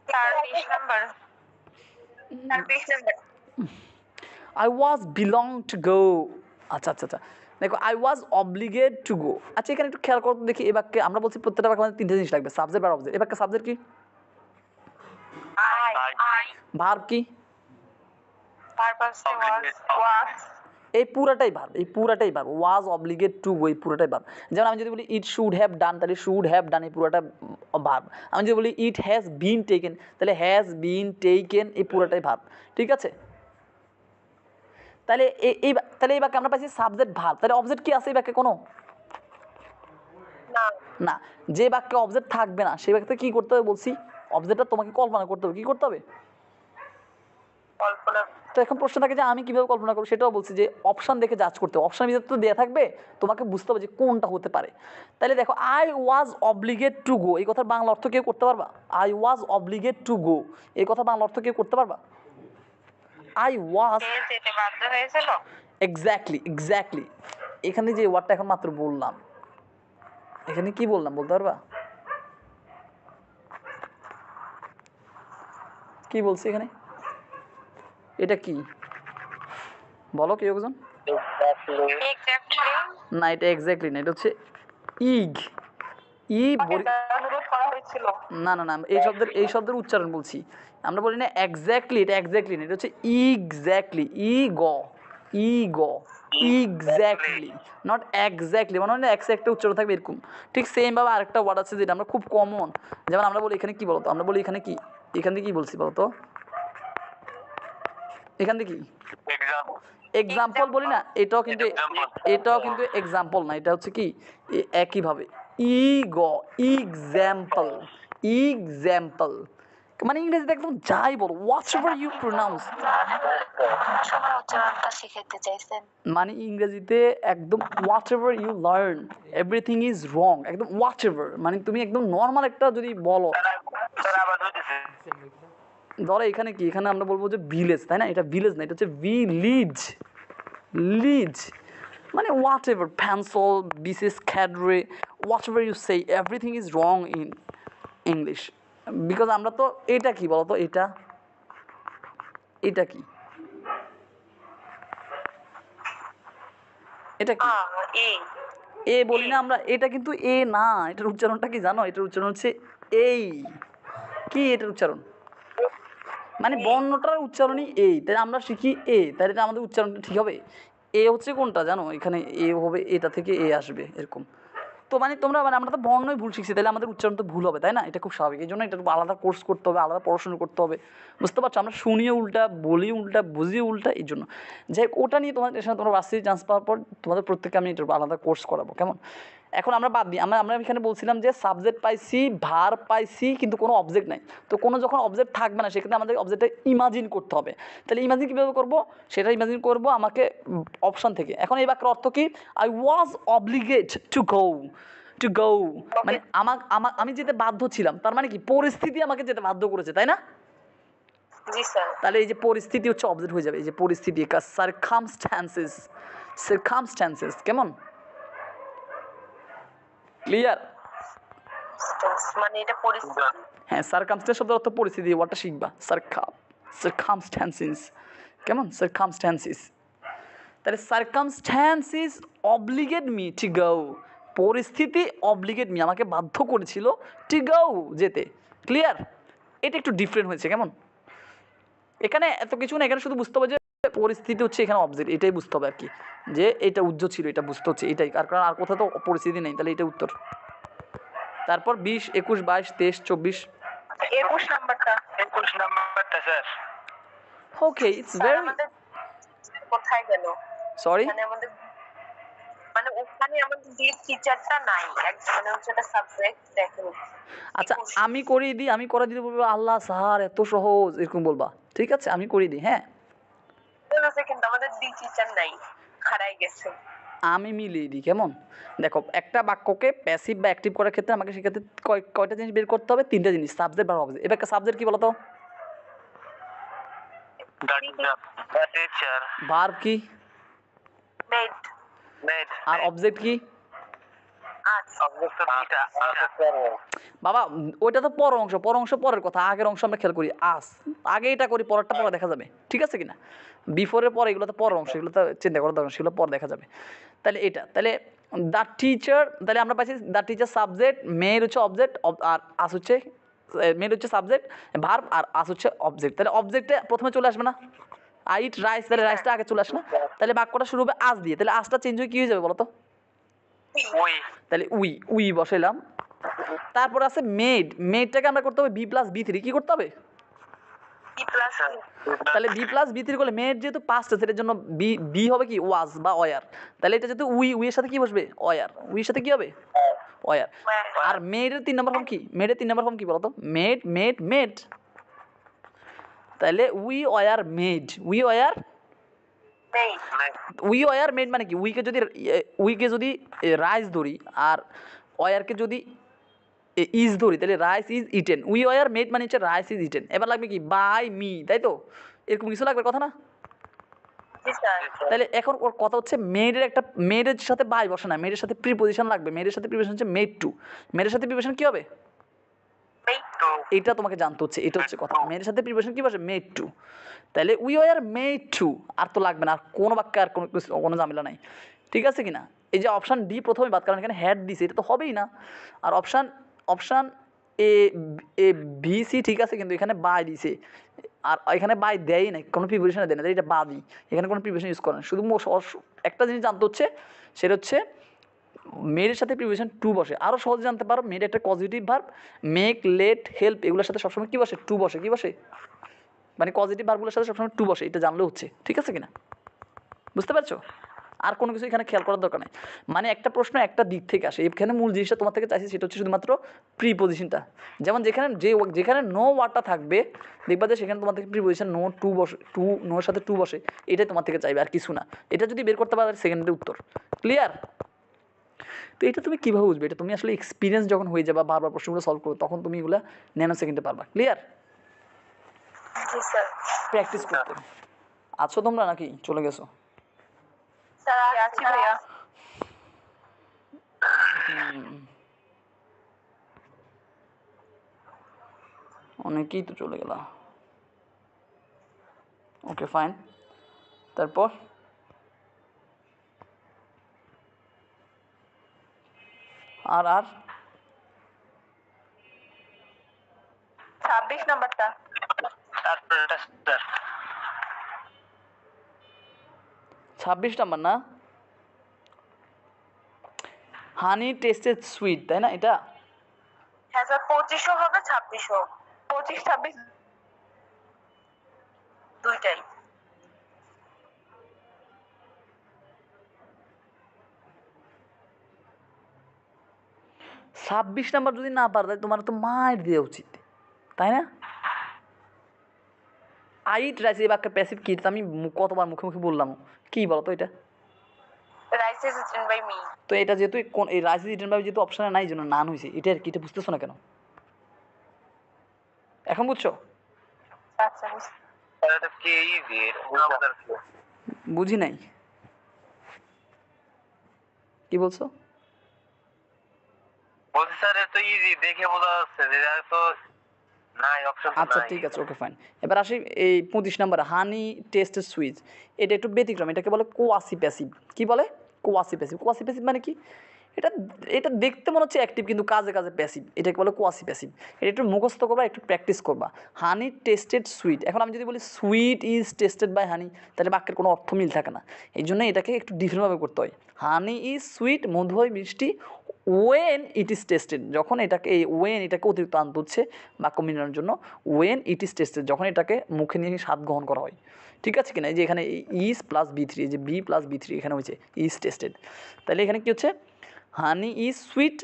sir 20 number. Sir 20 number. I was belong to go. আচ্ছা আচ্ছা আচ্ছা, দেখো আই ওয়াজ অব্লিগেড টু গো। আচ্ছা এখানে একটু খেয়াল করো তো দেখি, এ বাক্যে আমরা বলছি প্রত্যেকটা বাক্যে আমাদের তিনটে জিনিস লাগবে, সাবজেক্ট আর অবজেক্ট। এ বাক্যে সাবজেক্ট কি? আই ভার্ব কি? ভার্ব আছে ওয়াজ। এই পুরাটাই ভার্ব, এই পুরাটাই ভার্ব। ওয়াজ অব্লিগেড টু গো এই পুরাটাই ভার্ব। যেমন আমি যদি বলি ইট শুড হ্যাভ ডান, তাহলে শুড হ্যাভ ডান এই পুরাটা ভার্ব। আমি যদি বলি ইট হ্যাজ বিন টেকেন, তাহলে হ্যাজ বিন টেকেন এই পুরাটাই ভার্ব, ঠিক আছে? তাহলে তাহলে এই বাক্যে আমরা পাইছি সাবজেক্ট ভার্ব, তাহলে অবজেক্ট কি আছে এই বাক্যে কোনো? না না। যে বাক্যে অবজেক্ট থাকবে না সেই বাক্যে কী করতে হবে বলছি? অবজেক্টটা তোমাকে কল্পনা করতে হবে। কী করতে হবে? কল্পনা। তো এখন প্রশ্ন থাকে যে আমি কীভাবে কল্পনা করবো, সেটাও বলছি যে অপশান দেখে জাজ করতে হবে। অপশানের ভিতরে তো দেওয়া থাকবে, তোমাকে বুঝতে হবে যে কোনটা হতে পারে। তাহলে দেখো আই ওয়াজ অব্লিগেড টু গো, এই কথার বাংলা অর্থ কেউ করতে পারবা? আই ওয়াজ অব্লিগেড টু গো এই কথার বাংলা অর্থ কেউ করতে পারবা? আই ওয়াজ কে যেতে বাধ্য হয়েছিল? এক্স্যাক্টলি এখানে যে ওয়ার্ডটা এখন মাত্র বললাম, এখানে কি বললাম বলতে পারবা? কি বলছি এখানে? এটা কি বলো কেউ একজন? এক্স্যাক্টলি। না, এটা এক্স্যাক্টলি না, এটা হচ্ছে ইগ। অনুরোধ করা হয়েছিল। না না না, এই শব্দের উচ্চারণ বলছি। আমরা বলি না এক্স্যাক্টলি, এটা এক্স্যাক্টলি না, এটা হচ্ছে এক্স্যাক্টলি। এক্স্যাক্টলি নট এক্স্যাক্টলি, মানে হয় না এক্স একটা উচ্চারণ থাকবে এরকম। ঠিক সেমভাবে আরেকটা ওয়ার্ড আছে যেটা আমরা খুব কমন, যেমন আমরা বলি এখানে কি বলতো, আমরা বলি এখানে কি, এখান থেকে কি বলছি বলতো, এখান থেকে কি এক্সাম্পল বলি না, এটাও কিন্তু এক্সাম্পল না, এটা হচ্ছে কি একইভাবে এক্সাম্পল। মানে ইংরেজিতে একদম যাই বলো, হোয়াটস এভার ইউ প্রোনাউন্স, সময় উচ্চারণটা শিখাতে চাইছেন। মানে ইংরেজিতে একদম whatever you learn everything is wrong, একদম হোয়াট এভার, মানে তুমি একদম নর্মাল একটা যদি বলো, স্যার আবার হইতেছে। ধরো এখানে কি, এখানে আমরা বলবো যে ভিলেজ, তাই না? এটা ভিলেজ না, এটা হচ্ছে লিজ, মানে হোয়াট এভার, পেন্সিল, বিসিস, ক্যাডরে, whatever you say, everything is wrong in English. Because আমরা তো এটা কি বলতো, এটা কি, এটা কি এ বলি না আমরা, এটা কিন্তু এ না, এটার উচ্চারণটা কি জানো? এটার উচ্চারণ হচ্ছে এই। কি এটার উচ্চারণ? মানে বর্ণটার উচ্চারণই এই, তাই আমরা শিখি এ, তাই এটা আমাদের উচ্চারণটা ঠিক হবে। এ হচ্ছে কোনটা জানো? এখানে এ হবে, এটা থেকে এ আসবে এরকম। তো মানে তোমরা মানে আমরা তো বর্ণই ভুল শিখছি, তাহলে আমাদের উচ্চারণ তো ভুল হবে, তাই না? এটা খুব স্বাভাবিক। এই জন্য এটা আলাদা কোর্স করতে হবে, আলাদা পড়াশোনা করতে হবে, বুঝতে পারছো? আমরা শুনিও উল্টা, বলি উল্টা, বুঝি উল্টা, এই জন্য যাই হোক, ওটা নিয়ে তোমাদের টেনশন, তোমরা ভার্সিটি চান্স পাওয়ার পর তোমাদের প্রত্যেককে আমি এটার আলাদা কোর্স করাবো, কেমন? এখন আমরা বাদ দিই, আমরা এখানে বলছিলাম যে সাবজেক্ট পাইছি, ভার্ব পাইছি, কিন্তু কোনো অবজেক্ট নাই। তো কোনো যখন অবজেক্ট থাকবে না সেক্ষেত্রে আমাদের অবজেক্টটা ইমাজিন করতে হবে। তাহলে ইমাজিন কীভাবে করবো? সেটা ইমাজিন করবো আমাকে অপশান থেকে। এখন এই বাক্যের অর্থ কি? আই ওয়াজ অব্লিগেড টু গো, মানে আমি যেতে বাধ্য ছিলাম, তার মানে কি পরিস্থিতি আমাকে যেতে বাধ্য করেছে, তাই না? জি স্যার। তাহলে এই যে পরিস্থিতি হচ্ছে অবজেক্ট হয়ে যাবে, এই যে পরিস্থিতি, সারকামস্ট্যান্সেস, কেমন? ক্লিয়ার? মানে এটা পরিস্থিতি। হ্যাঁ, সারকামস্ট্যান্স শব্দের অর্থ পরিস্থিতি, ওয়ার্ডটা শিখবা, সারকামস্ট্যান্সেস, কেমন? সারকামস্ট্যান্সেস। তাহলে সারকামস্ট্যান্সেস অব্লিগেট মি টু গো, পরিস্থিতি অব্লিগেট মি আমাকে বাধ্য করেছিল টু গো যেতে। ক্লিয়ার? এটা একটু ডিফারেন্ট হয়েছে, কেমন? এখানে এত কিছু না, এখানে শুধু বুঝতে হবে যে পরিস্থিতি হচ্ছে এখানে অবজেক্ট, এটাই বুঝতে হবে আর কি, যে এটা উজ্জ্বল ছিল, এটা বুঝতে হচ্ছে এটাই, কারণ আর কোথাও তো পরিস্থিতি নেই, তাহলে এটা উত্তর। তারপর 20, 21, 22, 23, 24। 21 নাম্বারটা 21 নাম্বারটা sir. Okay, it's sir very আমাদের কোথায় গেল? সরি। মানে ওখানে আমাদের যে টিচারটা নাই, একদম মানে হচ্ছে একটা সাবজেক্ট দেখেন। আচ্ছা আমি করিয়ে দিই, আমি করে দিতে বলবো আল্লাহ স্যার এত সহজ এরকম বলবা, ঠিক আছে আমি করিয়ে দিই। হ্যাঁ কিন্তু আমাদের দি টিচার নাই, হারাই গেছে। আমি মিলিয়ে দিই, কেমন? দেখো একটা বাক্যকে প্যাসিভ বা অ্যাক্টিভ করার ক্ষেত্রে আমাকে সেক্ষেত্রে কয়টা জিনিস বের করতে হবে? 3টা জিনিস, সাবজেক্ট বা অবজেক্ট। এবার একটা সাবজেক্ট কি বলো তো? The teacher. ভার্ব কি? মেড। আর অবজেক্ট কি? অবজেক্ট দুইটা। বাবা ওইটা তো পর অংশ, পর অংশ পরের কথা, আগের অংশ আমরা খেয়াল করি আস, আগে এটা করি পরেরটা পরে দেখা যাবে, ঠিক আছে কিনা? বিফোরের পরে এগুলো তো পর অংশ, এগুলো তো চিন্তা করার দরকার, সেগুলো পর দেখা যাবে। তাহলে এটা, তাহলে দ্য টিচার, তাহলে আমরা পাইছি দ্য টিচার সাবজেক্ট, মেয়ের হচ্ছে অবজেক্ট, আর আস হচ্ছে, মেয়ের হচ্ছে সাবজেক্ট ভার্ব, আর আস হচ্ছে অবজেক্ট। তাহলে অবজেক্টে প্রথমে চলে আসবে না আই ইট রাইস, তাহলে রাইসটা আগে চলে আসে না? তাহলে বাক্যটা শুরু হবে আস দিয়ে, তাহলে আসটা চেঞ্জ হয়ে কী হয়ে যাবে বলো তো? উই। তাহলে উই বসাইলাম। তারপর আছে মেড, মেডটাকে আমরা করতে হবে B+B3, কি করতে হবে? তাহলে B+B3 করলে মেড যেহেতু পাস্ট আছে, এটার জন্য বি হবে কি ওয়াজ বা ওয়ার, তাহলে এটা যেহেতু উইয়ের সাথে কি বসবে? ওয়ার, উইয়ের সাথে কি হবে? ওয়ার। আর মেডের 3 নম্বর ফর্ম কি? মেডের 3 নম্বর ফর্ম কি বলো তো? মেড। তাহলে we were made, we were made মানে কি? উইকে যদি রাইস ধরি আর ওয়ারকে যদি ইজ ধরি, তাহলে rice is eaten. We were made মানে হচ্ছে রাইস ইজ ইটেন। এবার লাগবে কি? বাই মি, তাই তো? এরকম কিছু লাগবে কথা না? তাহলে এখন ওর কথা হচ্ছে মেডের একটা, মেডের সাথে বাই বসে না, মেডের সাথে প্রিপোজিশন লাগবে, মেডের সাথে প্রিপোজিশন হচ্ছে মেড টু, মেডের সাথে প্রিপোজিশন কি হবে? এটা তোমাকে জানতে হচ্ছে, এটা হচ্ছে কথা, মেয়ের সাথে প্রিপারেশন কি বসে? Made to. তাহলে উই আর মেড টু, আর তো লাগবে না, আর কোনো বাক্যে আর কোনো ঝামেলা নাই, ঠিক আছে কি না? এই যে অপশান ডি প্রথমে বাদ, কারণ এখানে হ্যাড দিছে, এটা তো হবেই না। আর অপশান এ বি সি ঠিক আছে, কিন্তু এখানে বাই দিছে, আর এখানে বাই দেয়ই নাই, কোনো প্রিপারেশনে দেয় না, এটা বাদই, এখানে কোনো প্রিপারেশন ইউজ করেন। শুধু একটা জিনিস জানতে হচ্ছে, সেটা হচ্ছে মেয়ের সাথে প্রিপোজিশন টু বসে। আরও সহজে জানতে পারো, মেয়ের একটা positive verb, make, let, help, এগুলোর সাথে সবসময় কী বসে? টু বসে। কী বসে? মানে পজিটিভ ভার্বগুলোর সাথে সবসময় টু বসে, এটা জানলেও হচ্ছে, ঠিক আছে কিনা? বুঝতে পারছো? আর কোনো কিছু এখানে খেয়াল করার দরকার নেই। মানে একটা প্রশ্ন একটা দিক থেকে আসে, এখানে মূল জিনিসটা তোমার থেকে চাইছি সেটা হচ্ছে শুধুমাত্র প্রিপোজিশনটা। যেমন যেখানে নো ওয়ার্ডটা থাকবে, দেখবা যে সেখানে তোমার থেকে প্রিপোজিশন নো টু বসে, নোর সাথে টু বসে, এটাই তোমার থেকে চাইবে, আর কিছু না। এটা যদি বের করতে পারো সেকেন্ডের উত্তর। ক্লিয়ার? তো এটা তুমি কীভাবে বুঝবে? এটা তুমি আসলে এক্সপিরিয়েন্স যখন হয়ে যাবে, বারবার প্রশ্নগুলো সলভ করো, তখন তুমি এগুলো ন্যানো সেকেন্ডে পারবা। ক্লিয়ার? প্র্যাকটিস করতে আছো তোমরা নাকি চলে গেছো? অনেকেই তো চলে গেলা। Okay fine. তারপর আর 26 নাম্বারটা। তারপর এটা স্যার 26 নাম্বার না? হানি টেস্টেড সুইট, তাই না? এটা হ্যাঁ স্যার, 25ও হবে 26ও, 25 26 দুইটাই। 26 নাম্বার যদি না পারো, তোমার তো মাইর দেওয়া উচিত, তাই না? আইট রাইস এই বাক্যের প্যাসিভ কি? আমি কতবার মুখে মুখে বললাম, কি বলো তো এটা? Rice is eaten by me. তো এটা যেহেতু এই রাইস ইজ ইটেন বাই যেহেতু অপশনে নাই, জন্য নান হয়েছে, এটা আর কি, এটা বুঝতেছো না কেন? এখন বুঝছো? আচ্ছা এটা কি ইজি? বুঝি নাই, কি বলছো? বলছি স্যার এটা ইজি, দেখে বোঝা যাচ্ছে যে তো নাই অপশন। আচ্ছা ঠিক আছে, ওকে ফাইন। এবার আসি এই 25 নাম্বার, হানি টেস্টেড সুইট। এটা একটু ব্যতিক্রম, এটাকে বলে কোয়াসি প্যাসিভ। কি বলে? Quasi passive. কোয়াসি প্যাসিভ মানে কি? এটা এটা দেখতে মনে হচ্ছে অ্যাক্টিভ কিন্তু কাজে কাজে প্যাসিভ, এটাকে বলে কোয়াসি প্যাসিভ। এটা একটু মুখস্থ করবা, একটু প্র্যাকটিস করবা। হানি টেস্টেড সুইট, এখন আমি যদি বলি সুইট ইজ টেস্টেড বাই হানি, তাহলে বাক্যের কোনো অর্থ মিল থাকে না। এই জন্য এটাকে একটু ডিফারেন্টভাবে করতে হয়। হানি ইজ সুইট, মধু হয় মিষ্টি, ওয়েন ইট ইজ টেস্টেড, যখন এটাকে এই ওয়েন এটাকে অতিরিক্ত আনতে হচ্ছে বাক্য মিলানোর জন্য, ওয়েন ইট ইজ টেস্টেড যখন এটাকে মুখে নিয়ে স্বাদ গ্রহণ করা হয়। ঠিক আছে কিনা? এই যে এখানে ইজ প্লাস বি3, এই যে বি প্লাস বি3 এখানে হয়েছে ইজ টেস্টেড, তাহলে এখানে কী হচ্ছে honey is sweet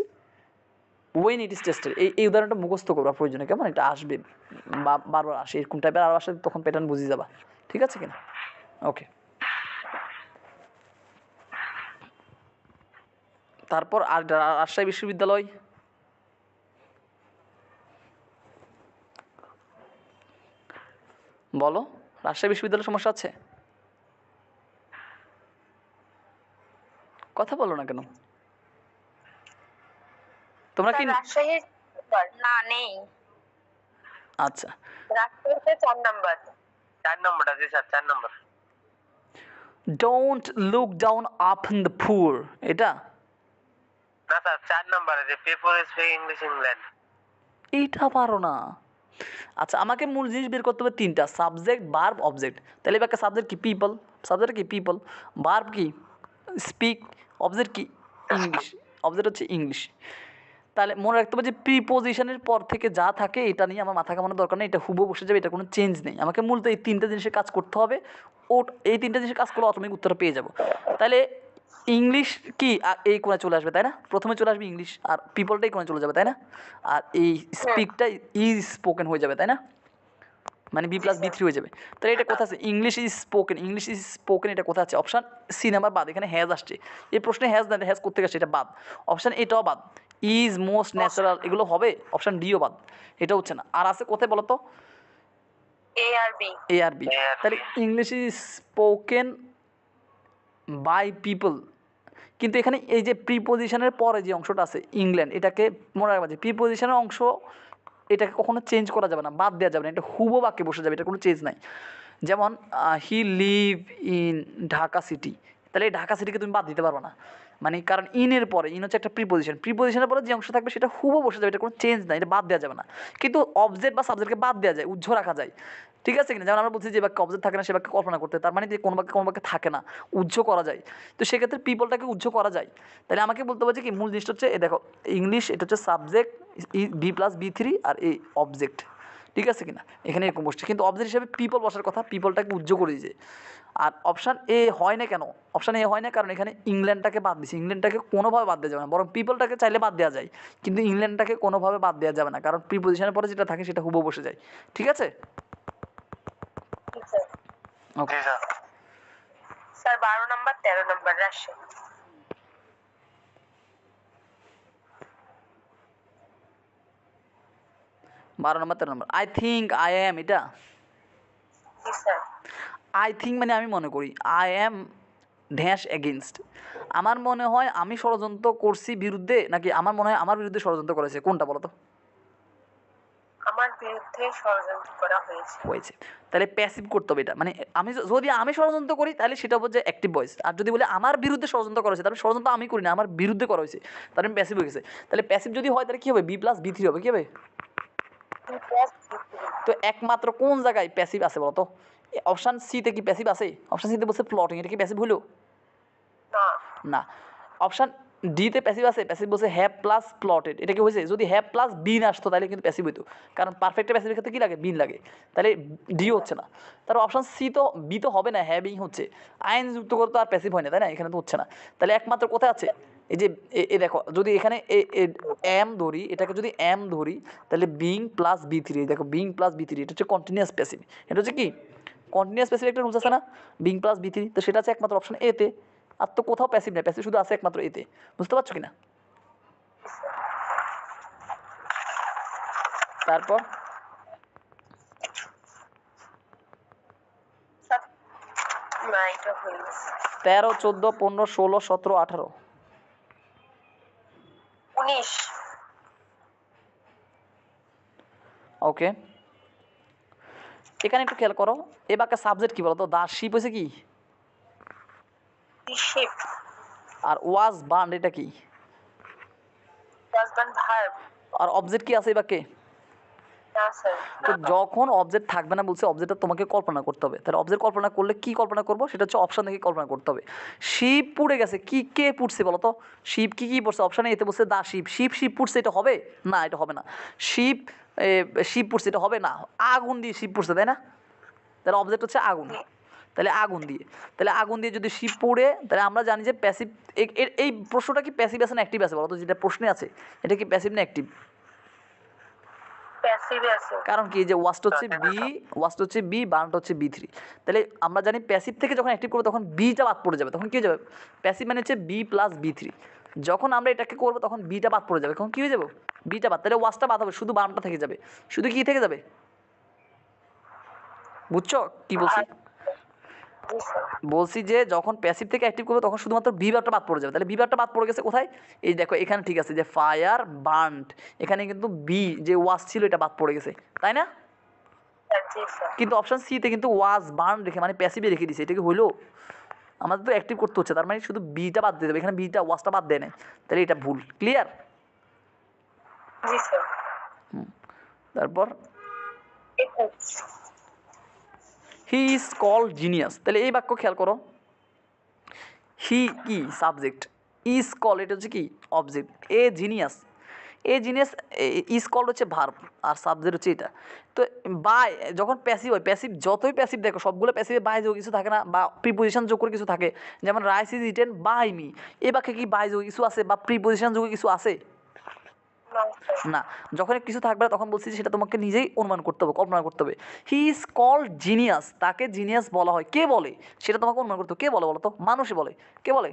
when it is tasted. এই উদাহরণটা মুখস্থ করবা প্রয়োজনে, কেমন? এটা আসবে বারবার আসে, এরকম টাইপের আরও আসলে তখন প্যাটার্ন বুঝে যাবা। ঠিক আছে কিনা? ওকে, তারপর আর রাজশাহী বিশ্ববিদ্যালয়, বলো রাজশাহী বিশ্ববিদ্যালয়ের সমস্যা আছে? কথা বলো না কেন তোমরা কি? রাজশাহীর না নেই, আচ্ছা, রাজশাহীতে 4 নাম্বার। 4 নম্বরটা, জি স্যার 4 নম্বর। Don't look down upon the poor, এটা না স্যার 4 নম্বরে যে পিপল স্পিক ইংলিশ ইংল্যান্ড। এইটা পারো না। আচ্ছা, আমাকে মূল জিনিস বের করতে হবে তিনটা, সাবজেক্ট, ভার্ব, অবজেক্ট। তাহলে এবার সাবজেক্ট কি? পিপল, সাবজেক্ট কি? পিপল। ভার্ব কি? স্পিক। অবজেক্ট কি? ইংলিশ। অবজেক্ট হচ্ছে ইংলিশ। তাহলে মনে রাখতে হবে যে প্রিপোজিশনের পর থেকে যা থাকে এটা নিয়ে আমার মাথা কামানোর দরকার নেই, এটা হুবহু বসে যাবে, এটা কোনো চেঞ্জ নেই। আমাকে মূলত এই তিনটা জিনিসের কাজ করতে হবে, এই তিনটা জিনিসের কাজ করলে অটোমেটিক উত্তর পেয়ে যাব। তাহলে ইংলিশ কি এই কোণে চলে আসবে, তাই না? প্রথমে চলে আসবে ইংলিশ, আর পিপলটাই কোণে চলে যাবে, তাই না? আর এই স্পিকটা ইজ স্পোকেন হয়ে যাবে, তাই না? মানে বি প্লাস বি3 হয়ে যাবে। তাহলে এটা কোথায় আছে? English is spoken, English is spoken, এটা কোথায় আছে? অপশান সি নাম্বার বাদ, এখানে হ্যাজ আসছে, এই প্রশ্নে হ্যাজ না, হ্যাজ করতে গেছে, এটা বাদ। অপশান এটাও বাদ, ইজ, মোস্ট, ন্যাচারাল এগুলো হবে, অপশান ডিও বাদ, এটা হচ্ছে না। আর আছে কোথায় বলো তো? এ আর বি। এ আর বি। তাহলে English is spoken by people, কিন্তু এখানে এই যে প্রিপোজিশনের পরে যে অংশটা আছে ইংল্যান্ড, এটাকে মনে রাখবা যে প্রিপোজিশনের অংশ এটাকে কখনো চেঞ্জ করা যাবে না, বাদ দেওয়া যাবে না, এটা হুবহু বাক্যে বসে যাবে, এটা কোনো চেঞ্জ নাই। যেমন he live in Dhaka city, তাহলে এই ঢাকা সিটিকে তুমি বাদ দিতে পারবে না, মানে কারণ ইনের পরে, ইন হচ্ছে একটা প্রিপোজিশন, প্রিপোজিশনের পরে যে অংশ থাকবে সেটা হুবহু বসে যাবে, এটা কোনো চেঞ্জ নাই, এটা বাদ দেওয়া যাবে না। কিন্তু অবজেক্ট বা সাবজেক্টকে বাদ দেওয়া যায়, উজ্জ্ব রাখা যায়। ঠিক আছে কিনা? যেমন আমরা বলছি যে বাক্যে অবজেক্ট থাকে না সে বাক্যে কল্পনা করতে, তার মানে যে কোনো বাক্যে থাকে না, উজ্জ্ব করা যায়। তো সেক্ষেত্রে পিপলটাকে উজ্জ্ব করা যায়। তাহলে আমাকে বলতে হবে যে কি মূল জিনিসটা হচ্ছে, দেখো ইংলিশ এটা হচ্ছে সাবজেক্ট বি প্লাস বি3 আর এই অবজেক্ট। ঠিক আছে কিনা? এখানে এরকম বসছে, কিন্তু অবজেক্ট হিসেবে পিপল বসার কথা, পিপলটাকে উজ্জ্ব করে দিয়েছে। আর অপশান এ হয় না কেন? অপশান এ হয় না কারণ এখানে ইংল্যান্ডটাকে বাদ দিয়েছে, ইংল্যান্ডটাকে কোনোভাবে বাদ দেওয়া যাবে না, বরং পিপলটাকে চাইলে বাদ দেওয়া যায়, কিন্তু ইংল্যান্ডটাকে কোনোভাবে বাদ দেওয়া যাবে না, কারণ প্রিপোজিশনের পরে যেটা থাকে সেটা হুবহু বসে যায়। ঠিক আছে? ওকে, জি sir. Sir 12 number 13 number Rajshahi. 12 নম্বর 13 নম্বর, আই থিঙ্ক আই অ্যাম, এটা জি স্যার। আই থিঙ্ক মানে আমি মনে করি, আই অ্যাম ড্যাশ এগেনস্ট, আমার মনে হয় আমি ষড়যন্ত্র করছি বিরুদ্ধে, নাকি আমার মনে হয় আমার বিরুদ্ধে ষড়যন্ত্র করেছে, কোনটা বলো তো? আমার বিরুদ্ধে ষড়যন্ত্র করা হয়েছে। হয়েছে। তাহলে প্যাসিভ করতে হবে এটা, মানে আমি যদি আমি ষড়যন্ত্র করি তাহলে সেটা হচ্ছে অ্যাক্টিভ ভয়েস, আর যদি বলে আমার বিরুদ্ধে ষড়যন্ত্র করা হয়েছে, তাহলে ষড়যন্ত্র আমি করি না, আমার বিরুদ্ধে করা হয়েছে, তাহলে আমি প্যাসিভ হয়ে গেছে। তাহলে প্যাসিভ যদি হয় তাহলে কী হবে? বি প্লাস বি3 হবে, কী হবে? তো একমাত্র কোন জায়গায় প্যাসিভ আছে বলো তো? অপশান সিতে কি প্যাসিভ আছে? অপশান সিতে বলছে প্লটিং, এটা কি প্যাসিভ হলো? না। না। অপশান ডিতে প্যাসিভ আছে, প্যাসিভ বলছে হ্যাভ প্লাস প্লটেড, এটা কি হয়েছে? যদি হ্যাভ প্লাস বিন আসতো তাহলে কিন্তু প্যাসিভ হইতো, কারণ পারফেক্ট প্যাসিভের ক্ষেত্রে কী লাগে? বিন লাগে, তাহলে ডিও হচ্ছে না। তারপর অপশান সি তো, বি তো হবে না, হ্যাভিং হচ্ছে, আইন যুক্ত করে তো আর প্যাসিভ হয় না, তাই না? এখানে তো হচ্ছে না, তাহলে একমাত্র কোথায় আছে? এই যে এ দেখো, যদি এখানে এম ধরি, এটাকে যদি এম ধরি তাহলে বিং প্লাস বি3, দেখো বিং প্লাস বি3 এটা হচ্ছে কন্টিনিউয়াস প্যাসিভ, এটা হচ্ছে কি কন্টিনিউয়াস প্যাসিভ, একটা রুলস আছে না বিং প্লাস বি3, তো সেটা আছে একমাত্র অপশান এতে, আর তো কোথাও প্যাসিভ নেই, প্যাসিভ শুধু আছে একমাত্র এতে, বুঝতে পারছো কিনা? তারপর না, এটা হয়ে গেছে। 13, 14, 15, 16, 17, 18, 19। ওকে। এখানে একটু খেয়াল করো, এ বাক্যের সাবজেক্ট কী বলো তো? দা শিপ হয়েছে কি? শিপ। আর ওয়াজ বার্ন এটা কি? প্লাস বান ভার্ব। আর অবজেক্ট কি আছে এই বাক্যে? না স্যার। তো যখন অবজেক্ট থাকবে না বলছে অবজেক্টটা তোমাকে কল্পনা করতে হবে। তাহলে অবজেক্ট কল্পনা করলে কি কল্পনা করবো সেটা হচ্ছে অপশন থেকে কল্পনা করতে হবে। শিপ পুড়ে গেছে, কি কে পুড়ছে বলো তো? শিপ কি পড়ছে? অপশানে এতে বলছে দা শিপ। শিপ পুড়ছে, এটা হবে না, এটা হবে না। শিপ শিপ পুড়ছে, এটা হবে না। আগুন দিয়ে শিপ পুড়ছে, তাই না? তাহলে অবজেক্ট হচ্ছে আগুন। তাহলে আগুন দিয়ে যদি শিপ পুড়ে, তাহলে আমরা জানি যে প্যাসিভ। এই প্রশ্নটা কি প্যাসিভ আছে না অ্যাক্টিভ আছে বলো তো? যেটা প্রশ্নে আছে এটা কি প্যাসিভ না অ্যাক্টিভ? প্যাসিভে আছে। কারণ কি যে ওয়াস্ট হচ্ছে বি, বার্নটা হচ্ছে B3। তাহলে আমরা জানি প্যাসিভ থেকে যখন অ্যাক্টিভ করবো তখন বিটা বাদ পড়ে যাবে। তখন কী হয়ে যাবে? প্যাসিভ মানে হচ্ছে B প্লাস B3। যখন আমরা এটাকে করবো তখন বিটা বাদ পড়ে যাবে। তখন কী হয়ে যাবে? বিটা বাদ। তাহলে ওয়াস্টটা বাদ হবে, শুধু বার্নটা থেকে যাবে। শুধু কি থেকে যাবে? বুঝছো কি বলছি? জি স্যার। বলছি যে যখন প্যাসিভ থেকে অ্যাক্টিভ করবে তখন শুধুমাত্র বি ভার্বটা বাদ পড়ে যাবে। তাহলে বি ভার্বটা বাদ পড়ে গেছে কোথায়? এই দেখো এখানে ঠিক আছে যে ফায়ার বার্নড, এখানে কিন্তু বি যে ওয়াজ ছিল এটা বাদ পড়ে গেছে, তাই না? জি স্যার। কিন্তু অপশন সিতে কিন্তু ওয়াজ বার্ন রেখে মানে প্যাসিভে রেখে দিয়েছে। এটা কি হলো? আমাদের তো অ্যাক্টিভ করতে হচ্ছে, তার মানে শুধু বিটা বাদ দিয়ে দেবে। এখানে বিটা ওয়াজটা বাদ দেয় নাই, তাহলে এটা ভুল। ক্লিয়ার? জি স্যার। তারপর এটা হি ইজ কল্ড জিনিয়াস। তাহলে এই বাক্য খেয়াল করো, হি কি সাবজেক্ট, ইজ কল এটা হচ্ছে কি অবজেক্ট, জিনিয়াস ইজ কল হচ্ছে ভার্ব আর সাবজেক্ট হচ্ছে এটা। তো বাই যখন প্যাসিভ হয়, প্যাসিভ যতই প্যাসিভ দেখো সবগুলো প্যাসিভে বাই যোগ কিছু থাকে না, বা প্রিপোজিশন যোগ করে কিছু থাকে। যেমন rice is eaten by me, এ বাক্যে কি বাই যোগ কিছু আছে বা প্রিপোজিশন যোগে কিছু আছে? না। যখন কিছু থাকবে না তখন বলছি যে সেটা তোমাকে নিজেই অনুমান করতে হবে, কল্পনা করতে হবে। হি ইজ কল্ড জিনিয়াস, তাকে জিনিয়াস বলা হয়। কে বলে সেটা তোমাকে অনুমান করতে হবে। কে বলে বলো তো? মানুষই বলে। কে বলে?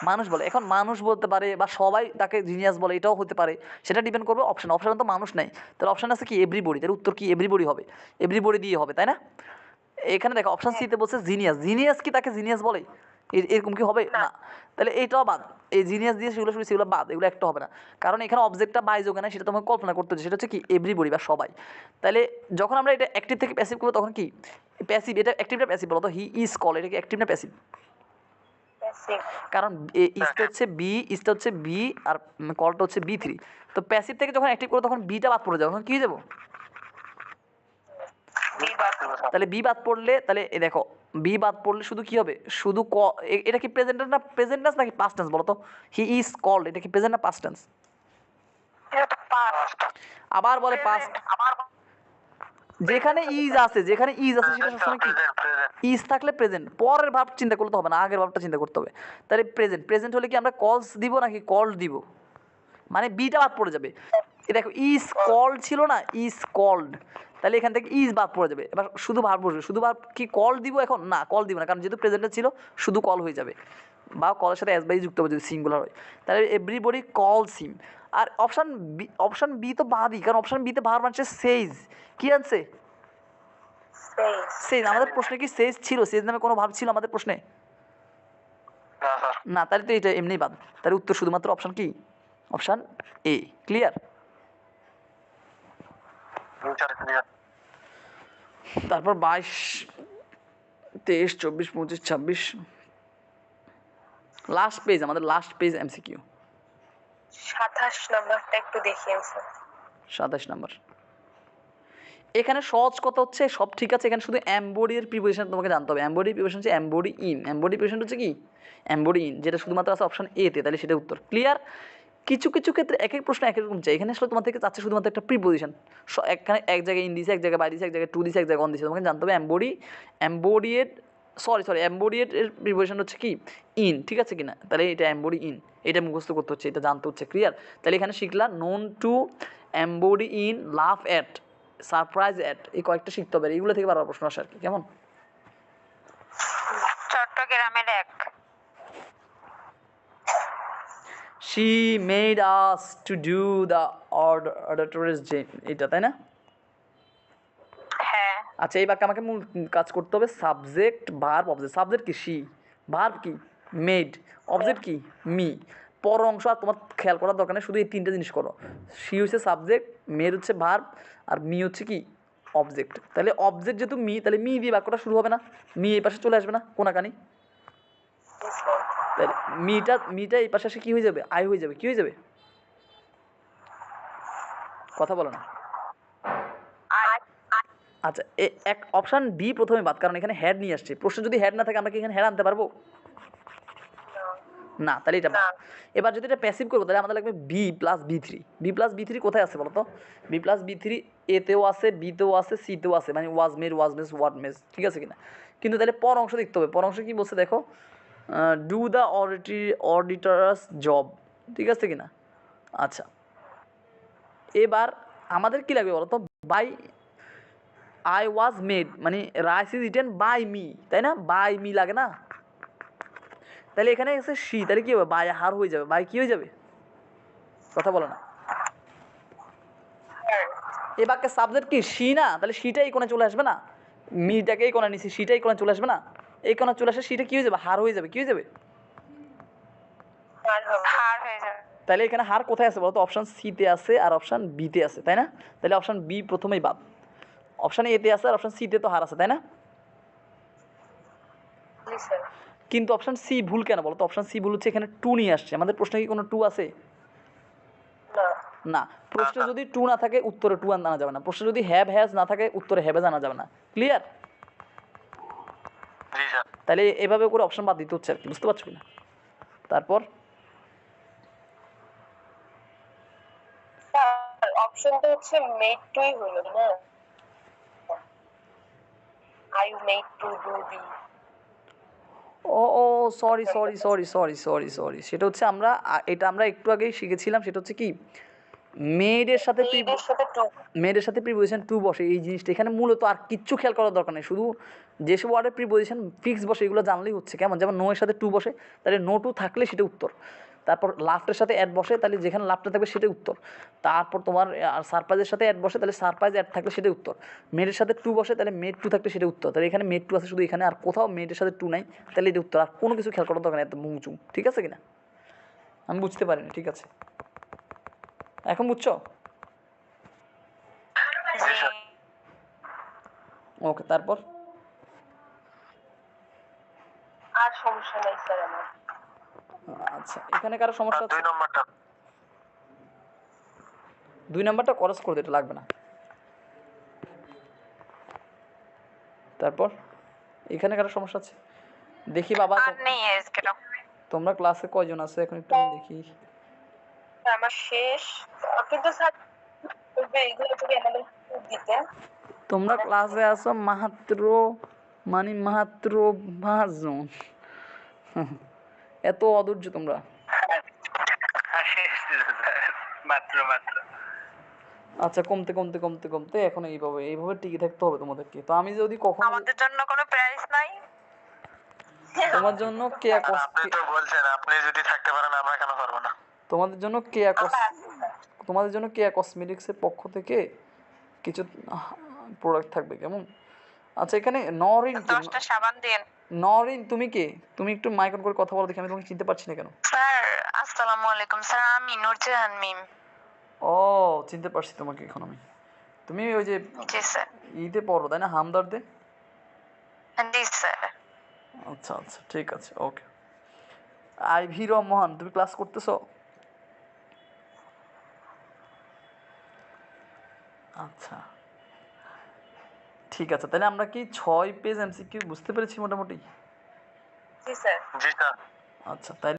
মানুষ বলে। এখন মানুষ বলতে পারে বা সবাই তাকে জিনিয়াস বলে, এটাও হতে পারে। সেটা ডিপেন্ড করবে অপশানে তো মানুষ নাই, তাহলে অপশান আছে কি এভরিবডি। তার উত্তর কি এভরিবডি হবে, এভরিবডি দিয়ে হবে, তাই না? এখানে দেখো অপশান সিতে বলছে জিনিয়াস কি তাকে জিনিয়াস বলে? এরকম কি হবে? না। তাহলে এইটাও বাদ। এই জিনিয়াস দিয়ে সেগুলো শুনে সেগুলো বাদ, এগুলো একটা হবে না। কারণ এখানে অবজেক্টটা বাই যোগে না, সেটা তোমাকে কল্পনা করতে হচ্ছে। সেটা হচ্ছে কি এভরিবডি বা সবাই। তাহলে যখন আমরা এটা অ্যাক্টিভ থেকে প্যাসিভ করবো তখন কি প্যাসিভ, এটা অ্যাক্টিভ না প্যাসিভ বলো তো? হি ইজ কল এটা কি অ্যাক্টিভ না প্যাসিভ? কারণ ইজটা হচ্ছে বি আর কলটা হচ্ছে B3। তো প্যাসিভ থেকে যখন অ্যাক্টিভ করবো তখন বিটা বাদ পড়ে যাবে। তখন কি হয়ে যাবো? তাহলে বি বাদ পড়লে, তাহলে এ দেখো বি বাদ পড়লে শুধু কি হবে? শুধু এটা কি প্রেজেন্ট না প্রেজেন্ট টেন্স নাকি পাস্ট টেন্স বলো তো? হি ইজ কল্ড এটা কি প্রেজেন্ট না পাস্ট টেন্স? এটা তো পাস্ট। আবার বলে পাস্ট। যেখানে ইজ আছে সেটা সবসময় কি ইজ থাকলে প্রেজেন্ট। পরের ভাব চিন্তা করতে হবে না, আগের ভাবটা চিন্তা করতে হবে। তাহলে প্রেজেন্ট হলে কি আমরা কলস দিব নাকি কল্ড দিব? মানে বিটা বাদ পড়ে যাবে। এ দেখো ইজ কল্ড ছিল না, ইজ কল্ড, তাহলে এখান থেকে ইজ বাদ পড়ে যাবে। এবার শুধু ভার্ব বসবে। শুধু ভার্ব কি কল দিব এখন? না, কল দিব না, কারণ যেহেতু প্রেজেন্টে ছিল শুধু কল হয়ে যাবে, বা কলের সাথে এস বাই যুক্ত হবে যদি সিঙ্গুলার হয়। তাহলে এভরিবডি কলস হিম। আর অপশান বি তো বাদই, কারণ অপশান বিতে ভার্ব আনছে সেইজ। কি আনছে? সেইজ। আমাদের প্রশ্নে কি সেইজ ছিল? সেইজ নামে কোনো ভার্ব ছিল আমাদের প্রশ্নে? না। তাহলে তো এটা এমনি বাদ। তাহলে উত্তর শুধুমাত্র অপশান কি? Option A. ক্লিয়ার? তারপর 22, 23, 24, 25, 26 লাস্ট পেজ, আমাদের লাস্ট পেজ MCQ 27 নাম্বারটা একটু দেখিয়েন স্যার। 27 নাম্বার। এখানে সহজ কথা হচ্ছে সব ঠিক আছে, এখানে শুধু এমবডি এর প্রিপোজিশন তোমাকে জানতে হবে। এমবডি প্রিপোজিশন হচ্ছে এমবডি ইন। এমবডি প্রিপোজিশন হচ্ছে কি এমবডি ইন, যেটা শুধুমাত্র আছে অপশন এ তে, তাহলে সেটা উত্তর। ক্লিয়ার? কিছু ক্ষেত্রে এক এক প্রশ্ন এক এক রকম চাই। এখানে আসলে তোমার থেকে চাচ্ছে শুধুমাত্র একটা প্রিপোজিশন। এখানে এক জায়গায় ইন দিছে, এক জায়গায় বাই দিছে, এক জায়গায় টু দিছে, এক জায়গায় অন দিছে। তোমাকে জানতে হবে এমবডি এর প্রিপোজিশন হচ্ছে কি ইন, ঠিক আছে কিনা? তাহলে এটা এমবডি ইন, এটা মুখস্থ করতে হচ্ছে, এটা জানতে হচ্ছে। ক্লিয়ার? তাহলে এখানে শিখলা known to, embody in, love at, surprise at, এই কয়েকটা শিখতে হবে। এইগুলো থেকে বারবার প্রশ্ন আসে আর কি। কেমন? চট্টগ্রামের এক। She made us to do the auditor's job, এটা তাই না? হ্যাঁ। আচ্ছা, এই বাক্যে আমাকে মূল কাজ করতে হবে সাবজেক্ট ভার্ব অবজেক্ট। সাবজেক্ট কি শি, ভার্ব কি মেড, অবজেক্ট কি মি। পর অংশ আর তোমার খেয়াল করার দরকার নেই, শুধু এই তিনটা জিনিস করো। শি হচ্ছে সাবজেক্ট, মেড হচ্ছে ভার্ব, আর মি হচ্ছে কি অবজেক্ট। তাহলে অবজেক্ট যেহেতু মি, তাহলে মি দিয়ে বাক্যটা শুরু হবে না, মি এই পাশে চলে আসবে না কোনাকানি। তাহলে মিটা এই পাশে এসে কী হয়ে যাবে? আই হয়ে যাবে। কী হয়ে যাবে? কথা বলো না। আচ্ছা, এক অপশান বি প্রথমে বাদ, কারণ এখানে হেড নিয়ে আসছে। প্রশ্ন যদি হেড না থাকে আমরা কি এখানে হেড আনতে পারবো? না, তাহলে এটা বাদ। এবার যদি এটা প্যাসিভ করবো তাহলে আমাদের লাগবে B+B3। B+B3 কোথায় আছে বলো তো? B+B3 এতেও আছে, বিতেও আছে, সিতেও আছে, মানে ওয়াজ মেড, ওয়ার্ড মেজ, ঠিক আছে কিনা? কিন্তু তাহলে পর অংশ দেখতে হবে। পর অংশ কী বলছে দেখো, ডু দ্য অডিটার্স জব, ঠিক আছে কিনা? আচ্ছা, এবার আমাদের কী লাগবে বলো তো? বাই আই ওয়াজ মেড, মানে rice is eaten by me, তাই না? বাই মি লাগে না? তাহলে এখানে এসে সি, তাহলে কী হবে? বাই হার হয়ে যাবে। বাই কী হয়ে যাবে? কথা বলো না। এ বাক্যের সাবজেক্ট কি সি না? তাহলে সিটা এই কোণে চলে আসবে না? মিটাকে এই কোণে নিছি, সিটা এই কোণে চলে আসবে না? এই কোণে চলে আসে সিটা কী হয়ে যাবে? হার হয়ে যাবে। কী হয়ে যাবে? হার হয়ে যাবে। তাহলে এখানে হার কোথায় আছে বলো তো? অপশান সিতে আছে আর অপশান বিতে আছে, তাই না? তাহলে অপশান বি প্রথমেই বাদ। অপশান এতে আছে আর অপশান সিতে তো হার আছে, তাই না? জি স্যার। কিন্তু অপশান সি ভুল কেন বলো তো? অপশান সি ভুল হচ্ছে, এখানে টু নিয়ে আসছে। আমাদের প্রশ্নে কি কোনো টু আছে? না। না। প্রশ্নে যদি টু না থাকে উত্তরে টু আনা যাবে না। প্রশ্নে যদি হ্যাভ হ্যাজ না থাকে উত্তরে হ্যাভেজ আনা যাবে না। ক্লিয়ার? জি স্যার। তাহলে এভাবে করে অপশন বাদ দিতে হচ্ছে আর কি, বুঝতে পারছো কিনা? তারপর স্যার অপশনটা হচ্ছে মেড টুই হলো না? I you made to do the. ও সরি, সেটা হচ্ছে এটা আমরা একটু আগেই শিখেছিলাম। সেটা হচ্ছে কি, মেয়েদের সাথে মেডের সাথে টু। মেয়েদের সাথে প্রিপোজিশন টু বসে, এই জিনিসটা এখানে মূলত আর কিচ্ছু খেয়াল করার দরকার নেই। শুধু যেসব ওয়ার্ডের প্রিপোজিশন ফিক্স বসে এগুলো জানলেই হচ্ছে। কেমন? যেমন নো এর সাথে টু বসে, তাহলে নো টু থাকলে সেটা উত্তর। তারপর লাফটের সাথে অ্যাড বসে, তাহলে যেখানে লাফটা থাকবে সেটাই উত্তর। তারপর তোমার আর সারপ্রাইজের সাথে অ্যাড বসে, তাহলে সারপ্রাইজ অ্যাড থাকলে সেটাই উত্তর। মেয়েদের সাথে টু বসে, তাহলে মেড টু থাকলে সেটা উত্তর। তাহলে এখানে মেড টু আছে শুধু এখানে, আর কোথাও মেয়েদের সাথে টু নাই, তাহলে এটা উত্তর। আর কোনো কিছু খেয়াল করার দরকার নেই, এত মুচু, ঠিক আছে কিনা? আমি বুঝতে পারিনি, ঠিক আছে? এখন বুঝছো? জি স্যার। ওকে, তারপর আর সমস্যা নাই স্যার আমার। আচ্ছা, এখানে কারো সমস্যা আর আছে? 2 নম্বরটা। 2 নাম্বারটা করস করে দে, এটা লাগবে না। তারপর এখানে কারো সমস্যা আছে? দেখি বাবা, আর নেই আজকে। তোমরা ক্লাসে কয়জন আছে এখন একটু আমি দেখি। আমার শেষ। কিন্তু স্যার বলবে এগুলো যদি আমাদের দিতেন। তোমরা ক্লাসে আসো মাত্র 5 জন। এত অধৈর্য তোমরা। মাত্র। আচ্ছা, কমতে এখন এইভাবে টিকে থাকতে হবে তোমাদেরকে। তো আমি যদি কখনো আমাদের জন্য কোনো প্রাইস নাই। তোমার জন্য কেয়া আর আপনি তো বলছেন আপনি যদি থাকতে পারেন আমরা কেন পারবো না? তোমাদের জন্য কেয়া কসমেটিক্সের পক্ষ থেকে কিছু প্রোডাক্ট থাকবে, কেমন? আচ্ছা, এখানে দশটা সাবান দিন। নরিন, তুমি কে? তুমি একটু মাইক অন করে কথা বলো দেখি, আমি তোমাকে চিনতে পারছি না কেন? স্যার আসসালামু আলাইকুম স্যার, আমি নূরজাহান মিম। ও, চিনতে পারছি তোমাকে এখন আমি। তুমি ওই যে জি স্যার। ইতে পড়ো তাই না, হামদর্দে? জি স্যার। আচ্ছা, ঠিক আছে, ওকে। আইভি রহমান, তুমি ক্লাস করতেছো? আচ্ছা, ঠিক আছে। তাহলে আমরা কি 6 পেজ এমসিকিউ বুঝতে পেরেছি মোটামুটি? জি স্যার। জি স্যার। আচ্ছা, তাই